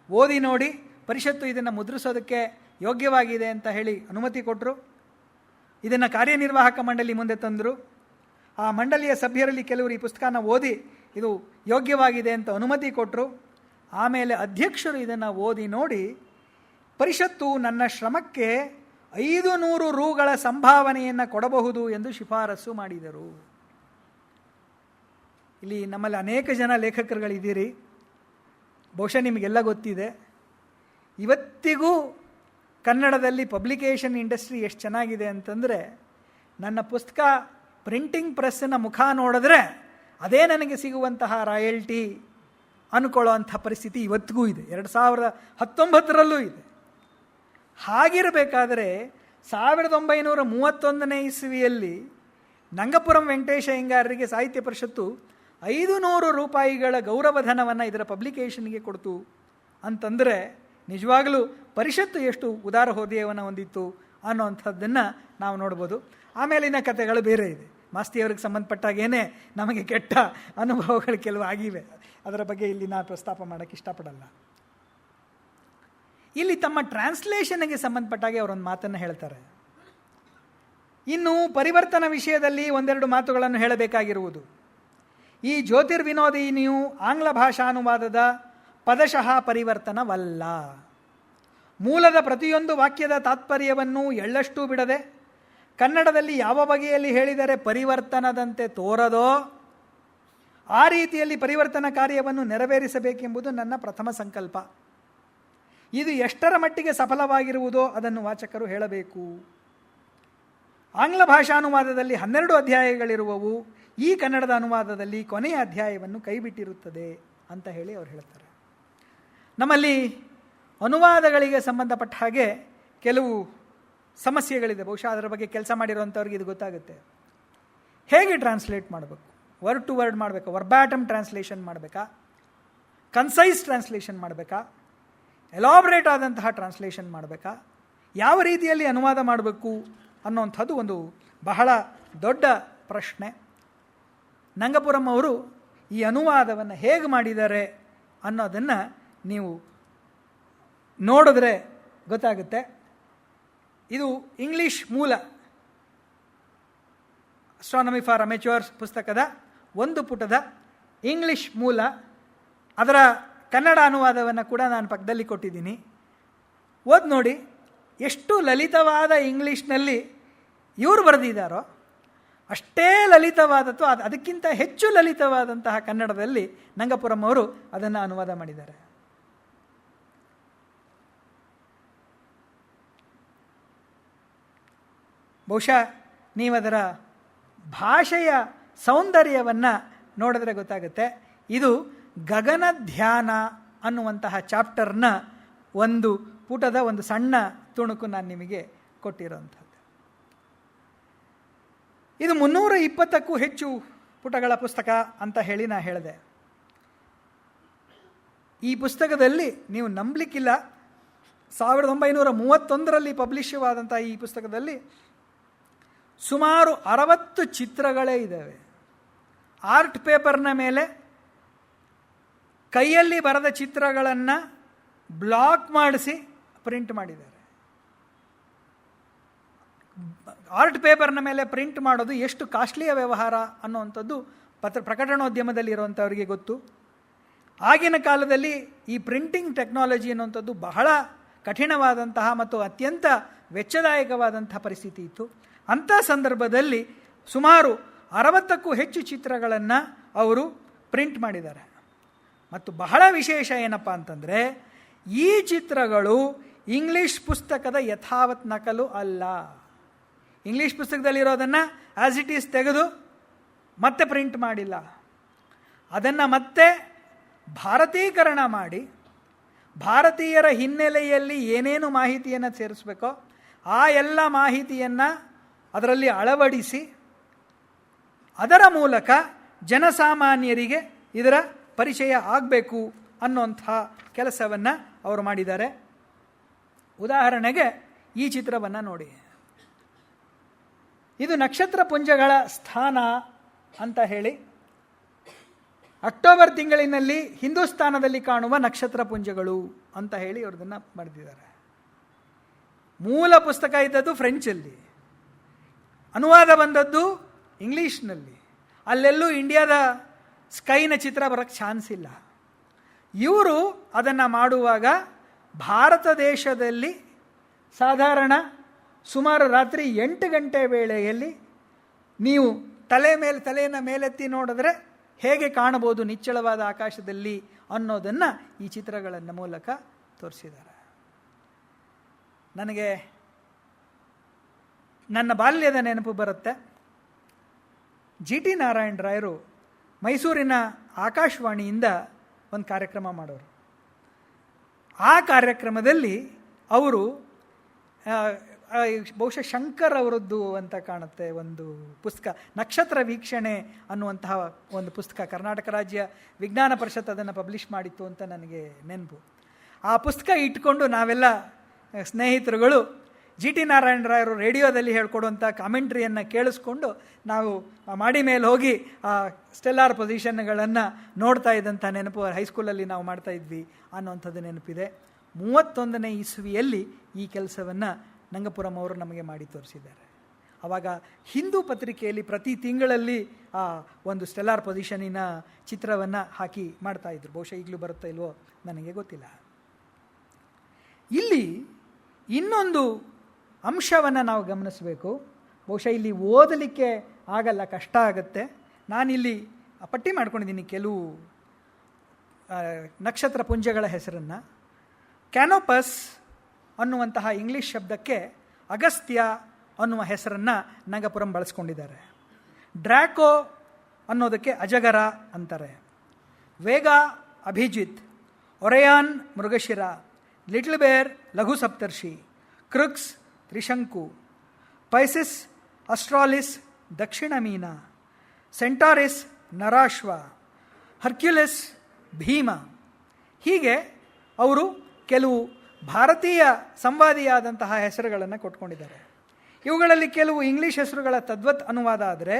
ಓದಿ ನೋಡಿ ಪರಿಷತ್ತು ಇದನ್ನು ಮುದ್ರಿಸೋದಕ್ಕೆ ಯೋಗ್ಯವಾಗಿದೆ ಅಂತ ಹೇಳಿ ಅನುಮತಿ ಕೊಟ್ಟರು. ಇದನ್ನು ಕಾರ್ಯನಿರ್ವಾಹಕ ಮಂಡಳಿ ಮುಂದೆ ತಂದರು. ಆ ಮಂಡಳಿಯ ಸಭ್ಯರಲ್ಲಿ ಕೆಲವರು ಈ ಪುಸ್ತಕನ ಓದಿ ಇದು ಯೋಗ್ಯವಾಗಿದೆ ಅಂತ ಅನುಮತಿ ಕೊಟ್ಟರು. ಆಮೇಲೆ ಅಧ್ಯಕ್ಷರು ಇದನ್ನು ಓದಿ ನೋಡಿ ಪರಿಷತ್ತು ನನ್ನ ಶ್ರಮಕ್ಕೆ 500 ರೂಗಳ ಸಂಭಾವನೆಯನ್ನು ಕೊಡಬಹುದು ಎಂದು ಶಿಫಾರಸು ಮಾಡಿದರು. ಇಲ್ಲಿ ನಮ್ಮಲ್ಲಿ ಅನೇಕ ಜನ ಲೇಖಕರುಗಳಿದ್ದೀರಿ, ಬಹುಶಃ ನಿಮಗೆಲ್ಲ ಗೊತ್ತಿದೆ. ಇವತ್ತಿಗೂ ಕನ್ನಡದಲ್ಲಿ ಪಬ್ಲಿಕೇಷನ್ ಇಂಡಸ್ಟ್ರಿ ಎಷ್ಟು ಚೆನ್ನಾಗಿದೆ ಅಂತಂದರೆ, ನನ್ನ ಪುಸ್ತಕ ಪ್ರಿಂಟಿಂಗ್ ಪ್ರೆಸ್ಸಿನ ಮುಖ ನೋಡಿದ್ರೆ ಅದೇ ನನಗೆ ಸಿಗುವಂತಹ ರಾಯಲ್ಟಿ ಅಂದ್ಕೊಳ್ಳೋ ಅಂಥ ಪರಿಸ್ಥಿತಿ ಇವತ್ತಿಗೂ ಇದೆ, 2019ರಲ್ಲೂ ಇದೆ. ಹಾಗಿರಬೇಕಾದರೆ 1931ನೇ ಇಸ್ವಿಯಲ್ಲಿ ನಂಗಪುರಂ ವೆಂಕಟೇಶ ಅಯ್ಯಂಗಾರರಿಗೆ ಸಾಹಿತ್ಯ ಪರಿಷತ್ತು 500 ರೂಪಾಯಿಗಳ ಗೌರವಧನವನ್ನು ಇದರ ಪಬ್ಲಿಕೇಷನ್ಗೆ ಕೊಡ್ತು ಅಂತಂದರೆ ನಿಜವಾಗಲೂ ಪರಿಷತ್ತು ಎಷ್ಟು ಉದಾರ ಹೃದಯವನ್ನು ಹೊಂದಿತ್ತು ಅನ್ನೋವಂಥದ್ದನ್ನು ನಾವು ನೋಡ್ಬೋದು. ಆಮೇಲಿನ ಕಥೆಗಳು ಬೇರೆ ಇದೆ. ಮಾಸ್ತಿಯವರಿಗೆ ಸಂಬಂಧಪಟ್ಟಾಗೇನೆ ನಮಗೆ ಕೆಟ್ಟ ಅನುಭವಗಳು ಕೆಲವು ಆಗಿವೆ, ಅದರ ಬಗ್ಗೆ ಇಲ್ಲಿ ನಾನು ಪ್ರಸ್ತಾಪ ಮಾಡೋಕ್ಕೆ ಇಷ್ಟಪಡಲ್ಲ. ಇಲ್ಲಿ ತಮ್ಮ ಟ್ರಾನ್ಸ್ಲೇಷನ್ಗೆ ಸಂಬಂಧಪಟ್ಟಾಗೆ ಅವರೊಂದು ಮಾತನ್ನು ಹೇಳ್ತಾರೆ. ಇನ್ನು ಪರಿವರ್ತನ ವಿಷಯದಲ್ಲಿ ಒಂದೆರಡು ಮಾತುಗಳನ್ನು ಹೇಳಬೇಕಾಗಿರುವುದು. ಈ ಜ್ಯೋತಿರ್ವಿನೋದಿನಿಯು ಆಂಗ್ಲ ಭಾಷಾನುವಾದದ ಪದಶಃ ಪರಿವರ್ತನವಲ್ಲ. ಮೂಲದ ಪ್ರತಿಯೊಂದು ವಾಕ್ಯದ ತಾತ್ಪರ್ಯವನ್ನು ಎಳ್ಳಷ್ಟೂ ಬಿಡದೆ ಕನ್ನಡದಲ್ಲಿ ಯಾವ ಬಗೆಯಲ್ಲಿ ಹೇಳಿದರೆ ಪರಿವರ್ತನದಂತೆ ತೋರದೋ ಆ ರೀತಿಯಲ್ಲಿ ಪರಿವರ್ತನಾ ಕಾರ್ಯವನ್ನು ನೆರವೇರಿಸಬೇಕೆಂಬುದು ನನ್ನ ಪ್ರಥಮ ಸಂಕಲ್ಪ. ಇದು ಎಷ್ಟರ ಮಟ್ಟಿಗೆ ಸಫಲವಾಗಿರುವುದೋ ಅದನ್ನು ವಾಚಕರು ಹೇಳಬೇಕು. ಆಂಗ್ಲ ಭಾಷಾನುವಾದದಲ್ಲಿ 12 ಅಧ್ಯಾಯಗಳಿರುವವು, ಈ ಕನ್ನಡದ ಅನುವಾದದಲ್ಲಿ ಕೊನೆಯ ಅಧ್ಯಾಯವನ್ನು ಕೈಬಿಟ್ಟಿರುತ್ತದೆ ಅಂತ ಹೇಳಿ ಅವರು ಹೇಳ್ತಾರೆ. ನಮ್ಮಲ್ಲಿ ಅನುವಾದಗಳಿಗೆ ಸಂಬಂಧಪಟ್ಟ ಹಾಗೆ ಕೆಲವು ಸಮಸ್ಯೆಗಳಿದೆ. ಬಹುಶಃ ಅದರ ಬಗ್ಗೆ ಕೆಲಸ ಮಾಡಿರುವಂಥವ್ರಿಗೆ ಇದು ಗೊತ್ತಾಗುತ್ತೆ. ಹೇಗೆ ಟ್ರಾನ್ಸ್ಲೇಟ್ ಮಾಡಬೇಕು? ವರ್ಡ್ ಟು ವರ್ಡ್ ಮಾಡಬೇಕಾ? ವರ್ಬ್ಯಾಟಮ್ ಟ್ರಾನ್ಸ್ಲೇಷನ್ ಮಾಡಬೇಕಾ? ಕನ್ಸೈಸ್ ಟ್ರಾನ್ಸ್ಲೇಷನ್ ಮಾಡಬೇಕಾ? ಎಲಾಬ್ರೇಟ್ ಆದಂತಹ ಟ್ರಾನ್ಸ್ಲೇಷನ್ ಮಾಡಬೇಕಾ? ಯಾವ ರೀತಿಯಲ್ಲಿ ಅನುವಾದ ಮಾಡಬೇಕು ಅನ್ನೋಂಥದ್ದು ಒಂದು ಬಹಳ ದೊಡ್ಡ ಪ್ರಶ್ನೆ. ನಂಗಪುರಂ ಅವರು ಈ ಅನುವಾದವನ್ನು ಹೇಗೆ ಮಾಡಿದ್ದಾರೆ ಅನ್ನೋದನ್ನು ನೀವು ನೋಡಿದ್ರೆ ಗೊತ್ತಾಗುತ್ತೆ. ಇದು ಇಂಗ್ಲಿಷ್ ಮೂಲ ಅಸ್ಟ್ರಾನಮಿ ಫಾರ್ ಅಮೆಚ್ಯೂರ್ಸ್ ಪುಸ್ತಕದ 1 ಪುಟದ ಇಂಗ್ಲಿಷ್ ಮೂಲ. ಅದರ ಕನ್ನಡ ಅನುವಾದವನ್ನು ಕೂಡ ನಾನು ಪಕ್ಕದಲ್ಲಿ ಕೊಟ್ಟಿದ್ದೀನಿ, ಓದಿ ನೋಡಿ. ಎಷ್ಟು ಲಲಿತವಾದ ಇಂಗ್ಲೀಷ್ನಲ್ಲಿ ಇವರು ಬರೆದಿದ್ದಾರೋ ಅಷ್ಟೇ ಲಲಿತವಾದ ಅಥವಾ ಅದಕ್ಕಿಂತ ಹೆಚ್ಚು ಲಲಿತವಾದಂತಹ ಕನ್ನಡದಲ್ಲಿ ನಂಗಪುರಂ ಅವರು ಅದನ್ನು ಅನುವಾದ ಮಾಡಿದ್ದಾರೆ. ಬಹುಶಃ ನೀವದರ ಭಾಷೆಯ ಸೌಂದರ್ಯವನ್ನು ನೋಡಿದ್ರೆ ಗೊತ್ತಾಗುತ್ತೆ. ಇದು ಗಗನ ಧ್ಯಾನ ಅನ್ನುವಂತಹ ಚಾಪ್ಟರ್ನ 1 ಪುಟದ ಒಂದು ಸಣ್ಣ ತುಣುಕು ನಾನು ನಿಮಗೆ ಕೊಟ್ಟಿರೋಂಥದ್ದು. ಇದು 320ಕ್ಕೂ ಹೆಚ್ಚು ಪುಟಗಳ ಪುಸ್ತಕ ಅಂತ ಹೇಳಿ ನಾನು ಹೇಳಿದೆ. ಈ ಪುಸ್ತಕದಲ್ಲಿ ನೀವು ನಂಬಲಿಕ್ಕಿಲ್ಲ, 1931ರಲ್ಲಿ ಪಬ್ಲಿಷವಾದಂಥ ಈ ಪುಸ್ತಕದಲ್ಲಿ ಸುಮಾರು 60 ಚಿತ್ರಗಳೇ ಇದ್ದಾವೆ. ಆರ್ಟ್ ಪೇಪರ್ನ ಮೇಲೆ ಕೈಯಲ್ಲಿ ಬರೆದ ಚಿತ್ರಗಳನ್ನು ಬ್ಲಾಕ್ ಮಾಡಿಸಿ ಪ್ರಿಂಟ್ ಮಾಡಿದ್ದಾರೆ. ಆರ್ಟ್ ಪೇಪರ್ನ ಮೇಲೆ ಪ್ರಿಂಟ್ ಮಾಡೋದು ಎಷ್ಟು ಕಾಸ್ಟ್ಲಿಯ ವ್ಯವಹಾರ ಅನ್ನುವಂಥದ್ದು ಪ್ರಕಟಣೋದ್ಯಮದಲ್ಲಿ ಇರುವಂಥವರಿಗೆ ಗೊತ್ತು. ಆಗಿನ ಕಾಲದಲ್ಲಿ ಈ ಪ್ರಿಂಟಿಂಗ್ ಟೆಕ್ನಾಲಜಿ ಅನ್ನುವಂಥದ್ದು ಬಹಳ ಕಠಿಣವಾದಂತಹ ಮತ್ತು ಅತ್ಯಂತ ವೆಚ್ಚದಾಯಕವಾದಂಥ ಪರಿಸ್ಥಿತಿ ಇತ್ತು. ಅಂಥ ಸಂದರ್ಭದಲ್ಲಿ ಸುಮಾರು 60ಕ್ಕೂ ಹೆಚ್ಚು ಚಿತ್ರಗಳನ್ನು ಅವರು ಪ್ರಿಂಟ್ ಮಾಡಿದ್ದಾರೆ. ಮತ್ತು ಬಹಳ ವಿಶೇಷ ಏನಪ್ಪ ಅಂತಂದರೆ, ಈ ಚಿತ್ರಗಳು ಇಂಗ್ಲೀಷ್ ಪುಸ್ತಕದ ಯಥಾವತ್ ನಕಲು ಅಲ್ಲ. ಇಂಗ್ಲೀಷ್ ಪುಸ್ತಕದಲ್ಲಿರೋದನ್ನು ಆ್ಯಸ್ ಇಟ್ ಈಸ್ ತೆಗೆದು ಮತ್ತೆ ಪ್ರಿಂಟ್ ಮಾಡಿಲ್ಲ. ಅದನ್ನು ಮತ್ತೆ ಭಾರತೀಕರಣ ಮಾಡಿ ಭಾರತೀಯರ ಹಿನ್ನೆಲೆಯಲ್ಲಿ ಏನೇನು ಮಾಹಿತಿಯನ್ನು ಸೇರಿಸಬೇಕೋ ಆ ಎಲ್ಲ ಮಾಹಿತಿಯನ್ನು ಅದರಲ್ಲಿ ಅಳವಡಿಸಿ ಅದರ ಮೂಲಕ ಜನಸಾಮಾನ್ಯರಿಗೆ ಇದರ ಪರಿಚಯ ಆಗಬೇಕು ಅನ್ನೋಂಥ ಕೆಲಸವನ್ನು ಅವರು ಮಾಡಿದ್ದಾರೆ. ಉದಾಹರಣೆಗೆ ಈ ಚಿತ್ರವನ್ನು ನೋಡಿ. ಇದು ನಕ್ಷತ್ರ ಪುಂಜಗಳ ಸ್ಥಾನ ಅಂತ ಹೇಳಿ ಅಕ್ಟೋಬರ್ ತಿಂಗಳಿನಲ್ಲಿ ಹಿಂದೂಸ್ತಾನದಲ್ಲಿ ಕಾಣುವ ನಕ್ಷತ್ರ ಪುಂಜಗಳು ಅಂತ ಹೇಳಿ ಅವ್ರದನ್ನು ಬರೆದಿದ್ದಾರೆ. ಮೂಲ ಪುಸ್ತಕ ಇದ್ದದ್ದು ಫ್ರೆಂಚಲ್ಲಿ, ಅನುವಾದ ಬಂದದ್ದು ಇಂಗ್ಲೀಷ್ನಲ್ಲಿ. ಅಲ್ಲೆಲ್ಲೂ ಇಂಡಿಯಾದ ಸ್ಕೈನ ಚಿತ್ರ ಬರೋಕ್ಕೆ ಚಾನ್ಸ್ ಇಲ್ಲ. ಇವರು ಅದನ್ನು ಮಾಡುವಾಗ ಭಾರತ ದೇಶದಲ್ಲಿ ಸುಮಾರು ರಾತ್ರಿ 8 ಗಂಟೆ ವೇಳೆಯಲ್ಲಿ ನೀವು ತಲೆಯನ್ನು ಮೇಲೆತ್ತಿ ನೋಡಿದ್ರೆ ಹೇಗೆ ಕಾಣಬಹುದು ನಿಚ್ಚಳವಾದ ಆಕಾಶದಲ್ಲಿ ಅನ್ನೋದನ್ನು ಈ ಚಿತ್ರಗಳನ್ನು ಮೂಲಕ ತೋರಿಸಿದ್ದಾರೆ. ನನಗೆ ನನ್ನ ಬಾಲ್ಯದ ನೆನಪು ಬರುತ್ತೆ. ಜಿ ಟಿ ನಾರಾಯಣ ರಾಯರು ಮೈಸೂರಿನ ಆಕಾಶವಾಣಿಯಿಂದ ಒಂದು ಕಾರ್ಯಕ್ರಮ ಮಾಡೋರು. ಆ ಕಾರ್ಯಕ್ರಮದಲ್ಲಿ ಅವರು ಬಹುಶಃ ಶಂಕರ್ ಅವರದ್ದು ಅಂತ ಕಾಣುತ್ತೆ ಒಂದು ಪುಸ್ತಕ, ನಕ್ಷತ್ರ ವೀಕ್ಷಣೆ ಅನ್ನುವಂತಹ ಒಂದು ಪುಸ್ತಕ, ಕರ್ನಾಟಕ ರಾಜ್ಯ ವಿಜ್ಞಾನ ಪರಿಷತ್ ಅದನ್ನು ಪಬ್ಲಿಷ್ ಮಾಡಿತ್ತು ಅಂತ ನನಗೆ ನೆನಪು. ಆ ಪುಸ್ತಕ ಇಟ್ಕೊಂಡು ನಾವೆಲ್ಲ ಸ್ನೇಹಿತರುಗಳು ಜಿ ಟಿ ನಾರಾಯಣ ರಾಯರು ರೇಡಿಯೋದಲ್ಲಿ ಹೇಳ್ಕೊಡುವಂಥ ಕಾಮೆಂಟ್ರಿಯನ್ನು ಕೇಳಿಸ್ಕೊಂಡು ನಾವು ಮಾಡಿ ಮೇಲೆ ಹೋಗಿ ಆ ಸ್ಟೆಲ್ಲಾರ್ ಪೊಸಿಷನ್ಗಳನ್ನು ನೋಡ್ತಾ ಇದ್ದಂಥ ನೆನಪು ಹೈಸ್ಕೂಲಲ್ಲಿ ನಾವು ಮಾಡ್ತಾ ಇದ್ವಿ ಅನ್ನೋವಂಥದ್ದು ನೆನಪಿದೆ. 31ನೇ ಇಸ್ವಿಯಲ್ಲಿ ಈ ಕೆಲಸವನ್ನು ನಂಗಪುರಂ ಅವರು ನಮಗೆ ಮಾಡಿ ತೋರಿಸಿದ್ದಾರೆ. ಆವಾಗ ಹಿಂದೂ ಪತ್ರಿಕೆಯಲ್ಲಿ ಪ್ರತಿ ತಿಂಗಳಲ್ಲಿ ಆ ಒಂದು ಸ್ಟೆಲ್ಲಾರ್ ಪೊಸಿಷನಿನ ಚಿತ್ರವನ್ನು ಹಾಕಿ ಮಾಡ್ತಾಯಿದ್ರು. ಬಹುಶಃ ಈಗಲೂ ಬರುತ್ತಾ ಇಲ್ವೋ ನನಗೆ ಗೊತ್ತಿಲ್ಲ. ಇಲ್ಲಿ ಇನ್ನೊಂದು ಅಂಶವನ್ನು ನಾವು ಗಮನಿಸಬೇಕು. ಬಹುಶಃ ಇಲ್ಲಿ ಓದಲಿಕ್ಕೆ ಆಗಲ್ಲ, ಕಷ್ಟ ಆಗುತ್ತೆ. ನಾನಿಲ್ಲಿ ಪಟ್ಟಿ ಮಾಡ್ಕೊಂಡಿದ್ದೀನಿ ಕೆಲವು ನಕ್ಷತ್ರ ಪುಂಜಗಳ ಹೆಸರನ್ನು. ಕ್ಯಾನೋಪಸ್ ಅನ್ನುವಂತಹ ಇಂಗ್ಲೀಷ್ ಶಬ್ದಕ್ಕೆ ಅಗಸ್ತ್ಯ ಅನ್ನುವ ಹೆಸರನ್ನು ನಂಗಪುರಂ ಬಳಸ್ಕೊಂಡಿದ್ದಾರೆ. ಡ್ರ್ಯಾಕೋ ಅನ್ನೋದಕ್ಕೆ ಅಜಗರ ಅಂತಾರೆ. ವೇಗಾ ಅಭಿಜಿತ್, ಒರೆಯಾನ್ ಮೃಗಶಿರ, ಲಿಟ್ಲ್ ಬೇರ್ ಲಘು ಸಪ್ತರ್ಷಿ, ಕ್ರುಕ್ಸ್ ತ್ರಿಶಂಕು, ಪೈಸಿಸ್ ಅಸ್ಟ್ರಾಲಿಸ್ ದಕ್ಷಿಣ ಮೀನ, ಸೆಂಟಾರಿಸ್ ನರಾಶ್ವ, ಹರ್ಕ್ಯುಲಿಸ್ ಭೀಮ. ಹೀಗೆ ಅವರು ಕೆಲವು ಭಾರತೀಯ ಸಂವಾದಿಯಾದಂತಹ ಹೆಸರುಗಳನ್ನು ಕೊಟ್ಕೊಂಡಿದ್ದಾರೆ. ಇವುಗಳಲ್ಲಿ ಕೆಲವು ಇಂಗ್ಲೀಷ್ ಹೆಸರುಗಳ ತದ್ವತ್ ಅನುವಾದ ಆದರೆ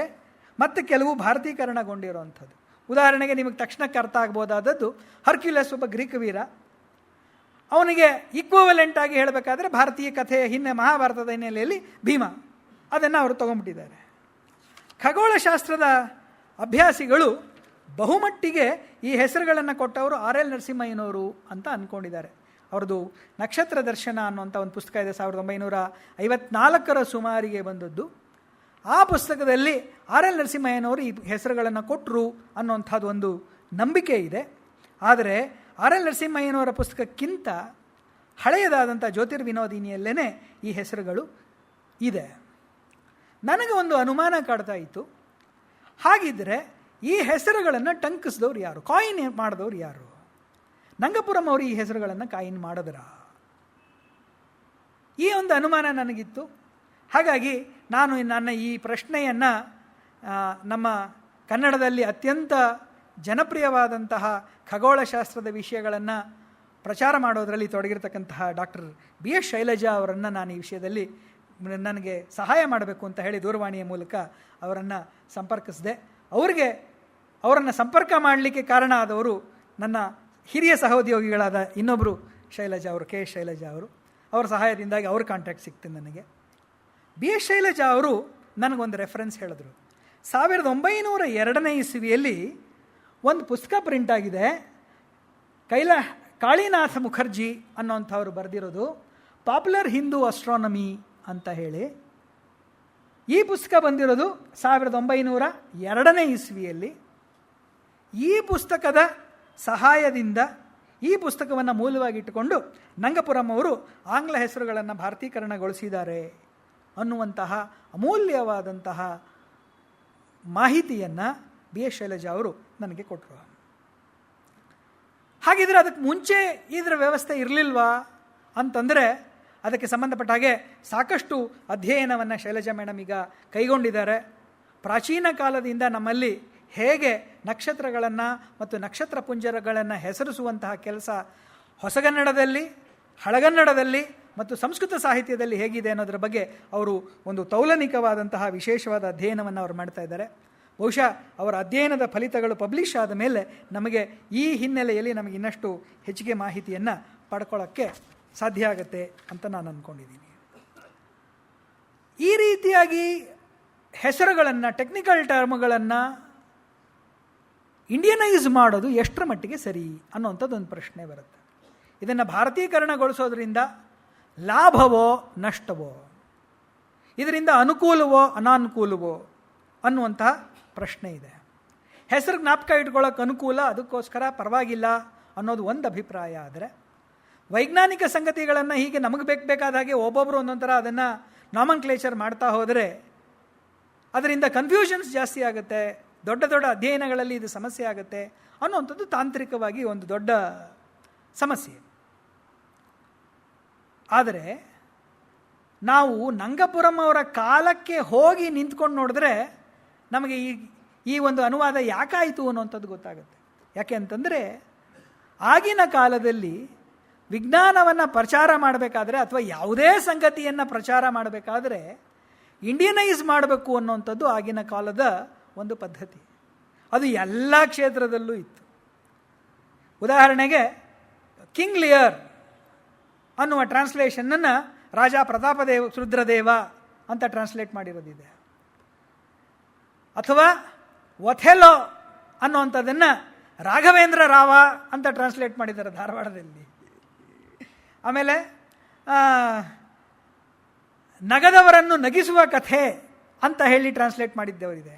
ಮತ್ತೆ ಕೆಲವು ಭಾರತೀಕರಣಗೊಂಡಿರುವಂಥದ್ದು. ಉದಾಹರಣೆಗೆ ನಿಮಗೆ ತಕ್ಷಣಕ್ಕೆ ಅರ್ಥ ಆಗ್ಬೋದಾದದ್ದು ಹರ್ಕ್ಯುಲಸ್ ಒಬ್ಬ ಗ್ರೀಕ್ ವೀರ. ಅವನಿಗೆ ಈಕ್ವಲೆಂಟ್ ಆಗಿ ಹೇಳಬೇಕಾದ್ರೆ ಭಾರತೀಯ ಕಥೆಯ ಮಹಾಭಾರತದ ಹಿನ್ನೆಲೆಯಲ್ಲಿ ಭೀಮ, ಅದನ್ನು ಅವರು ತಗೊಂಡ್ಬಿಟ್ಟಿದ್ದಾರೆ. ಖಗೋಳಶಾಸ್ತ್ರದ ಅಭ್ಯಾಸಿಗಳು ಬಹುಮಟ್ಟಿಗೆ ಈ ಹೆಸರುಗಳನ್ನು ಕೊಟ್ಟವರು ಆರ್ ಎಲ್ ನರಸಿಂಹಯ್ಯನವರು ಅಂತ ಅಂದ್ಕೊಂಡಿದ್ದಾರೆ. ಅವ್ರದ್ದು ನಕ್ಷತ್ರ ದರ್ಶನ ಅನ್ನುವಂಥ ಒಂದು ಪುಸ್ತಕ ಇದೆ, 1954 ಸುಮಾರಿಗೆ ಬಂದದ್ದು. ಆ ಪುಸ್ತಕದಲ್ಲಿ ಆರ್ ಎಲ್ ನರಸಿಂಹಯ್ಯನವರು ಈ ಹೆಸರುಗಳನ್ನು ಕೊಟ್ಟರು ಅನ್ನುವಂಥದ್ದು ಒಂದು ನಂಬಿಕೆ ಇದೆ. ಆದರೆ ಆರ್ ಎಲ್ ನರಸಿಂಹಯ್ಯನವರ ಪುಸ್ತಕಕ್ಕಿಂತ ಹಳೆಯದಾದಂಥ ಜ್ಯೋತಿರ್ವಿನೋದಿನಿಯಲ್ಲೇ ಈ ಹೆಸರುಗಳು ಇದೆ. ನನಗೆ ಒಂದು ಅನುಮಾನ ಕಾಡ್ತಾ ಇತ್ತು, ಹಾಗಿದ್ದರೆ ಈ ಹೆಸರುಗಳನ್ನು ಟಂಕಿಸಿದವ್ರು ಯಾರು, ಕಾಯಿನ್ ಮಾಡಿದವ್ರು ಯಾರು? ನಂಗಪುರಂ ಅವರು ಈ ಹೆಸರುಗಳನ್ನು ಕಾಯಿನ್ ಮಾಡಿದ್ರ? ಈ ಒಂದು ಅನುಮಾನ ನನಗಿತ್ತು. ಹಾಗಾಗಿ ನಾನು ನನ್ನ ಈ ಪ್ರಶ್ನೆಯನ್ನು ನಮ್ಮ ಕನ್ನಡದಲ್ಲಿ ಅತ್ಯಂತ ಜನಪ್ರಿಯವಾದಂತಹ ಖಗೋಳಶಾಸ್ತ್ರದ ವಿಷಯಗಳನ್ನು ಪ್ರಚಾರ ಮಾಡೋದರಲ್ಲಿ ತೊಡಗಿರ್ತಕ್ಕಂತಹ ಡಾಕ್ಟರ್ ಬಿ ಎಸ್ ಶೈಲಜಾ ಅವರನ್ನು ನಾನು ಈ ವಿಷಯದಲ್ಲಿ ನನಗೆ ಸಹಾಯ ಮಾಡಬೇಕು ಅಂತ ಹೇಳಿ ದೂರವಾಣಿಯ ಮೂಲಕ ಅವರನ್ನು ಸಂಪರ್ಕಿಸಿದೆ. ಅವರನ್ನು ಸಂಪರ್ಕ ಮಾಡಲಿಕ್ಕೆ ಕಾರಣ ಆದವರು ನನ್ನ ಹಿರಿಯ ಸಹೋದ್ಯೋಗಿಗಳಾದ ಇನ್ನೊಬ್ಬರು ಶೈಲಜಾ ಅವರು, ಕೆ ಎಸ್ ಶೈಲಜಾ ಅವರು. ಅವರ ಸಹಾಯದಿಂದಾಗಿ ಅವ್ರ ಕಾಂಟ್ಯಾಕ್ಟ್ ಸಿಕ್ತು ನನಗೆ. ಬಿ ಎಸ್ ಶೈಲಜಾ ಅವರು ನನಗೊಂದು ರೆಫರೆನ್ಸ್ ಹೇಳಿದ್ರು. 1902ನೇ ಇಸ್ವಿಯಲ್ಲಿ ಒಂದು ಪುಸ್ತಕ ಪ್ರಿಂಟ್ ಆಗಿದೆ, ಕಾಳಿನಾಥ ಮುಖರ್ಜಿ ಅನ್ನೋಂಥವ್ರು ಬರೆದಿರೋದು, ಪಾಪ್ಯುಲರ್ ಹಿಂದೂ ಅಸ್ಟ್ರಾನಮಿ ಅಂತ ಹೇಳಿ. ಈ ಪುಸ್ತಕ ಬಂದಿರೋದು 1902ನೇ ಇಸ್ವಿಯಲ್ಲಿ. ಈ ಪುಸ್ತಕದ ಸಹಾಯದಿಂದ, ಈ ಪುಸ್ತಕವನ್ನು ಮೂಲವಾಗಿಟ್ಟುಕೊಂಡು ನಂಗಪುರಂ ಅವರು ಆಂಗ್ಲ ಹೆಸರುಗಳನ್ನು ಭಾರತೀಕರಣಗೊಳಿಸಿದ್ದಾರೆ ಅನ್ನುವಂತಹ ಅಮೂಲ್ಯವಾದಂತಹ ಮಾಹಿತಿಯನ್ನು ಬಿ ಎಸ್ ಶೈಲಜಾ ಅವರು ನನಗೆ ಕೊಟ್ಟರು. ಹಾಗಿದ್ರೆ ಅದಕ್ಕೆ ಮುಂಚೆ ಇದರ ವ್ಯವಸ್ಥೆ ಇರಲಿಲ್ವಾ ಅಂತಂದರೆ ಅದಕ್ಕೆ ಸಂಬಂಧಪಟ್ಟ ಹಾಗೆ ಸಾಕಷ್ಟು ಅಧ್ಯಯನವನ್ನು ಶೈಲಜಾ ಮೇಡಮ್ ಈಗ ಕೈಗೊಂಡಿದ್ದಾರೆ. ಪ್ರಾಚೀನ ಕಾಲದಿಂದ ನಮ್ಮಲ್ಲಿ ಹೇಗೆ ನಕ್ಷತ್ರಗಳನ್ನು ಮತ್ತು ನಕ್ಷತ್ರ ಪುಂಜರಗಳನ್ನು ಹೆಸರಿಸುವಂತಹ ಕೆಲಸ ಹೊಸಗನ್ನಡದಲ್ಲಿ, ಹಳಗನ್ನಡದಲ್ಲಿ ಮತ್ತು ಸಂಸ್ಕೃತ ಸಾಹಿತ್ಯದಲ್ಲಿ ಹೇಗಿದೆ ಅನ್ನೋದರ ಬಗ್ಗೆ ಅವರು ಒಂದು ತೌಲನಿಕವಾದಂತಹ ವಿಶೇಷವಾದ ಅಧ್ಯಯನವನ್ನು ಅವರು ಮಾಡ್ತಾ ಇದ್ದಾರೆ. ಬಹುಶಃ ಅವರ ಅಧ್ಯಯನದ ಫಲಿತಗಳು ಪಬ್ಲಿಷ್ ಆದ ಮೇಲೆ ನಮಗೆ ಈ ಹಿನ್ನೆಲೆಯಲ್ಲಿ ನಮಗೆ ಇನ್ನಷ್ಟು ಹೆಚ್ಚಿಗೆ ಮಾಹಿತಿಯನ್ನು ಪಡ್ಕೊಳ್ಳೋಕ್ಕೆ ಸಾಧ್ಯ ಆಗುತ್ತೆ ಅಂತ ನಾನು ಅಂದ್ಕೊಂಡಿದ್ದೀನಿ. ಈ ರೀತಿಯಾಗಿ ಹೆಸರುಗಳನ್ನು, ಟೆಕ್ನಿಕಲ್ ಟರ್ಮ್ಗಳನ್ನು ಇಂಡಿಯನೈಸ್ ಮಾಡೋದು ಎಷ್ಟರ ಮಟ್ಟಿಗೆ ಸರಿ ಅನ್ನೋಂಥದ್ದೊಂದು ಪ್ರಶ್ನೆ ಬರುತ್ತೆ. ಇದನ್ನು ಭಾರತೀಕರಣಗೊಳಿಸೋದ್ರಿಂದ ಲಾಭವೋ ನಷ್ಟವೋ, ಇದರಿಂದ ಅನುಕೂಲವೋ ಅನಾನುಕೂಲವೋ ಅನ್ನುವಂತಹ ಪ್ರಶ್ನೆ ಇದೆ. ಹೆಸರು ಜ್ಞಾಪಕ ಇಟ್ಕೊಳ್ಳೋಕೆ ಅನುಕೂಲ, ಅದಕ್ಕೋಸ್ಕರ ಪರವಾಗಿಲ್ಲ ಅನ್ನೋದು ಒಂದು ಅಭಿಪ್ರಾಯ. ಆದರೆ ವೈಜ್ಞಾನಿಕ ಸಂಗತಿಗಳನ್ನು ಹೀಗೆ ನಮಗೆ ಬೇಕಾದ ಹಾಗೆ ಒಬ್ಬೊಬ್ಬರು ಒಂದೊಂಥರ ಅದನ್ನು ನಾಮನ್ಕ್ಲೇಚರ್ ಮಾಡ್ತಾ ಹೋದರೆ ಅದರಿಂದ ಕನ್ಫ್ಯೂಷನ್ಸ್ ಜಾಸ್ತಿ ಆಗುತ್ತೆ, ದೊಡ್ಡ ದೊಡ್ಡ ಅಧ್ಯಯನಗಳಲ್ಲಿ ಇದು ಸಮಸ್ಯೆ ಆಗುತ್ತೆ ಅನ್ನುವಂಥದ್ದು ತಾಂತ್ರಿಕವಾಗಿ ಒಂದು ದೊಡ್ಡ ಸಮಸ್ಯೆ. ಆದರೆ ನಾವು ನಂಗಪುರಂ ಅವರ ಕಾಲಕ್ಕೆ ಹೋಗಿ ನಿಂತ್ಕೊಂಡು ನೋಡಿದ್ರೆ ನಮಗೆ ಈ ಒಂದು ಅನುವಾದ ಯಾಕಾಯಿತು ಅನ್ನುವಂಥದ್ದು ಗೊತ್ತಾಗುತ್ತೆ. ಯಾಕೆ ಅಂತಂದರೆ ಆಗಿನ ಕಾಲದಲ್ಲಿ ವಿಜ್ಞಾನವನ್ನು ಪ್ರಚಾರ ಮಾಡಬೇಕಾದ್ರೆ ಅಥವಾ ಯಾವುದೇ ಸಂಗತಿಯನ್ನು ಪ್ರಚಾರ ಮಾಡಬೇಕಾದ್ರೆ ಇಂಡಿಯನೈಸ್ ಮಾಡಬೇಕು ಅನ್ನುವಂಥದ್ದು ಆಗಿನ ಕಾಲದ ಒಂದು ಪದ್ಧತಿ. ಅದು ಎಲ್ಲ ಕ್ಷೇತ್ರದಲ್ಲೂ ಇತ್ತು. ಉದಾಹರಣೆಗೆ ಕಿಂಗ್ ಲಿಯರ್ ಅನ್ನುವ ಟ್ರಾನ್ಸ್ಲೇಷನ್ನನ್ನು ರಾಜ ಪ್ರತಾಪದೇವ ರುದ್ರದೇವ ಅಂತ ಟ್ರಾನ್ಸ್ಲೇಟ್ ಮಾಡಿರೋದಿದೆ. ಅಥವಾ ಒಥೆಲೋ ಅನ್ನುವಂಥದ್ದನ್ನು ರಾಘವೇಂದ್ರ ರಾವ ಅಂತ ಟ್ರಾನ್ಸ್ಲೇಟ್ ಮಾಡಿದ್ದಾರೆ ಧಾರವಾಡದಲ್ಲಿ. ಆಮೇಲೆ ನಗದವರನ್ನು ನಗಿಸುವ ಕಥೆ ಅಂತ ಹೇಳಿ translate ಮಾಡಿದ್ದವರಿದೆ.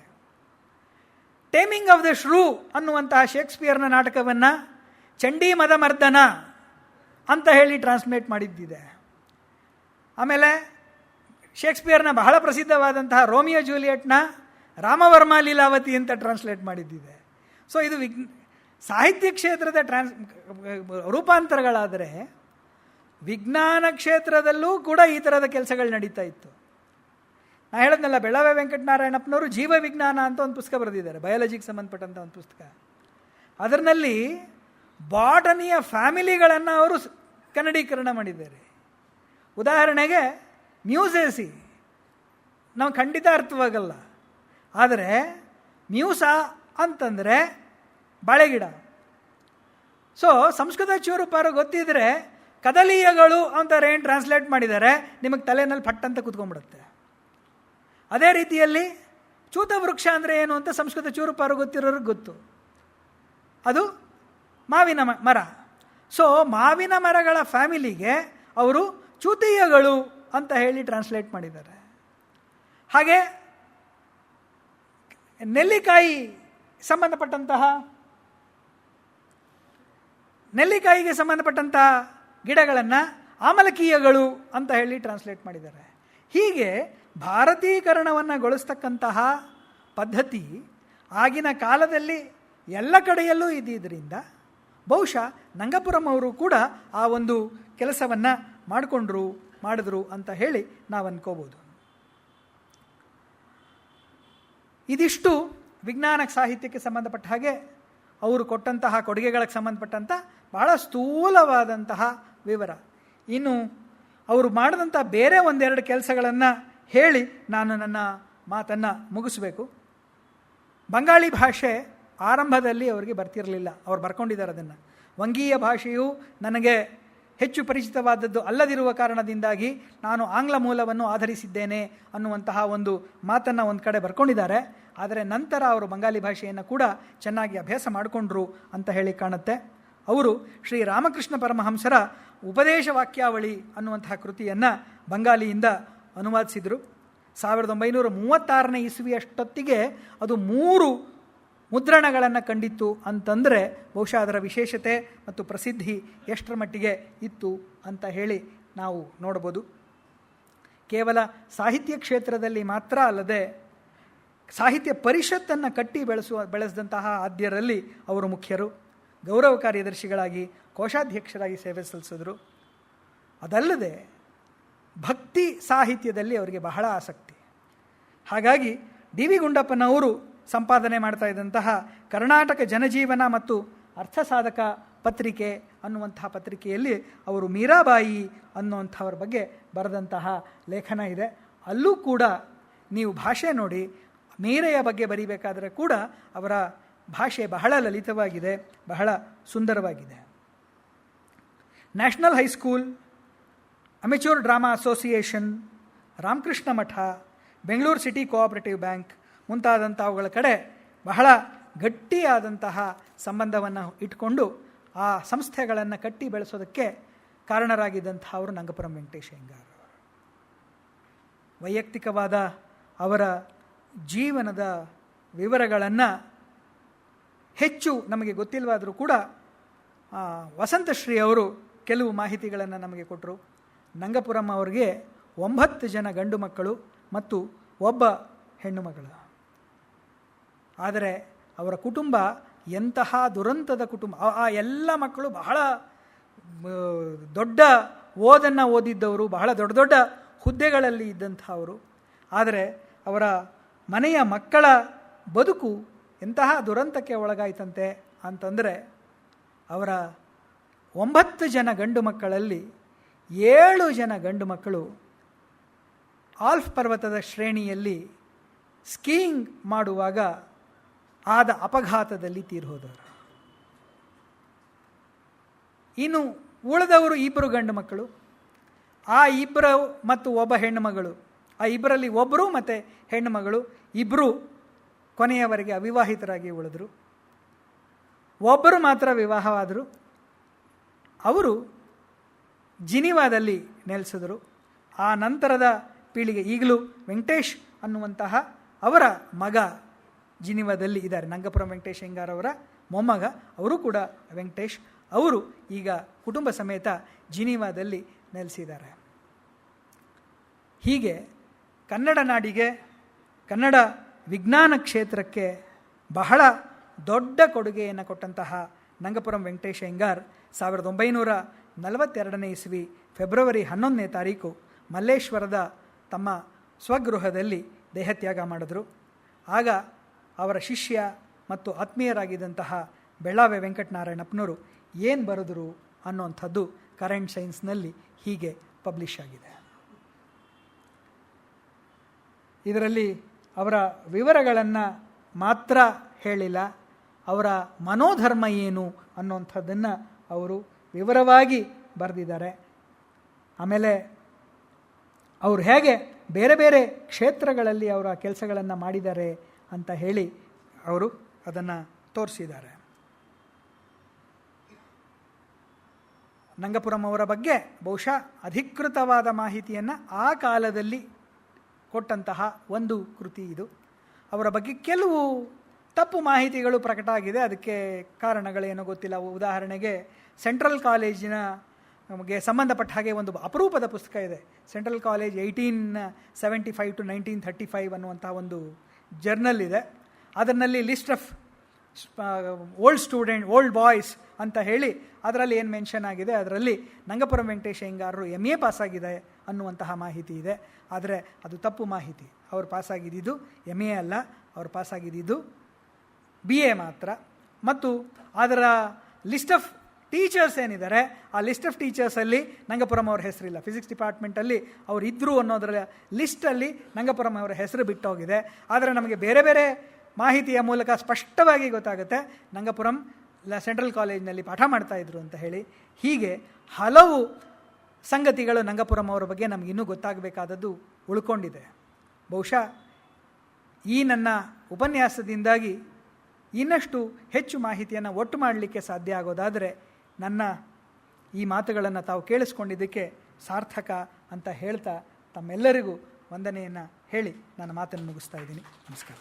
Taming of the shrew ಅನ್ನುವಂತಹ ಶೇಕ್ಸ್ಪಿಯರ್ನ ನಾಟಕವನ್ನು ಚಂಡೀ ಮದಮರ್ದನ ಅಂತ ಹೇಳಿ ಟ್ರಾನ್ಸ್ಲೇಟ್ ಮಾಡಿದ್ದಿದೆ. ಆಮೇಲೆ ಶೇಕ್ಸ್ಪಿಯರ್ನ ಬಹಳ ಪ್ರಸಿದ್ಧವಾದಂತಹ ರೋಮಿಯೋ ಜೂಲಿಯಟ್ನ ರಾಮವರ್ಮ ಲೀಲಾವತಿ ಅಂತ ಟ್ರಾನ್ಸ್ಲೇಟ್ ಮಾಡಿದ್ದಿದೆ. ಸೊ ಇದು ಸಾಹಿತ್ಯ ಕ್ಷೇತ್ರದ ರೂಪಾಂತರಗಳಾದರೆ ವಿಜ್ಞಾನ ಕ್ಷೇತ್ರದಲ್ಲೂ ಕೂಡ ಈ ಥರದ ಕೆಲಸಗಳು ನಡೀತಾ ಇತ್ತು. ನಾನು ಹೇಳಿದ್ನಲ್ಲ, ಬೆಳವೆ ವೆಂಕಟನಾರಾಯಣಪ್ಪನವರು ಜೀವ ವಿಜ್ಞಾನ ಅಂತ ಒಂದು ಪುಸ್ತಕ ಬರೆದಿದ್ದಾರೆ, ಬಯಾಲಜಿಗೆ ಸಂಬಂಧಪಟ್ಟಂಥ ಒಂದು ಪುಸ್ತಕ. ಅದರಲ್ಲಿ ಬಾಟನಿಯ ಫ್ಯಾಮಿಲಿಗಳನ್ನು ಅವರು ಕನ್ನಡೀಕರಣ ಮಾಡಿದ್ದಾರೆ. ಉದಾಹರಣೆಗೆ ಮ್ಯೂಸೇಸಿ ನಾವು ಖಂಡಿತ ಅರ್ಥವಾಗಲ್ಲ, ಆದರೆ ಮ್ಯೂಸ ಅಂತಂದರೆ ಬಾಳೆಗಿಡ. ಸೊ ಸಂಸ್ಕೃತ ಚೂರುಪಾರು ಗೊತ್ತಿದ್ರೆ ಕದಲೀಯಗಳು ಅಂತ ಏನು ಟ್ರಾನ್ಸ್ಲೇಟ್ ಮಾಡಿದ್ದಾರೆ ನಿಮಗೆ ತಲೆಯಲ್ಲಿ ಫಟ್ ಅಂತ ಕೂತ್ಕೊಂಡ್ಬಿಡುತ್ತೆ. ಅದೇ ರೀತಿಯಲ್ಲಿ ಚೂತ ವೃಕ್ಷ ಅಂದರೆ ಏನು ಅಂತ ಸಂಸ್ಕೃತ ಚೂರುಪಾರು ಗೊತ್ತಿರೋರಿಗೆ ಗೊತ್ತು, ಅದು ಮಾವಿನ ಮರ. ಸೊ ಮಾವಿನ ಮರಗಳ ಫ್ಯಾಮಿಲಿಗೆ ಅವರು ಚೂತೀಯಗಳು ಅಂತ ಹೇಳಿ ಟ್ರಾನ್ಸ್ಲೇಟ್ ಮಾಡಿದ್ದಾರೆ. ಹಾಗೆ ನೆಲ್ಲಿಕಾಯಿಗೆ ಸಂಬಂಧಪಟ್ಟಂತಹ ಗಿಡಗಳನ್ನು ಆಮಲಕೀಯಗಳು ಅಂತ ಹೇಳಿ ಟ್ರಾನ್ಸ್ಲೇಟ್ ಮಾಡಿದ್ದಾರೆ. ಹೀಗೆ ಭಾರತೀಕರಣವನ್ನು ಗೊಳಿಸ್ತಕ್ಕಂತಹ ಪದ್ಧತಿ ಆಗಿನ ಕಾಲದಲ್ಲಿ ಎಲ್ಲ ಕಡೆಯಲ್ಲೂ ಇದ್ದಿದ್ದರಿಂದ ಬಹುಶಃ ನಂಗಪುರಂ ಅವರು ಕೂಡ ಆ ಒಂದು ಕೆಲಸವನ್ನು ಮಾಡಿದ್ರು ಅಂತ ಹೇಳಿ ನಾವು ಅನ್ಕೋಬೋದು. ಇದಿಷ್ಟು ವಿಜ್ಞಾನ ಸಾಹಿತ್ಯಕ್ಕೆ ಸಂಬಂಧಪಟ್ಟ ಹಾಗೆ ಅವರು ಕೊಟ್ಟಂತಹ ಕೊಡುಗೆಗಳಿಗೆ ಸಂಬಂಧಪಟ್ಟಂಥ ಬಹಳ ಸ್ಥೂಲವಾದಂತಹ ವಿವರ. ಇನ್ನು ಅವರು ಮಾಡಿದಂಥ ಬೇರೆ ಒಂದೆರಡು ಕೆಲಸಗಳನ್ನು ಹೇಳಿ ನಾನು ನನ್ನ ಮಾತನ್ನು ಮುಗಿಸ್ಬೇಕು. ಬಂಗಾಳಿ ಭಾಷೆ ಆರಂಭದಲ್ಲಿ ಅವರಿಗೆ ಬರ್ತಿರಲಿಲ್ಲ, ಅವ್ರು ಬರ್ಕೊಂಡಿದ್ದಾರೆ ಅದನ್ನು. ವಂಗೀಯ ಭಾಷೆಯು ನನಗೆ ಹೆಚ್ಚು ಪರಿಚಿತವಾದದ್ದು ಅಲ್ಲದಿರುವ ಕಾರಣದಿಂದಾಗಿ ನಾನು ಆಂಗ್ಲ ಮೂಲವನ್ನು ಆಧರಿಸಿದ್ದೇನೆ ಅನ್ನುವಂತಹ ಒಂದು ಮಾತನ್ನು ಒಂದು ಕಡೆ ಬರ್ಕೊಂಡಿದ್ದಾರೆ. ಆದರೆ ನಂತರ ಅವರು ಬಂಗಾಲಿ ಭಾಷೆಯನ್ನು ಕೂಡ ಚೆನ್ನಾಗಿ ಅಭ್ಯಾಸ ಮಾಡಿಕೊಂಡ್ರು ಅಂತ ಹೇಳಿ ಕಾಣುತ್ತೆ. ಅವರು ಶ್ರೀ ರಾಮಕೃಷ್ಣ ಪರಮಹಂಸರ ಉಪದೇಶ ವಾಕ್ಯಾವಳಿ ಅನ್ನುವಂತಹ ಕೃತಿಯನ್ನು ಬಂಗಾಲಿಯಿಂದ ಅನುವಾದಿಸಿದರು. 1936ನೇ ಇಸ್ವಿಯಷ್ಟೊತ್ತಿಗೆ ಅದು 3 ಮುದ್ರಣಗಳನ್ನು ಕಂಡಿತ್ತು ಅಂತಂದರೆ ಬಹುಶಃ ಅದರ ವಿಶೇಷತೆ ಮತ್ತು ಪ್ರಸಿದ್ಧಿ ಎಷ್ಟರ ಮಟ್ಟಿಗೆ ಇತ್ತು ಅಂತ ಹೇಳಿ ನಾವು ನೋಡ್ಬೋದು. ಕೇವಲ ಸಾಹಿತ್ಯ ಕ್ಷೇತ್ರದಲ್ಲಿ ಮಾತ್ರ ಅಲ್ಲದೆ ಸಾಹಿತ್ಯ ಪರಿಷತ್ತನ್ನು ಕಟ್ಟಿ ಬೆಳೆಸಿದಂತಹ ಆದ್ಯರಲ್ಲಿ ಅವರು ಮುಖ್ಯರು. ಗೌರವ ಕಾರ್ಯದರ್ಶಿಗಳಾಗಿ ಕೋಶಾಧ್ಯಕ್ಷರಾಗಿ ಸೇವೆ ಸಲ್ಲಿಸಿದ್ರು. ಅದಲ್ಲದೆ ಭಕ್ತಿ ಸಾಹಿತ್ಯದಲ್ಲಿ ಅವರಿಗೆ ಬಹಳ ಆಸಕ್ತಿ. ಹಾಗಾಗಿ ಡಿ ವಿ ಗುಂಡಪ್ಪನವರು ಸಂಪಾದನೆ ಮಾಡ್ತಾ ಇದ್ದಂತಹ ಕರ್ನಾಟಕ ಜನಜೀವನ ಮತ್ತು ಅರ್ಥಸಾಧಕ ಪತ್ರಿಕೆ ಅನ್ನುವಂತಹ ಪತ್ರಿಕೆಯಲ್ಲಿ ಅವರು ಮೀರಾಬಾಯಿ ಅನ್ನುವಂಥವ್ರ ಬಗ್ಗೆ ಬರೆದಂತಹ ಲೇಖನ ಇದೆ. ಅಲ್ಲೂ ಕೂಡ ನೀವು ಭಾಷೆ ನೋಡಿ, ಮೀರೆಯ ಬಗ್ಗೆ ಬರೀಬೇಕಾದರೆ ಕೂಡ ಅವರ ಭಾಷೆ ಬಹಳ ಲಲಿತವಾಗಿದೆ, ಬಹಳ ಸುಂದರವಾಗಿದೆ. National high school, amateur drama association, Ramakrishna Math, Bengaluru city cooperative bank ಮುಂತಾದಂಥವುಗಳ ಕಡೆ ಬಹಳ ಗಟ್ಟಿಯಾದಂತಹ ಸಂಬಂಧವನ್ನು ಇಟ್ಕೊಂಡು ಆ ಸಂಸ್ಥೆಗಳನ್ನು ಕಟ್ಟಿ ಬೆಳೆಸೋದಕ್ಕೆ ಕಾರಣರಾಗಿದ್ದಂಥವರು ನಂಗಪುರಂ ವೆಂಕಟೇಶ ಅಯ್ಯಂಗಾರ್. ವೈಯಕ್ತಿಕವಾದ ಅವರ ಜೀವನದ ವಿವರಗಳನ್ನು ಹೆಚ್ಚು ನಮಗೆ ಗೊತ್ತಿಲ್ಲವಾದರೂ ಕೂಡ ವಸಂತಶ್ರೀ ಅವರು ಕೆಲವು ಮಾಹಿತಿಗಳನ್ನು ನಮಗೆ ಕೊಟ್ಟರು. ನಂಗಪುರಂ ಅವರಿಗೆ 9 ಜನ ಗಂಡು ಮಕ್ಕಳು ಮತ್ತು 1 ಹೆಣ್ಣು ಮಗಳು. ಆದರೆ ಅವರ ಕುಟುಂಬ ಎಂತಹ ದುರಂತದ ಕುಟುಂಬ. ಆ ಎಲ್ಲ ಮಕ್ಕಳು ಬಹಳ ದೊಡ್ಡ ಓದನ್ನು ಓದಿದ್ದವರು, ಬಹಳ ದೊಡ್ಡ ದೊಡ್ಡ ಹುದ್ದೆಗಳಲ್ಲಿ ಇದ್ದಂಥವರು. ಆದರೆ ಅವರ ಮನೆಯ ಮಕ್ಕಳ ಬದುಕು ಎಂತಹ ದುರಂತಕ್ಕೆ ಒಳಗಾಯ್ತಂತೆ ಅಂತಂದರೆ, ಅವರ 9 ಜನ ಗಂಡು ಮಕ್ಕಳಲ್ಲಿ 7 ಜನ ಗಂಡು ಮಕ್ಕಳು ಆಲ್ಪ್ ಪರ್ವತದ ಶ್ರೇಣಿಯಲ್ಲಿ ಸ್ಕೀಯಿಂಗ್ ಮಾಡುವಾಗ ಆದ ಅಪಘಾತದಲ್ಲಿ ತೀರ್ಹೋದವರು. ಇನ್ನು ಉಳಿದವರು 2 ಗಂಡು ಮಕ್ಕಳು, ಆ 2 ಮತ್ತು 1 ಹೆಣ್ಣು ಮಗಳು. ಆ 2ರಲ್ಲಿ 1 ಮತ್ತು ಹೆಣ್ಣು ಮಗಳು 2 ಕೊನೆಯವರೆಗೆ ಅವಿವಾಹಿತರಾಗಿ ಉಳಿದರು. 1 ಮಾತ್ರ ವಿವಾಹವಾದರು. ಅವರು ಜಿನಿವಾದಲ್ಲಿ ನೆಲೆಸಿದರು. ಆ ನಂತರದ ಪೀಳಿಗೆ ಈಗಲೂ ವೆಂಕಟೇಶ್ ಅನ್ನುವಂತಹ ಅವರ ಮಗ ಜಿನಿವಾದಲ್ಲಿ ಇದ್ದಾರೆ. ನಂಗಪುರಂ ವೆಂಕಟೇಶ್ ಅಯ್ಯಂಗಾರ್ ಅವರ ಮೊಮ್ಮಗ, ಅವರು ಕೂಡ ವೆಂಕಟೇಶ್. ಅವರು ಈಗ ಕುಟುಂಬ ಸಮೇತ ಜಿನಿವಾದಲ್ಲಿ ನೆಲೆಸಿದ್ದಾರೆ. ಹೀಗೆ ಕನ್ನಡ ನಾಡಿಗೆ, ಕನ್ನಡ ವಿಜ್ಞಾನ ಕ್ಷೇತ್ರಕ್ಕೆ ಬಹಳ ದೊಡ್ಡ ಕೊಡುಗೆಯನ್ನು ಕೊಟ್ಟಂತಹ ನಂಗಪುರಂ ವೆಂಕಟೇಶ್ ಅಯ್ಯಂಗಾರ್ 1942ನೇ ಇಸ್ವಿ ಫೆಬ್ರವರಿ 11ನೇ ತಾರೀಕು ಮಲ್ಲೇಶ್ವರದ ತಮ್ಮ ಸ್ವಗೃಹದಲ್ಲಿ ದೇಹತ್ಯಾಗ ಮಾಡಿದ್ರು. ಆಗ ಅವರ ಶಿಷ್ಯ ಮತ್ತು ಆತ್ಮೀಯರಾಗಿದ್ದಂತಹ ಬೆಳ್ಳಾವೆ ವೆಂಕಟನಾರಾಯಣಪ್ಪನವರು ಏನು ಬರೆದರು ಅನ್ನುವಂಥದ್ದು ಕರೆಂಟ್ ಸೈನ್ಸ್ನಲ್ಲಿ ಹೀಗೆ ಪಬ್ಲಿಷ್ ಆಗಿದೆ. ಇದರಲ್ಲಿ ಅವರ ವಿವರಗಳನ್ನು ಮಾತ್ರ ಹೇಳಿಲ್ಲ, ಅವರ ಮನೋಧರ್ಮ ಏನು ಅನ್ನುವಂಥದ್ದನ್ನು ಅವರು ವಿವರವಾಗಿ ಬರೆದಿದ್ದಾರೆ. ಆಮೇಲೆ ಅವರು ಹೇಗೆ ಬೇರೆ ಬೇರೆ ಕ್ಷೇತ್ರಗಳಲ್ಲಿ ಅವರ ಕೆಲಸಗಳನ್ನು ಮಾಡಿದ್ದಾರೆ ಅಂತ ಹೇಳಿ ಅವರು ಅದನ್ನು ತೋರಿಸಿದ್ದಾರೆ. ನಂಗಪುರಂ ಅವರ ಬಗ್ಗೆ ಬಹುಶಃ ಅಧಿಕೃತವಾದ ಮಾಹಿತಿಯನ್ನು ಆ ಕಾಲದಲ್ಲಿ ಕೊಟ್ಟಂತಹ ಒಂದು ಕೃತಿ ಇದು. ಅವರ ಬಗ್ಗೆ ಕೆಲವು ತಪ್ಪು ಮಾಹಿತಿಗಳು ಪ್ರಕಟ ಆಗಿದೆ. ಅದಕ್ಕೆ ಕಾರಣಗಳೇನೋ ಗೊತ್ತಿಲ್ಲ. ಉದಾಹರಣೆಗೆ ಸೆಂಟ್ರಲ್ ಕಾಲೇಜಿನ ನಮಗೆ ಸಂಬಂಧಪಟ್ಟ ಹಾಗೆ ಒಂದು ಅಪರೂಪದ ಪುಸ್ತಕ ಇದೆ. ಸೆಂಟ್ರಲ್ ಕಾಲೇಜ್ 1875 to 1935 ಅನ್ನುವಂಥ ಒಂದು ಜರ್ನಲ್ ಇದೆ. ಅದರಲ್ಲಿ ಲಿಸ್ಟ್ ಆಫ್ ಓಲ್ಡ್ ಬಾಯ್ಸ್ ಅಂತ ಹೇಳಿ ಅದರಲ್ಲಿ ಏನು ಮೆನ್ಷನ್ ಆಗಿದೆ, ಅದರಲ್ಲಿ ನಂಗಪುರಂ ವೆಂಕಟೇಶ್ ಅಯ್ಯಂಗಾರರು MA ಪಾಸಾಗಿದೆ ಅನ್ನುವಂತಹ ಮಾಹಿತಿ ಇದೆ. ಆದರೆ ಅದು ತಪ್ಪು ಮಾಹಿತಿ. ಅವರು ಪಾಸಾಗಿದ್ದು MA ಅಲ್ಲ, ಅವರು ಪಾಸಾಗಿದ್ದು BA ಮಾತ್ರ. ಮತ್ತು ಅದರ ಲಿಸ್ಟ್ ಆಫ್ ಟೀಚರ್ಸ್ ಏನಿದ್ದಾರೆ, ಆ ಲಿಸ್ಟ್ ಆಫ್ ಟೀಚರ್ಸಲ್ಲಿ ನಂಗಪುರಂ ಅವರ ಹೆಸರಿಲ್ಲ. ಫಿಸಿಕ್ಸ್ ಡಿಪಾರ್ಟ್ಮೆಂಟಲ್ಲಿ ಅವರು ಇದ್ದರು ಅನ್ನೋದರ ಲಿಸ್ಟಲ್ಲಿ ನಂಗಪುರಂ ಅವರ ಹೆಸರು ಬಿಟ್ಟೋಗಿದೆ. ಆದರೆ ನಮಗೆ ಬೇರೆ ಬೇರೆ ಮಾಹಿತಿಯ ಮೂಲಕ ಸ್ಪಷ್ಟವಾಗಿ ಗೊತ್ತಾಗುತ್ತೆ ನಂಗಪುರಂ ಸೆಂಟ್ರಲ್ ಕಾಲೇಜಿನಲ್ಲಿ ಪಾಠ ಮಾಡ್ತಾಯಿದ್ರು ಅಂತ ಹೇಳಿ. ಹೀಗೆ ಹಲವು ಸಂಗತಿಗಳು ನಂಗಪುರಂ ಅವರ ಬಗ್ಗೆ ನಮಗಿನ್ನೂ ಗೊತ್ತಾಗಬೇಕಾದದ್ದು ಉಳ್ಕೊಂಡಿದೆ. ಬಹುಶಃ ಈ ನನ್ನ ಉಪನ್ಯಾಸದಿಂದಾಗಿ ಇನ್ನಷ್ಟು ಹೆಚ್ಚು ಮಾಹಿತಿಯನ್ನು ಒಟ್ಟು ಮಾಡಲಿಕ್ಕೆ ಸಾಧ್ಯ ಆಗೋದಾದರೆ ನನ್ನ ಈ ಮಾತುಗಳನ್ನು ತಾವು ಕೇಳಿಸ್ಕೊಂಡಿದ್ದಕ್ಕೆ ಸಾರ್ಥಕ ಅಂತ ಹೇಳ್ತಾ ತಮ್ಮೆಲ್ಲರಿಗೂ ವಂದನೆಯನ್ನು ಹೇಳಿ ನನ್ನ ಮಾತನ್ನು ಮುಗಿಸ್ತಾ ಇದ್ದೀನಿ. ನಮಸ್ಕಾರ.